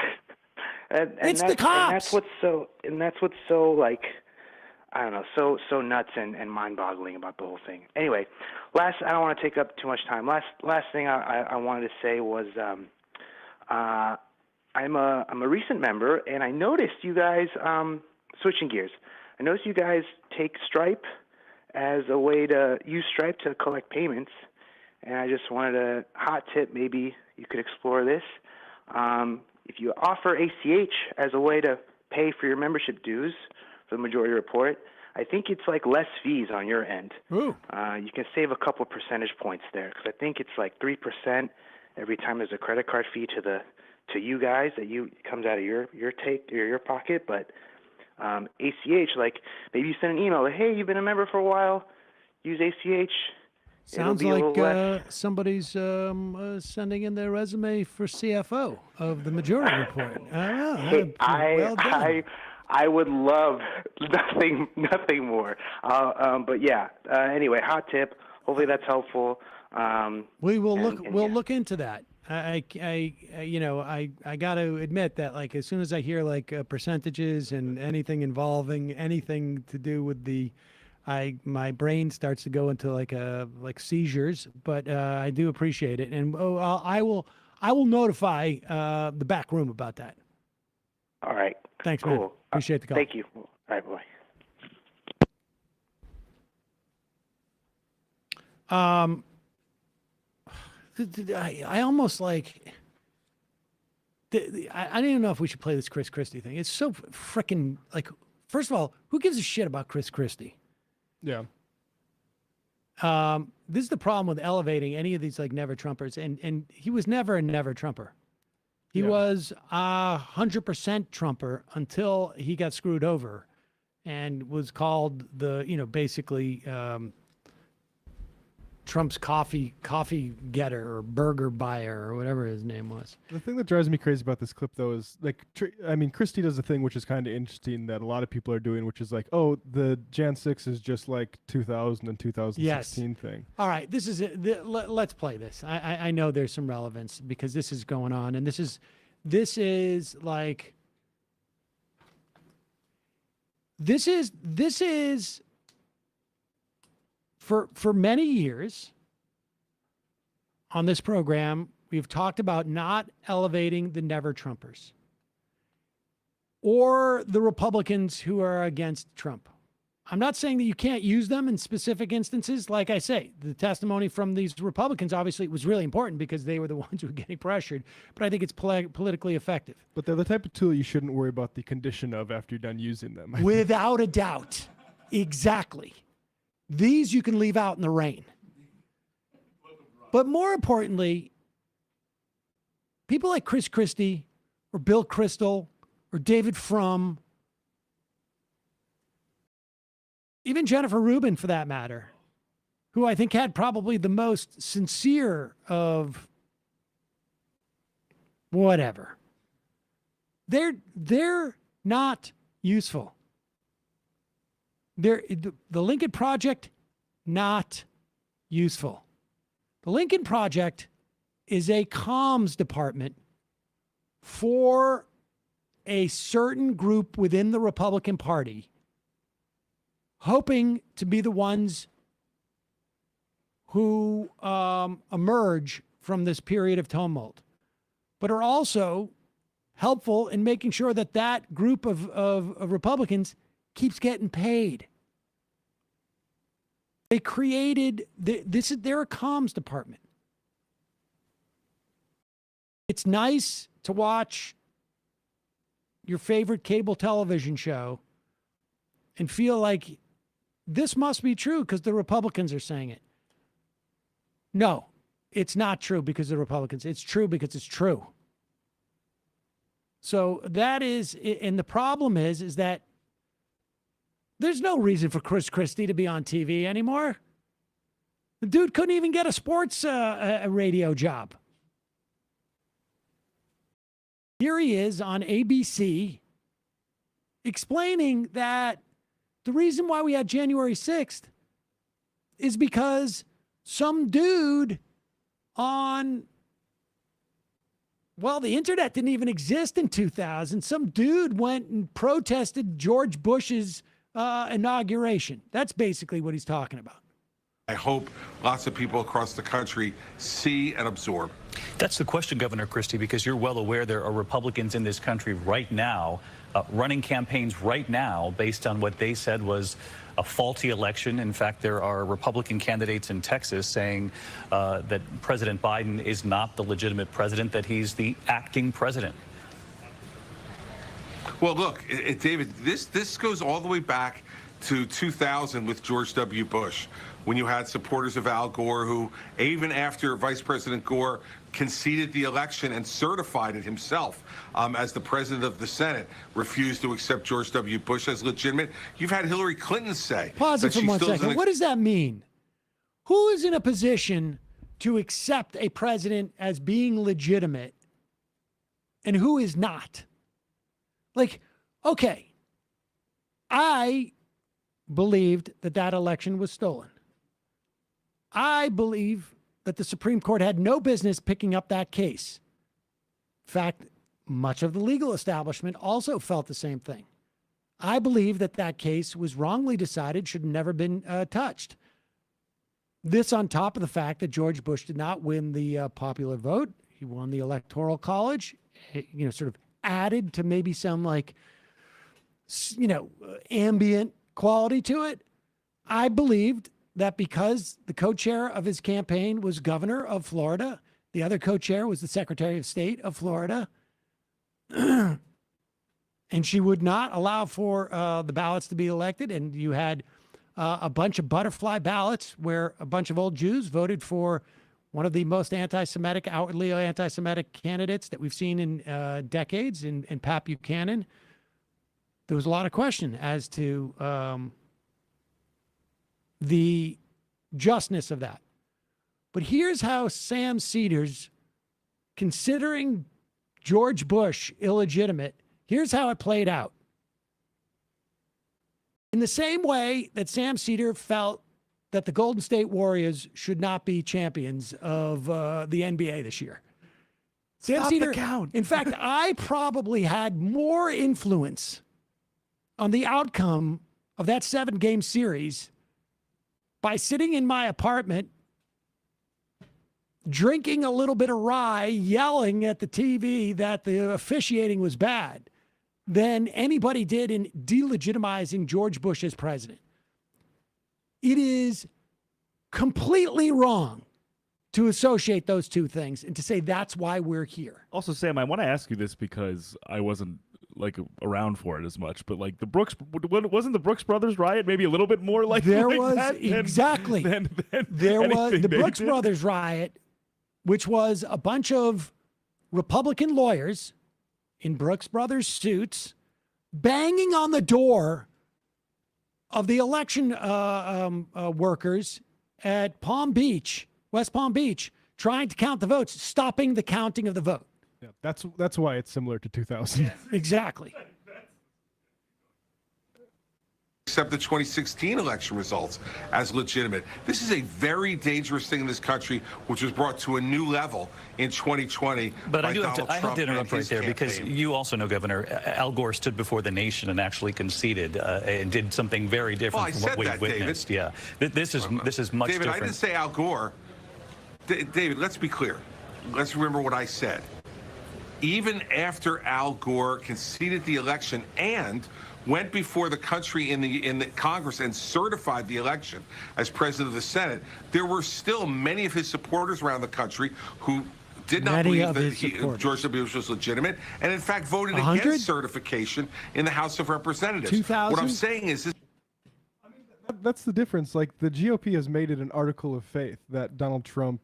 and it's the cops. And that's what's so like, I don't know, so nuts and mind-boggling about the whole thing. Anyway, I don't want to take up too much time. Last thing I wanted to say was, I'm a recent member, and I noticed you guys, switching gears, I noticed you guys take Stripe as a way to use Stripe to collect payments, and I just wanted a hot tip. Maybe you could explore this. If you offer ACH as a way to pay for your membership dues for the Majority Report, I think it's like less fees on your end. Ooh. You can save a couple percentage points there, because I think it's like 3% every time there's a credit card fee to you guys that comes out of your pocket. But ACH, like maybe you send an email like, hey, you've been a member for a while, use ACH. Sounds like somebody's sending in their resume for CFO of the Majority Report. I would love nothing more. But yeah. Anyway, hot tip. Hopefully that's helpful. We will look into that. I got to admit that, like, as soon as I hear like percentages and anything involving anything to do with my brain starts to go into like seizures. But I do appreciate it, and I will notify the back room about that. All right. Thanks, cool. Man. Appreciate the call. Thank you. All right, bye. I almost like. I don't even know if we should play this Chris Christie thing. It's so freaking like. First of all, who gives a shit about Chris Christie? Yeah. This is the problem with elevating any of these like never Trumpers, and he was never a never Trumper. He was 100% Trumper until he got screwed over, and was called basically Trump's coffee getter or burger buyer or whatever his name was. The thing that drives me crazy about this clip, though, is like, Christie does a thing which is kind of interesting that a lot of people are doing, which is like, oh, the Jan 6 is just like 2000 and 2016 thing. All right, this is it. Let's play this. I know there's some relevance because this is going on, and this is like, this is for many years on this program, we've talked about not elevating the never Trumpers or the Republicans who are against Trump. I'm not saying that you can't use them in specific instances. Like I say, the testimony from these Republicans obviously was really important because they were the ones who were getting pressured, but I think it's politically effective. But they're the type of tool you shouldn't worry about the condition of after you're done using them. Without a doubt. Exactly. These you can leave out in the rain. But more importantly, people like Chris Christie or Bill Kristol or David Frum, even Jennifer Rubin for that matter, who I think had probably the most sincere of whatever. They're not useful. The Lincoln Project, not useful. The Lincoln Project is a comms department for a certain group within the Republican Party, hoping to be the ones who emerge from this period of tumult, but are also helpful in making sure that that group of Republicans keeps getting paid. They created, they're a comms department. It's nice to watch your favorite cable television show and feel like this must be true because the Republicans are saying it. No, it's not true because the Republicans. It's true because it's true. So that is, and the problem is that there's no reason for Chris Christie to be on TV anymore. The dude couldn't even get a sports radio job. Here he is on ABC explaining that the reason why we had January 6th is because some dude on, well, the internet didn't even exist in 2000. Some dude went and protested George Bush's inauguration. That's basically what he's talking about. I hope lots of people across the country see and absorb. That's the question, Governor Christie, because you're well aware there are Republicans in this country right now running campaigns right now based on what they said was a faulty election. In fact, there are Republican candidates in Texas saying that President Biden is not the legitimate president, that he's the acting president. Well, look, David, this goes all the way back to 2000 with George W. Bush, when you had supporters of Al Gore who, even after Vice President Gore conceded the election and certified it himself as the president of the Senate, refused to accept George W. Bush as legitimate. You've had Hillary Clinton say. Pause it for 1 second. What does that mean? Who is in a position to accept a president as being legitimate and who is not? Like, okay, I believed that that election was stolen. I believe that the Supreme Court had no business picking up that case. In fact, much of the legal establishment also felt the same thing. I believe that that case was wrongly decided, should have never been touched. This on top of the fact that George Bush did not win the popular vote. He won the Electoral College, sort of added to maybe some ambient quality to it. I believed that because the co-chair of his campaign was governor of Florida, the other co-chair was the Secretary of State of Florida, and she would not allow for the ballots to be elected, and you had a bunch of butterfly ballots where a bunch of old Jews voted for one of the most anti-Semitic, outwardly anti-Semitic candidates that we've seen in decades, in Pat Buchanan. There was a lot of question as to the justness of that. But here's how Sam Seder's considering George Bush illegitimate. Here's how it played out. In the same way that Sam Seder felt that the Golden State Warriors should not be champions of the NBA this year. Sam Seder, in fact, I probably had more influence on the outcome of that 7-game series by sitting in my apartment, drinking a little bit of rye, yelling at the TV that the officiating was bad, than anybody did in delegitimizing George Bush as president. It is completely wrong to associate those two things and to say that's why we're here. Also, Sam, I want to ask you this because I wasn't around for it as much, but the Brooks, wasn't the Brooks Brothers riot maybe a little bit more there was that exactly there was the Brooks Brothers riot, which was a bunch of Republican lawyers in Brooks Brothers suits banging on the door of the election workers at Palm Beach, West Palm Beach, trying to count the votes, stopping the counting of the vote. Yeah, that's why it's similar to 2000. Exactly. Accept the 2016 election results as legitimate. This is a very dangerous thing in this country, which was brought to a new level in 2020. But by I have Donald to Trump interrupt and right his there because campaign. you also know, Governor, Al Gore stood before the nation and actually conceded and did something very different Well, I from what said we that, witnessed. Yeah, this is much David, different. I didn't say Al Gore. David, let's be clear. Let's remember what I said. Even after Al Gore conceded the election and went before the country in the Congress and certified the election as president of the Senate, there were still many of his supporters around the country who did not believe that George W. Bush was legitimate, and in fact voted 100? against certification in the House of Representatives. 2000? What I'm saying is this. That's the difference. Like, the GOP has made it an article of faith that Donald Trump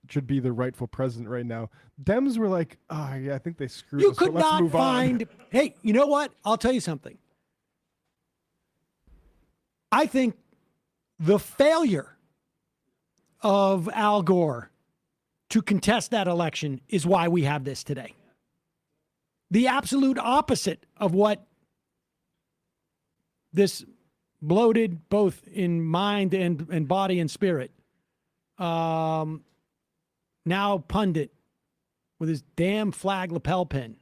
should be the rightful president right now. Dems were like, oh, yeah, I think they screwed You us, so could let's not move find. on. Hey, you know what? I'll tell you something. I think the failure of Al Gore to contest that election is why we have this today. The absolute opposite of what this bloated, both in mind and body and spirit, now pundit with his damn flag lapel pin,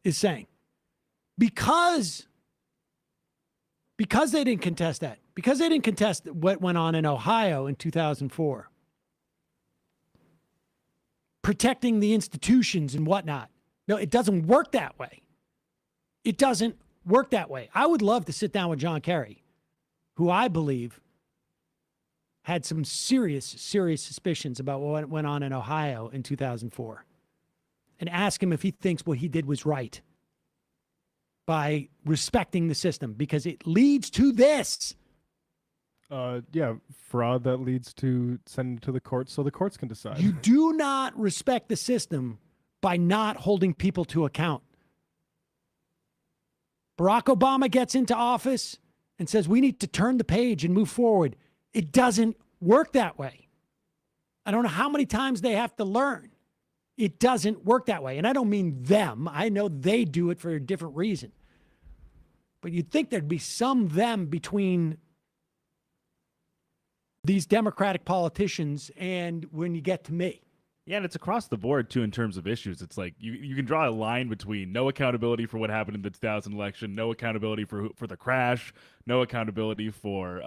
is saying. Because they didn't contest that, because they didn't contest what went on in Ohio in 2004, protecting the institutions and whatnot. No, it doesn't work that way. It doesn't work that way. I would love to sit down with John Kerry, who I believe had some serious suspicions about what went on in Ohio in 2004, and ask him if he thinks what he did was right by respecting the system, because it leads to this. Yeah, fraud that leads to sending it to the courts so the courts can decide. You do not respect the system by not holding people to account. Barack Obama gets into office and says we need to turn the page and move forward. It doesn't work that way. I don't know how many times they have to learn. It doesn't work that way. And I don't mean them. I know they do it for a different reason. But you'd think there'd be some them between these Democratic politicians and when you get to me. Yeah, and it's across the board, too, in terms of issues. It's like you can draw a line between no accountability for what happened in the 2000 election, no accountability for the crash, no accountability for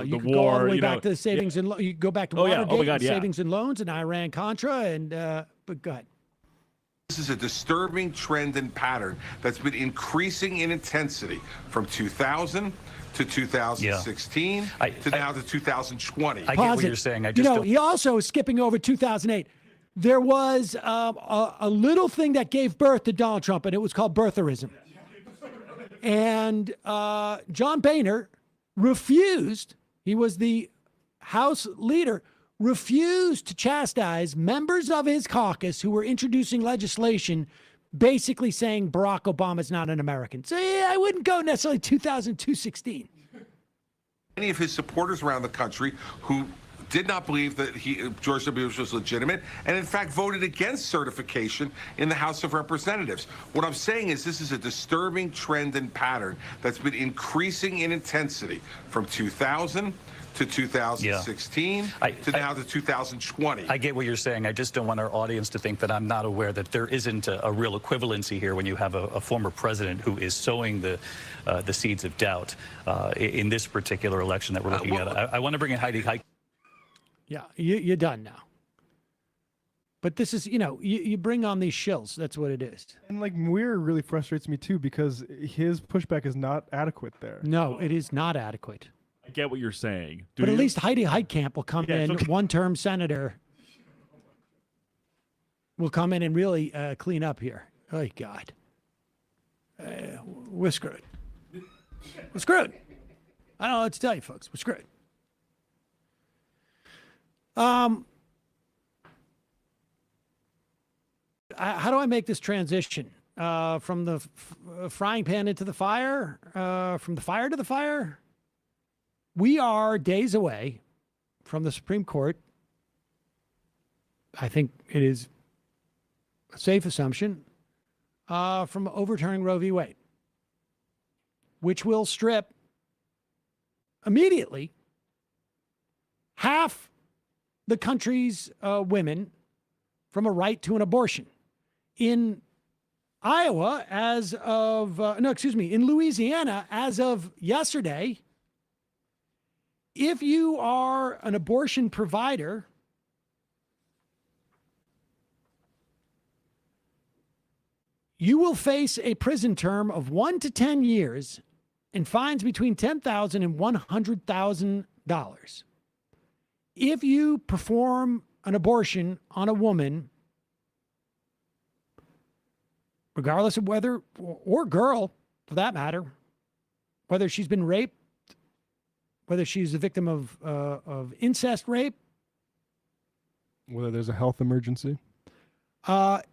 you the could war. go all the way back to the savings and you go back to Watergate, Oh my God, and savings and loans, and Iran-Contra, and but go ahead. This is a disturbing trend and pattern that's been increasing in intensity from 2000 to 2016 to now to 2020. I get what you're saying. I just don't. He also is skipping over 2008. There was a little thing that gave birth to Donald Trump, and it was called birtherism. And John Boehner refused, he was the House leader, refused to chastise members of his caucus who were introducing legislation basically saying Barack Obama's not an American. So yeah, I wouldn't go necessarily 2016. Many of his supporters around the country who did not believe that George W. Bush was legitimate, and in fact voted against certification in the House of Representatives. What I'm saying is this is a disturbing trend and pattern that's been increasing in intensity from 2000 to 2016 to now to 2020. I get what you're saying. I just don't want our audience to think that I'm not aware that there isn't a real equivalency here when you have a former president who is sowing the seeds of doubt in this particular election that we're looking at. I want to bring in Heidi. Yeah, you're done now. But this is, you bring on these shills. That's what it is. And like Muir really frustrates me too because his pushback is not adequate there. No, it is not adequate. I get what you're saying. But at least Heidi Heitkamp will come in, one-term senator, will come in and really clean up here. Oh, God. We're screwed. We're screwed. I don't know what to tell you, folks. We're screwed. How do I make this transition from the frying pan into the fire, from the fire to the fire? we are days away from the Supreme Court. I think it is a safe assumption from overturning Roe v. Wade, which will strip immediately half the country's women from a right to an abortion. In Iowa, in Louisiana, as of yesterday, if you are an abortion provider, you will face a prison term of 1 to 10 years and fines between $10,000 and $100,000. If you perform an abortion on a woman, regardless of whether, or girl for that matter, whether she's been raped, whether she's a victim of incest rape, whether there's a health emergency, it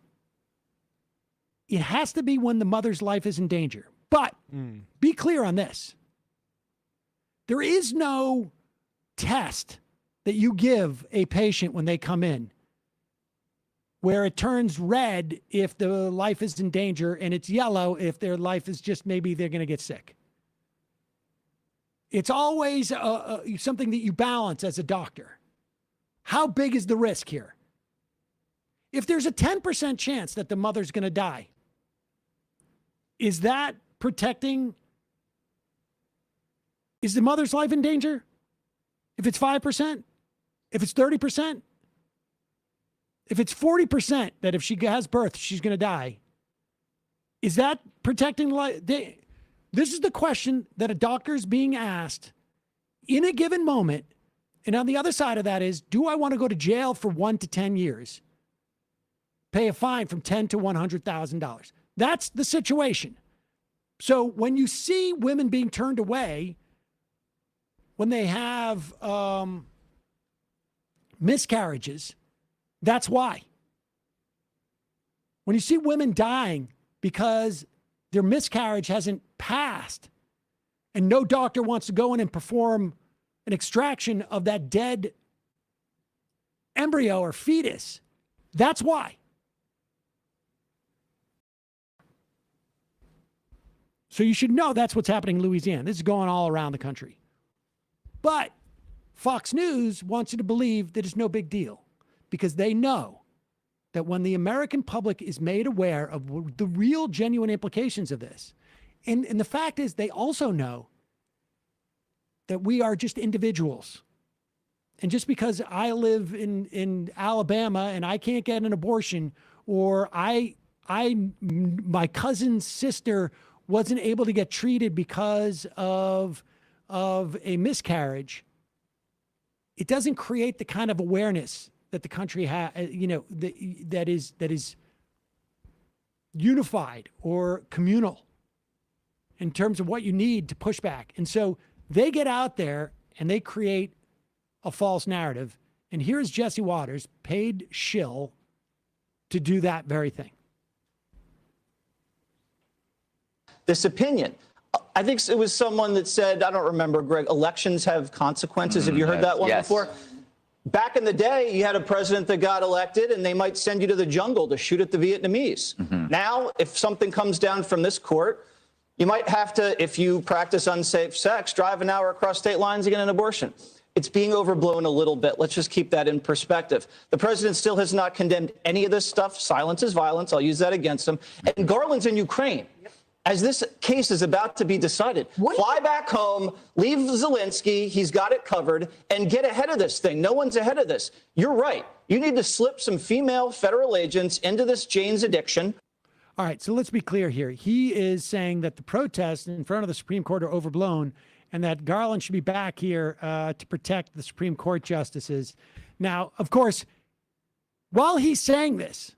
has to be when the mother's life is in danger. But be clear on this. There is no test that you give a patient when they come in where it turns red if the life is in danger and it's yellow if their life is just maybe they're going to get sick. It's always something that you balance as a doctor. How big is the risk here? If there's a 10% chance that the mother's going to die, is that protecting? Is the mother's life in danger? If it's 5%? If it's 30%? If it's 40% that if she has birth, she's going to die, is that protecting life? This is the question that a doctor is being asked in a given moment. And on the other side of that is, do I want to go to jail for 1 to 10 years? Pay a fine from $10,000 to $100,000. That's the situation. So when you see women being turned away, when they have miscarriages, that's why. When you see women dying because their miscarriage hasn't passed and no doctor wants to go in and perform an extraction of that dead embryo or fetus, that's why. So you should know that's what's happening in Louisiana. This is going all around the country. But Fox News wants you to believe that it's no big deal because they know that when the American public is made aware of the real, genuine implications of this, and the fact is they also know that we are just individuals. And just because I live in Alabama and I can't get an abortion, or my cousin's sister wasn't able to get treated because of a miscarriage, it doesn't create the kind of awareness that the country has, that is unified or communal in terms of what you need to push back. And so they get out there and they create a false narrative. And here's Jesse Waters, paid shill to do that very thing. This opinion. I think it was someone that said, I don't remember, Greg, elections have consequences. Have you heard that one before? Back in the day, you had a president that got elected and they might send you to the jungle to shoot at the Vietnamese. Now, if something comes down from this court, you might have to, if you practice unsafe sex, drive an hour across state lines to get an abortion. It's being overblown a little bit. Let's just keep that in perspective. The president still has not condemned any of this stuff. Silence is violence. I'll use that against him. And Garland's in Ukraine. As this case is about to be decided, fly back home, leave Zelensky, he's got it covered, and get ahead of this thing. No one's ahead of this. You're right. You need to slip some female federal agents into this Jane's addiction. All right, so let's be clear here. He is saying that the protests in front of the Supreme Court are overblown and that Garland should be back here to protect the Supreme Court justices. Now, of course, while he's saying this,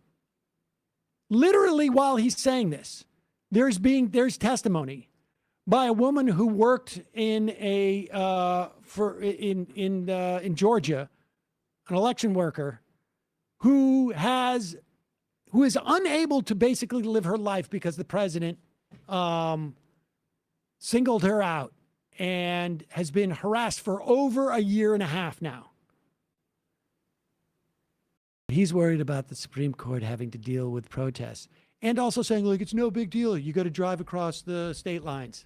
literally while he's saying this, there's testimony by a woman who worked in Georgia, an election worker who is unable to basically live her life because the president singled her out and has been harassed for over a year and a half now. He's worried about the Supreme Court having to deal with protests and also saying, like, it's no big deal. You got to drive across the state lines.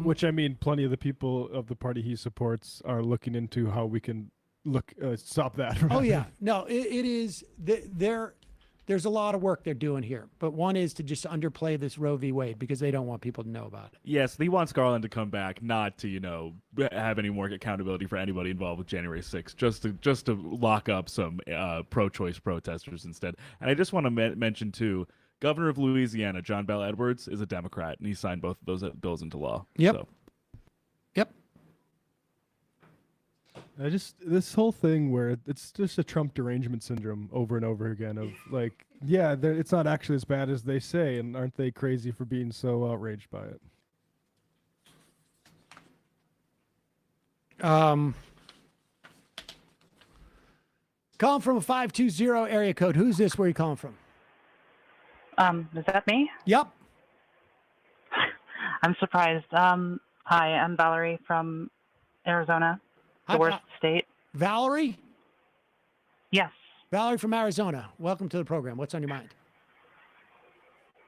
Which, I mean, plenty of the people of the party he supports are looking into how we can stop that. Oh, yeah. No, it is. There's a lot of work they're doing here. But one is to just underplay this Roe v. Wade because they don't want people to know about it. Yes, he wants Garland to come back, not to, have any more accountability for anybody involved with January 6th, just to lock up some pro-choice protesters instead. And I just want to mention, too, Governor of Louisiana, John Bel Edwards, is a Democrat, and he signed both of those bills into law. Yep. So. Yep. This whole thing where it's just a Trump derangement syndrome over and over again of like, yeah, it's not actually as bad as they say, and aren't they crazy for being so outraged by it? Calling from a 520 area code. Who's this? Where are you calling from? Is that me? Yep. I'm surprised. Hi, I'm Valerie from Arizona, the worst state. Valerie? Yes. Valerie from Arizona. Welcome to the program. What's on your mind?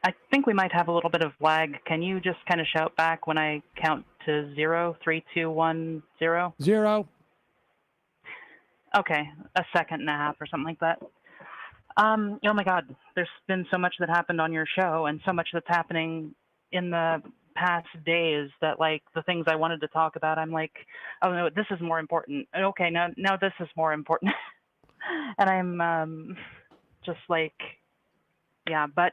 I think we might have a little bit of lag. Can you just kind of shout back when I count to 0, 3, 2, 1, 0? 0. Okay, a second and a half or something like that. Oh my God, there's been so much that happened on your show and so much that's happening in the past days that, like, the things I wanted to talk about, I'm like, oh no, this is more important. Okay, now this is more important. And I'm just like, yeah, but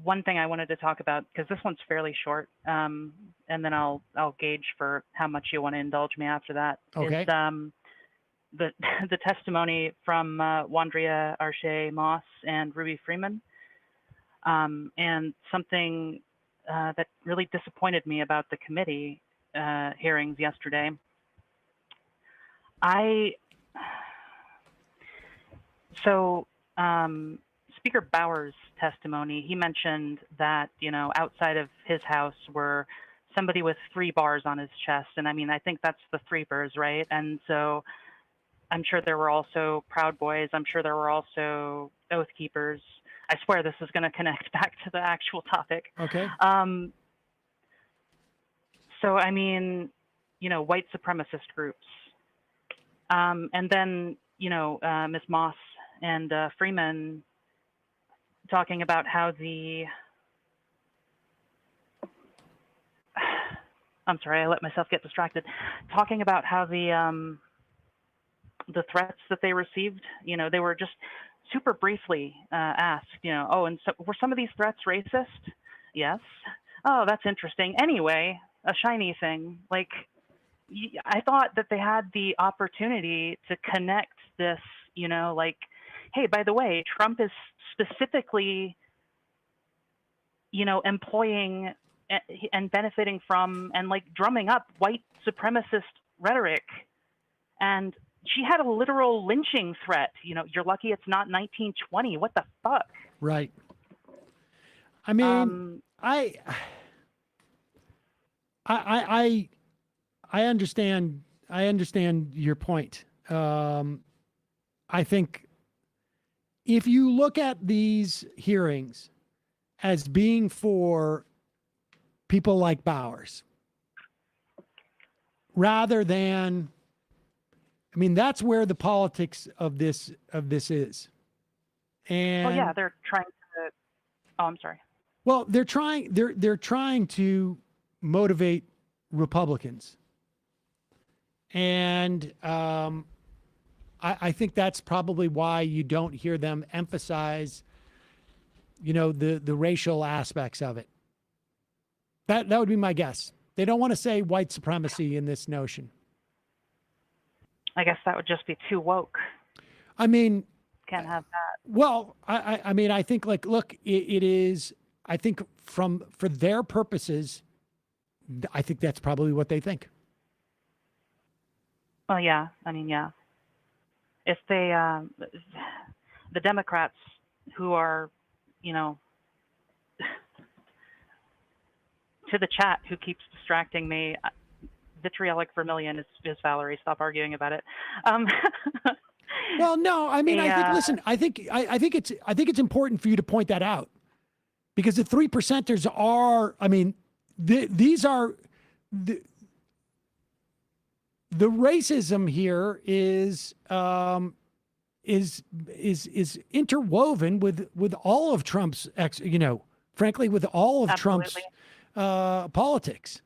one thing I wanted to talk about, because this one's fairly short, and then I'll gauge for how much you want to indulge me after that. Okay. Is, the testimony from Wandrea Arche Moss and Ruby Freeman, and something that really disappointed me about the committee hearings yesterday. Speaker Bauer's testimony, he mentioned that, outside of his house were somebody with 3 bars on his chest. And I mean, I think that's the Threepers, right? And so I'm sure there were also Proud Boys. I'm sure there were also Oath Keepers. I swear this is going to connect back to the actual topic. Okay. So, I mean, white supremacist groups. And then, Ms. Moss and Freeman talking about how I'm sorry, I let myself get distracted. Talking about how the threats that they received, they were just super briefly asked, and so were some of these threats racist? Yes. Oh, that's interesting. Anyway, a shiny thing. Like, I thought that they had the opportunity to connect this, like, hey, by the way, Trump is specifically, employing and benefiting from and like drumming up white supremacist rhetoric. And she had a literal lynching threat. You're lucky it's not 1920. What the fuck? Right. I mean, I understand. I understand your point. I think if you look at these hearings as being for people like Bowers, rather than, I mean, that's where the politics of this is. And well, yeah, they're trying to. Oh, I'm sorry. Well, they're trying to motivate Republicans, and I think that's probably why you don't hear them emphasize, the racial aspects of it. That would be my guess. They don't want to say white supremacy in this notion. I guess that would just be too woke. I mean, can't have that. Well, I mean, I think look, it is. I think for their purposes, I think that's probably what they think. Well, yeah. I mean, yeah. If they, the Democrats who are, to the chat who keeps distracting me, vitriolic vermilion is Valerie. Stop arguing about it. Well, no, I mean, I think. Listen, I think it's important for you to point that out, because the 3%ers are. I mean, these are the racism here is interwoven with all of Trump's frankly, with all of Absolutely. Trump's politics.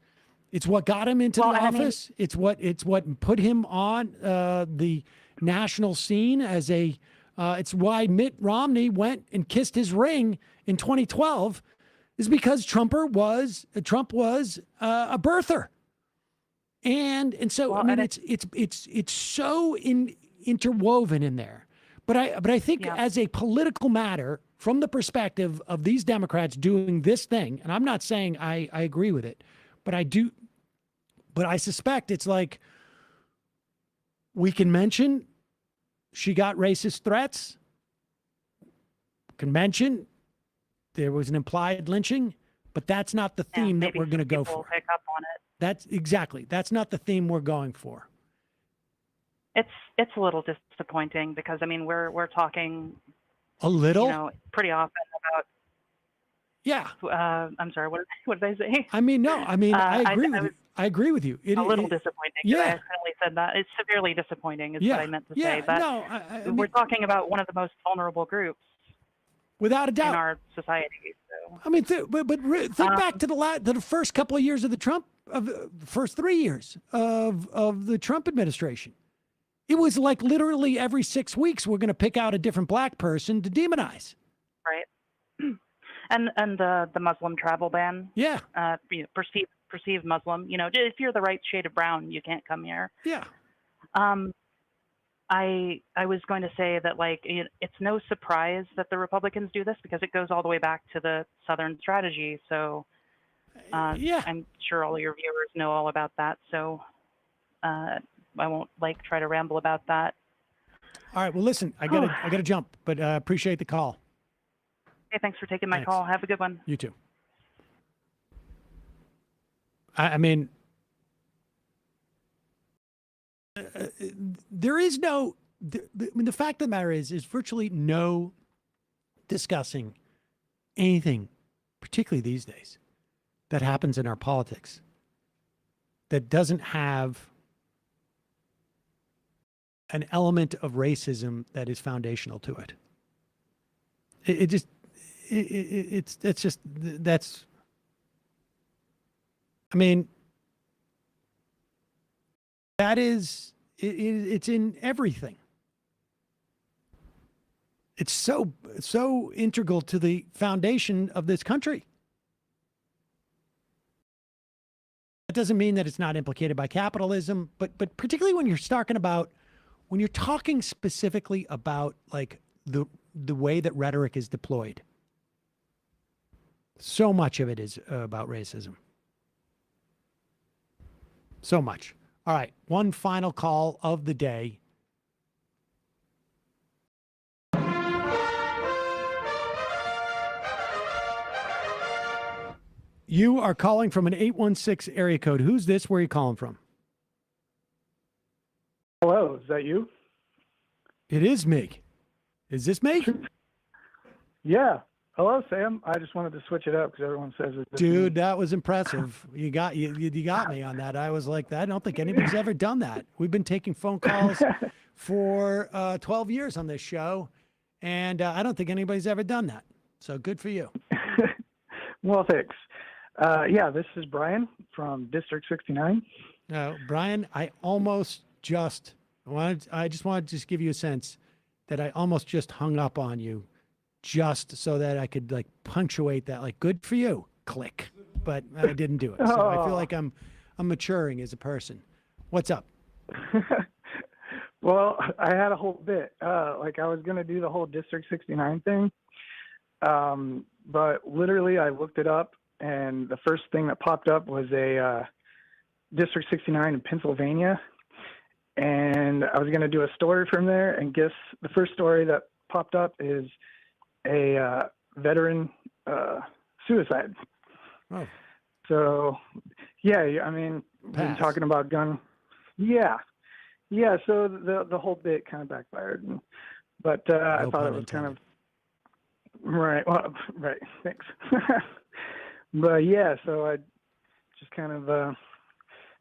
It's what got him into the office. It's what put him on the national scene as a. It's why Mitt Romney went and kissed his ring in 2012, is because Trump was a birther, and so I mean it's so interwoven in there. But I think as a political matter, from the perspective of these Democrats doing this thing, and I'm not saying I agree with it, but I suspect it's like, we can mention she got racist threats, can mention there was an implied lynching, but that's not the theme that we're going to go for. Pick up on it. That's not the theme we're going for. It's a little disappointing, because I mean we're talking a little, pretty often about. Yeah. I'm sorry. What did I say? I mean, no. I mean, I agree with you. I agree with you. A little disappointing. Yeah. I accidentally said that. It's severely disappointing, is what I meant to say. Yeah. But No, I mean, we're talking about one of the most vulnerable groups, without a doubt, in our society. So. I mean, think back to the first couple of years of the first 3 years of the Trump administration. It was like literally every 6 weeks we're going to pick out a different black person to demonize. Right. And the Muslim travel ban. Yeah. Perceived Muslim. If you're the right shade of brown, you can't come here. Yeah. I was going to say that, like, it's no surprise that the Republicans do this, because it goes all the way back to the Southern strategy. So I'm sure all of your viewers know all about that. So I won't try to ramble about that. All right. Well, listen, I gotta jump, but appreciate the call. Hey, thanks for taking my call. Have a good one. You too. I mean, there is no. The fact of the matter is virtually no discussing anything, particularly these days, that happens in our politics that doesn't have an element of racism that is foundational to it. I mean, it's in everything. It's so integral to the foundation of this country. That doesn't mean that it's not implicated by capitalism, but particularly when you're talking specifically about like the way that rhetoric is deployed. So much of it is about racism. So much. All right, one final call of the day. You are calling from an 816 area code. Who's this? Where are you calling from? Hello, is that you? It is me. Is this me? Yeah. Hello, Sam. I just wanted to switch it up because everyone says it's Dude, that was impressive. You got me on that. I was like, I don't think anybody's ever done that. We've been taking phone calls for 12 years on this show, and I don't think anybody's ever done that. So good for you. Well, thanks. Yeah, this is Brian from District 69. No, Brian, I just wanted to give you a sense that I almost just hung up on you just so that I could like punctuate that, like, good for you, click. But I didn't do it. So I feel like I'm maturing as a person. What's up? Well, I had a whole bit. Like I was going to do the whole District 69 thing. But literally I looked it up, and the first thing that popped up was a District 69 in Pennsylvania. And I was going to do a story from there, and guess the first story that popped up is a veteran suicide. Oh. So, yeah, I mean, been talking about gun. Yeah. So the whole bit kind of backfired, but I thought it was kind of right. Well, right. Thanks. But yeah, so I just kind of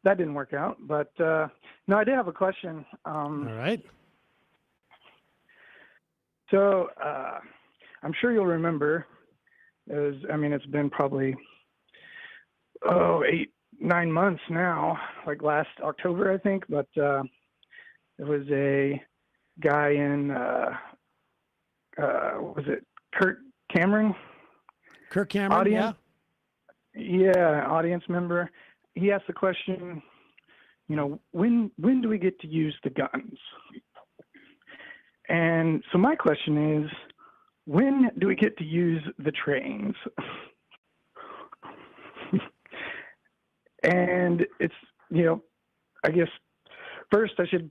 that didn't work out. But no, I did have a question. All right. So I'm sure you'll remember. It's been probably 8-9 months now, like last October, I think. But there was a guy in was it Kirk Cameron? Kirk Cameron, audience? Yeah, audience member. He asked the question, when do we get to use the guns? And so my question is, when do we get to use the trains? And it's, I guess first I should.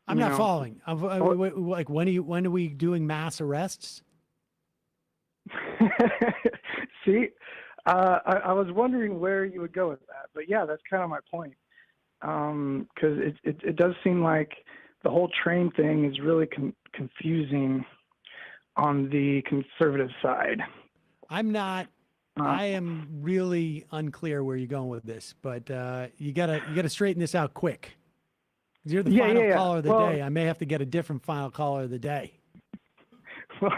I'm not following. Like, when are we doing mass arrests? See, I was wondering where you would go with that, but yeah, that's kind of my point. Because it does seem like the whole train thing is really confusing on the conservative side. I'm not. I am really unclear where you're going with this, but you gotta straighten this out quick. 'Cause you're the final caller of the day. I may have to get a different final caller of the day. Well,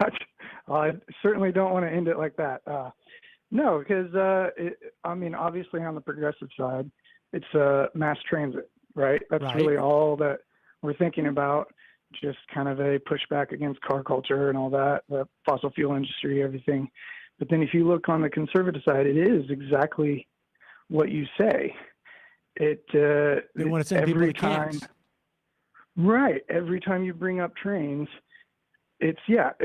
I certainly don't want to end it like that. No, because obviously on the progressive side, it's mass transit, right? That's really all that we're thinking about. Just kind of a pushback against car culture and all that, the fossil fuel industry, everything. But then if you look on the conservative side, it is exactly what you say. They want to send people to camps. Right. Every time you bring up trains, it's like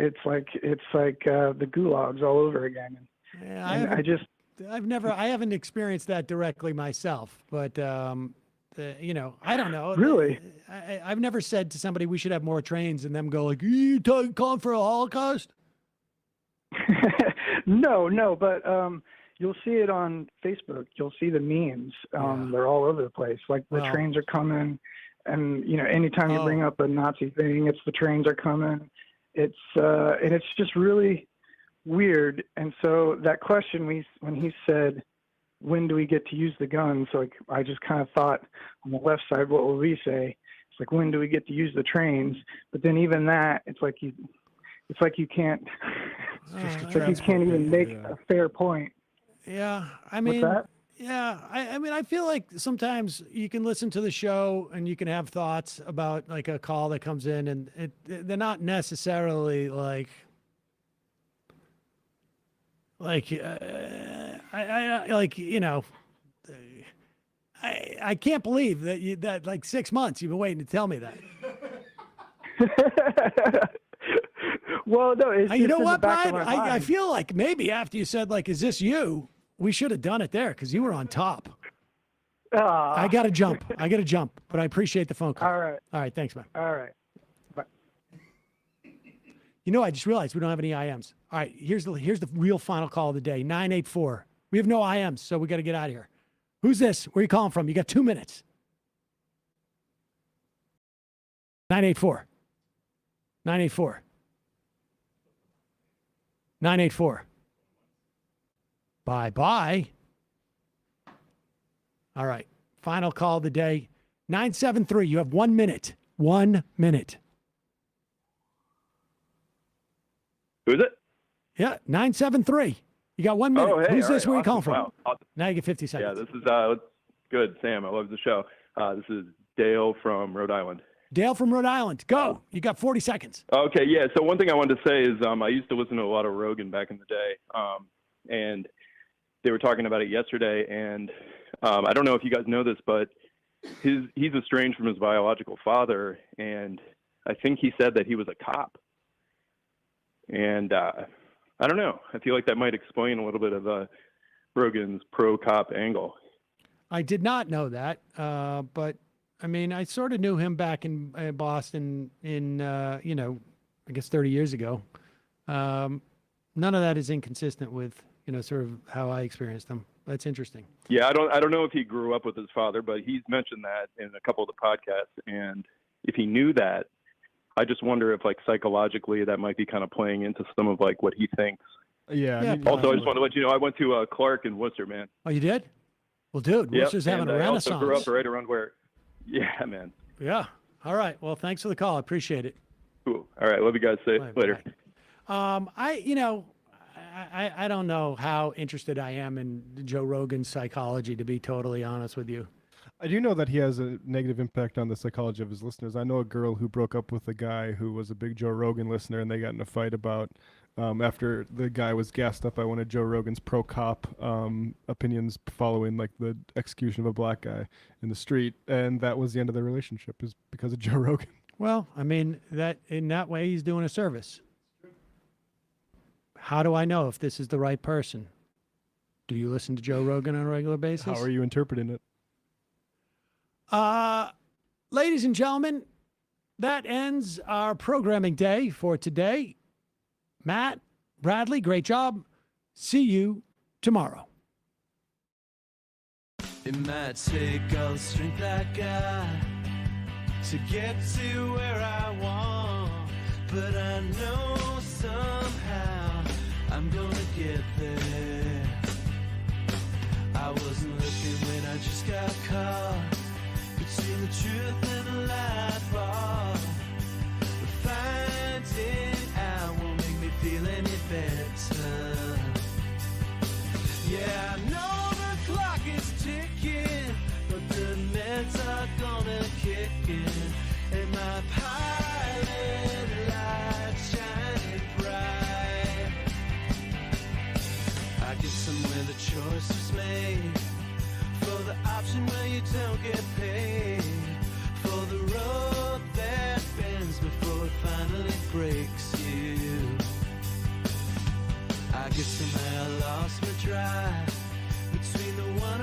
the gulags all over again. Yeah, I haven't experienced that directly myself, but I don't know. Really? I've never said to somebody we should have more trains and them go like, you calling for a Holocaust? No, but you'll see it on Facebook. You'll see the memes. They're all over the place. Like the trains are coming, and anytime you bring up a Nazi thing, it's the trains are coming. And it's just really weird. And so that question, when he said, when do we get to use the guns? Like, I just kind of thought on the left side, what will we say? It's like, when do we get to use the trains? But then even that, it's like you can't, you can't even make a fair point. Yeah. I mean, yeah. I feel like sometimes you can listen to the show and you can have thoughts about like a call that comes in, and they're not necessarily I can't believe that like 6 months you've been waiting to tell me that. Well, no, it's you know what, Brian? I feel like maybe after you said like, "Is this you?" we should have done it there because you were on top. I got to jump, but I appreciate the phone call. All right, thanks, man. All right. I just realized we don't have any IMs. All right, here's the real final call of the day. 984. We have no IMs, so we got to get out of here. Who's this? Where are you calling from? You got 2 minutes. 984. 984. 984. Bye-bye. All right, final call of the day. 973. You have 1 minute. 1 minute. Who's it? Yeah, 973. You got 1 minute. Oh, hey, Who's this? Where are you calling from? Wow. Awesome. Now you get 50 seconds. Yeah, this is good, Sam. I love the show. This is Dale from Rhode Island. Dale from Rhode Island. Go. You got 40 seconds. Okay, yeah. So one thing I wanted to say is I used to listen to a lot of Rogan back in the day, and they were talking about it yesterday. And I don't know if you guys know this, but he's estranged from his biological father, and I think he said that he was a cop. And I don't know. I feel like that might explain a little bit of Rogan's pro-cop angle. I did not know that, but I mean, I sort of knew him back in Boston in, I guess 30 years ago. None of that is inconsistent with, sort of how I experienced him. That's interesting. Yeah, I don't know if he grew up with his father, but he's mentioned that in a couple of the podcasts. And if he knew that, I just wonder if, like, psychologically that might be kind of playing into some of, like, what he thinks. Yeah. Yeah, I mean, Also, I just want to let you know I went to Clark in Worcester, man. Oh, you did? Well, dude, Yep, Worcester's having and a I renaissance. also grew up right around where. Yeah, man. Yeah. All right. Well, thanks for the call. I appreciate it. Cool. All right. Love you guys. See you later. I don't know how interested I am in Joe Rogan's psychology, to be totally honest with you. I do know that he has a negative impact on the psychology of his listeners. I know a girl who broke up with a guy who was a big Joe Rogan listener, and they got in a fight about after the guy was gassed up by one of Joe Rogan's pro-cop opinions following, like, the execution of a black guy in the street, and that was the end of their relationship, is because of Joe Rogan. Well, I mean, that in that way, he's doing a service. How do I know if this is the right person? Do you listen to Joe Rogan on a regular basis? How are you interpreting it? Ladies and gentlemen, that ends our programming day for today. Matt, Bradley, great job. See you tomorrow. It might take all the strength I got to get to where I want, but I know somehow I'm gonna get there. I wasn't looking when I just got caught between the truth and the light bar, but finding out won't make me feel any better. Yeah, I know the clock is ticking, but the meds are gonna kick in, and my pilot light's shining bright. I get somewhere the choice was made, for the option where you don't get paid, for the road that bends before it finally breaks you. I guess somehow I lost my drive between the one